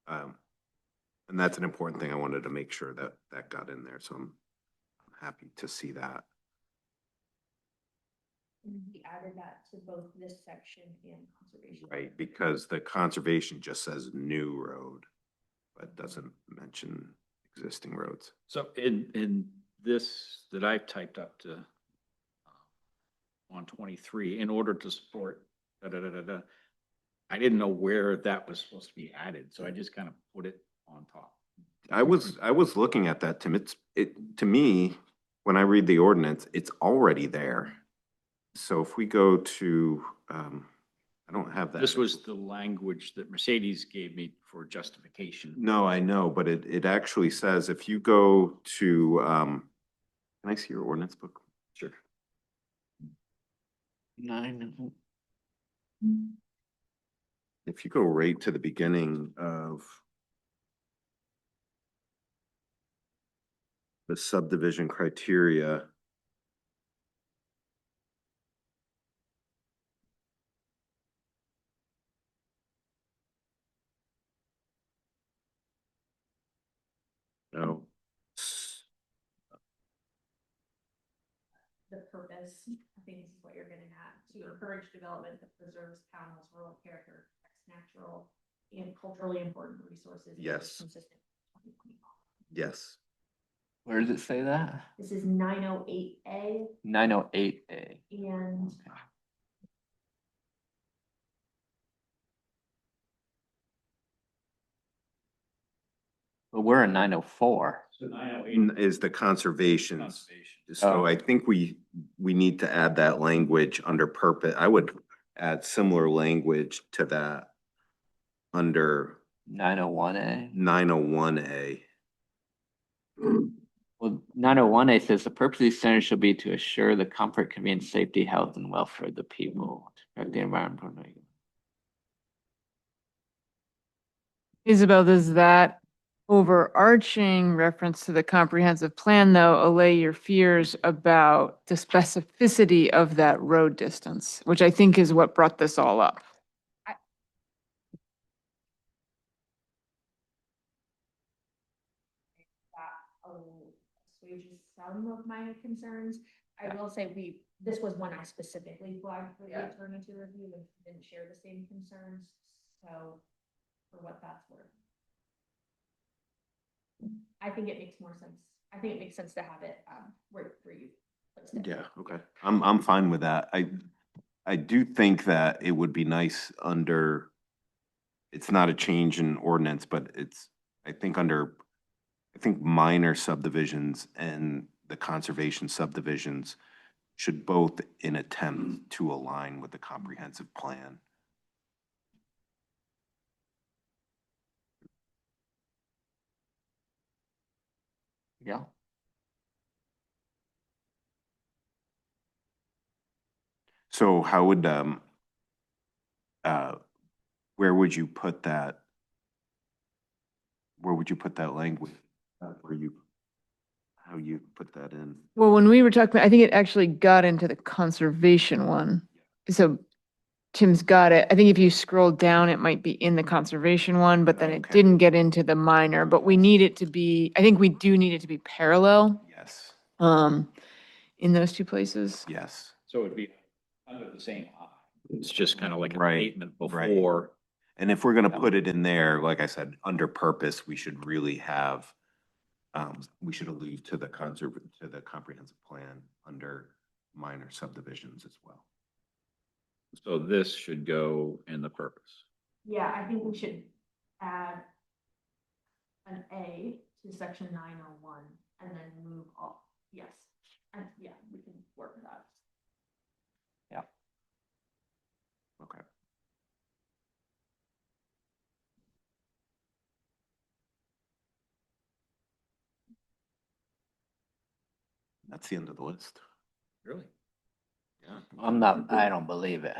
And that's an important thing. I wanted to make sure that that got in there, so I'm happy to see that. And we added that to both this section and conservation. Right, because the conservation just says new road, but doesn't mention existing roads. So in this that I've typed up to on 23, in order to support I didn't know where that was supposed to be added, so I just kind of put it on top. I was looking at that, Tim. To me, when I read the ordinance, it's already there. So if we go to, I don't have that. This was the language that Mercedes gave me for justification. No, I know, but it actually says if you go to, can I see your ordinance book? Sure. 9. If you go right to the beginning of the subdivision criteria. No. The purpose, I think this is what you're getting at, to encourage development that preserves Pownell's rural character, protects natural and culturally important resources. and is Yes. Consistent. with 2025. Yes. Where does it say that? This is 908A 908A. and But we're in 904. So 908 Is the conservation. conservation. So Oh. I think we need to add that language under purpose. I would add similar language to that under 901A. 901A. Well, 901A says the purpose of these centers shall be to assure the comfort, convenience, safety, health, and welfare of the people, to protect the environment. Isabel, does that overarching reference to the comprehensive plan, though, allay your fears about the specificity of that road distance, which I think is what brought this all up? that assuages some of my concerns. I will say this was one I specifically flagged for the attorney to review and didn't share the same concerns. So for what that's worth. I think it makes more sense. I think it makes sense to have it where you placed it. Yeah, okay. I'm fine with that. I do think that it would be nice under it's not a change in ordinance, but it's, I think minor subdivisions and the conservation subdivisions should both in attempt to align with the comprehensive plan. Yeah. So how would, where would you put that? Where would you put that language? How you put that in? Well, when we were talking, I think it actually got into the conservation one. So Tim's got it. I think if you scroll down, it might be in the conservation one, but then it Okay. didn't get into the minor, but we need it to be, I think we do need it to be parallel, Yes, in those two places. yes. So it'd be under the same eye. It's just kind of like an Right, statement right. before. And if we're gonna put it in there, like I said, under purpose, we should really have, we should allude to the comprehensive plan under minor subdivisions as well. So this should go in the purpose. Yeah, I think we should add an A to section 901 and then move all, yes. And yeah, we can work with that. Okay. That's the end of the list. Really? Yeah. I don't believe it.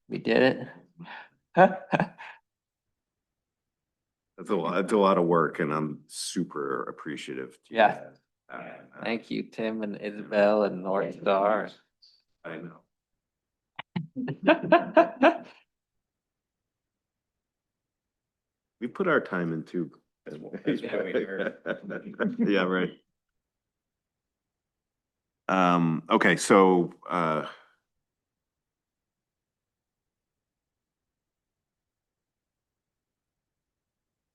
We did it? It's a lot of work and I'm super appreciative. to you Yeah. guys. Thank you, Tim and Isabel and North Star. I know. We put our time in too. That's why we heard. Yeah, right. Okay, so,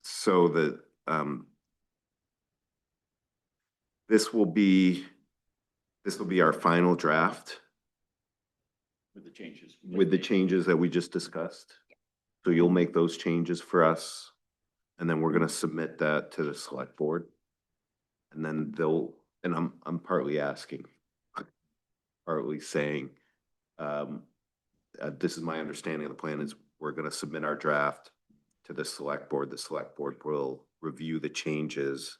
so the, this will be our final draft With the changes. with the changes that we just discussed. So you'll make those changes for us, and then we're gonna submit that to the select board. And then and I'm partly asking, partly saying, this is my understanding of the plan is we're gonna submit our draft to the select board. The select board will review the changes.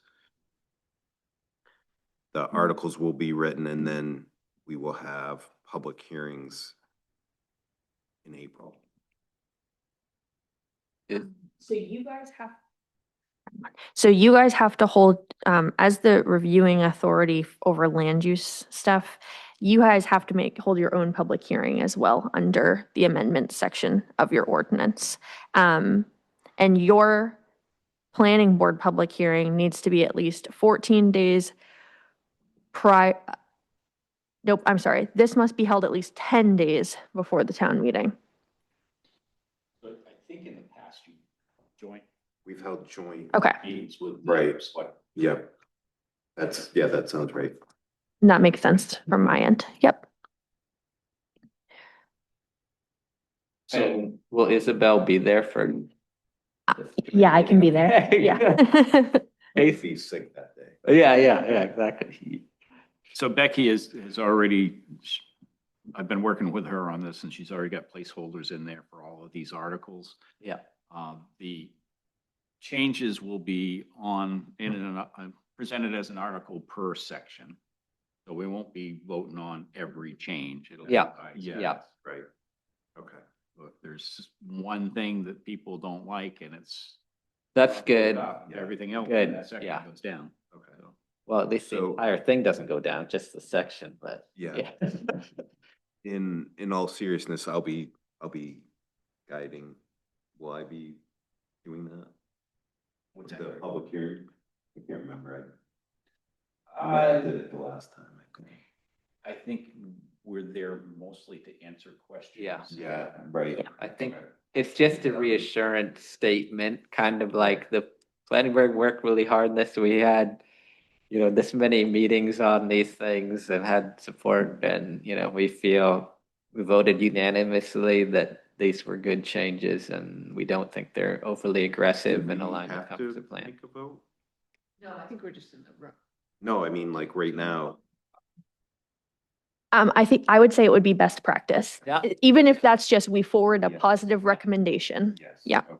The articles will be written and then we will have public hearings in April. So you guys have to hold, as the reviewing authority over land use stuff, you guys have to hold your own public hearing as well under the amendment section of your ordinance. And your planning board public hearing needs to be at least 14 days prior. Nope, I'm sorry. This must be held at least 10 days before the town meeting. But I think in the past, you joint We've held joint. Okay, meetings with. Right. Like, Yep. That sounds right. that makes sense from my end. Yep. So will Isabel be there for? Yeah, I can be there. Yeah. He's sick that day. Yeah, exactly. So Becky has already, I've been working with her on this and she's already got placeholders in there for all of these articles. Yeah. The changes will be presented as an article per section. So we won't be voting on every change. It'll be Yeah, by- yeah. Right. Okay. Look, there's one thing that people don't like and it's. That's good. Everything else Good, in that section yeah. goes down. Okay. Well, at least the So- entire thing doesn't go down, just the section, but. Yeah. In all seriousness, I'll be guiding. Will I be doing that? What's The that? public hearing? I can't remember. I did it the last time. I think we're there mostly to answer questions. Yeah. Yeah, right. I think it's just a reassurance statement, kind of like the planning board worked really hard on this. We had, this many meetings on these things and had support and, we feel we voted unanimously that these were good changes and we don't think they're overly aggressive and Do we aligned with have to comprehensive plan. make a vote? No, I think we're just in the room. No, I mean, like right now. I think, I would say it would be best practice. Yeah. Even if that's just we forward a Yeah. positive recommendation. Yes. Yeah. Okay.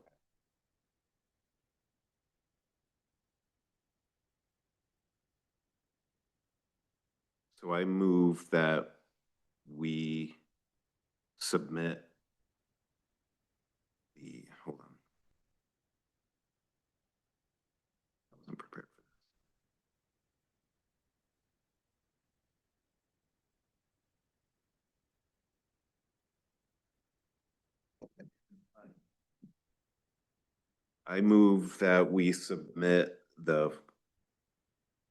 So I move that we submit hold on. I wasn't prepared for this. I move that we submit the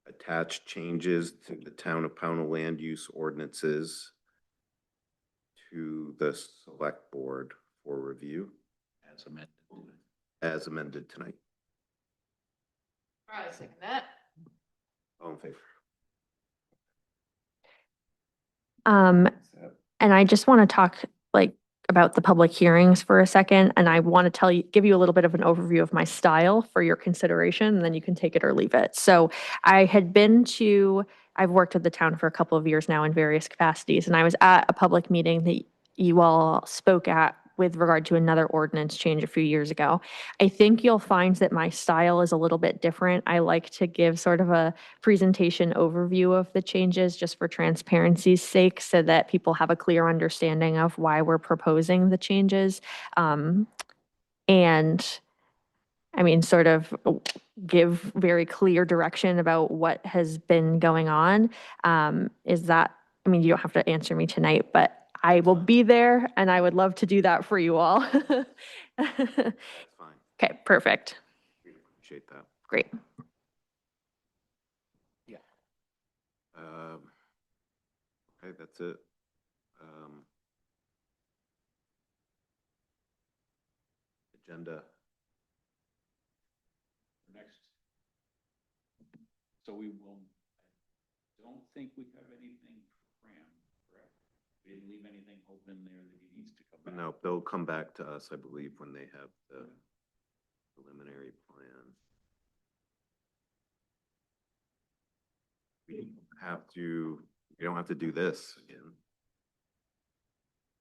attached changes to the Town of Pownell land use ordinances to the select board for review as amended tonight. All right, second that. All in favor? And I just want to talk like about the public hearings for a second. And I want to give you a little bit of an overview of my style for your consideration, and then you can take it or leave it. So I've worked at the town for a couple of years now in various capacities, and I was at a public meeting that you all spoke at with regard to another ordinance change a few years ago. I think you'll find that my style is a little bit different. I like to give sort of a presentation overview of the changes just for transparency's sake so that people have a clear understanding of why we're proposing the changes. And I mean, sort of give very clear direction about what has been going on. Is that, I mean, you don't have to answer me tonight, but I will be there and I would love to do that for you all. That's fine. Okay, perfect. We appreciate that. Great. Okay, that's it. Agenda. Next. So we will, I don't think we have anything crammed, correct? We didn't leave anything open there that he needs to come back. No, they'll come back to us, I believe, when they have the preliminary plan. We don't have to do this again.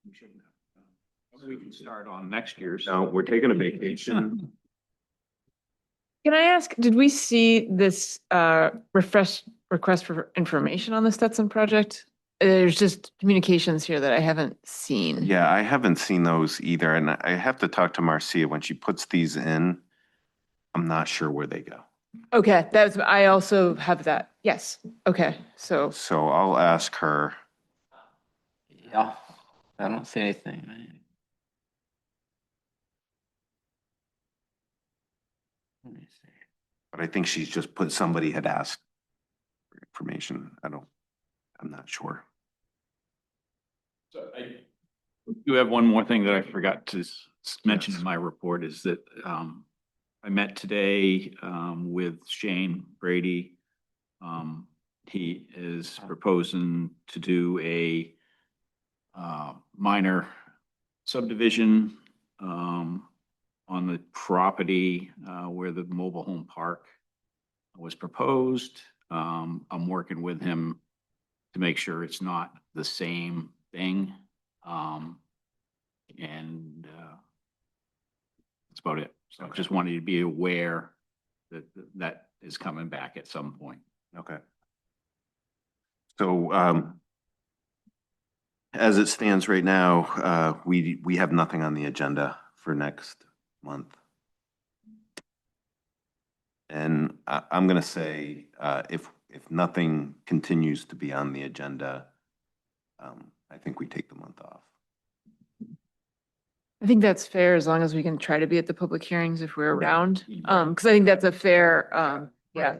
We shouldn't have. We can start on next year's. No, we're taking a vacation. Can I ask, did we see this request for information on the Stetson project? There's just communications here that I haven't seen. Yeah, I haven't seen those either, and I have to talk to Marcia when she puts these in. I'm not sure where they go. Okay, I also have that. Yes. Okay, so So I'll ask her. Yeah, I don't see anything. Let me see. But I think she's just somebody had asked for information. I'm not sure. So I do have one more thing that I forgot to mention in my report is that I met today with Shane Brady. He is proposing to do a minor subdivision on the property where the mobile home park was proposed. I'm working with him to make sure it's not the same thing. And that's about it. So I just wanted you to be aware that that is coming back at some point. Okay. So, as it stands right now, we have nothing on the agenda for next month. And I'm gonna say, if nothing continues to be on the agenda, I think we take the month off. I think that's fair as long as we can try to be at the public hearings if we're Right. around. Because I think that's a fair, yeah.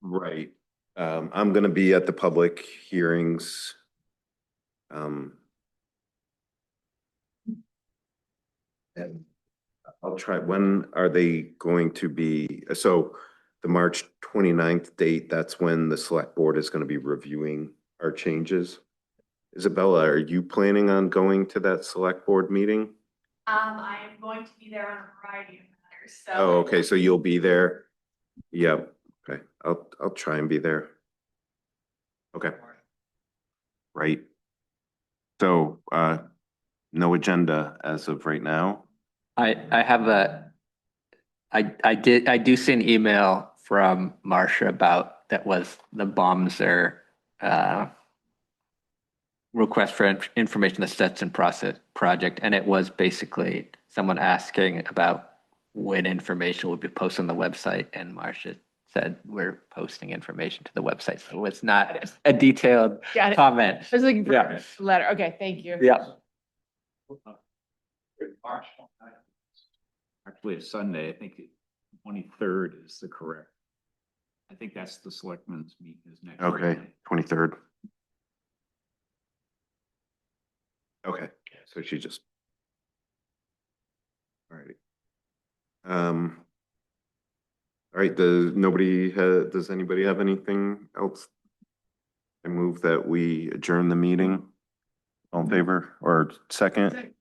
Right. I'm gonna be at the public hearings. And I'll try, when are they going to be? So the March 29th date, that's when the select board is gonna be reviewing our changes. Isabella, are you planning on going to that select board meeting? I am going to be there on a variety of matters, so. Oh, okay, so you'll be there? Yep, okay, I'll try and be there. Okay. Right. So, no agenda as of right now. I have I do see an email from Marcia about, that was the Bomser, request for information assessment and process project, and it was basically someone asking about when information will be posted on the website, and Marcia said, we're posting information to the website, so it's not a detailed Got it. comment. I was looking for Yeah. a letter. Okay, thank you. Yeah. Actually, it's Sunday. I think 23rd is the correct. I think that's the selectmen's meeting is next. Okay, Monday. 23rd. Okay, so she just. All right. All right, does anybody have anything else? I move that we adjourn the meeting. All in favor or second?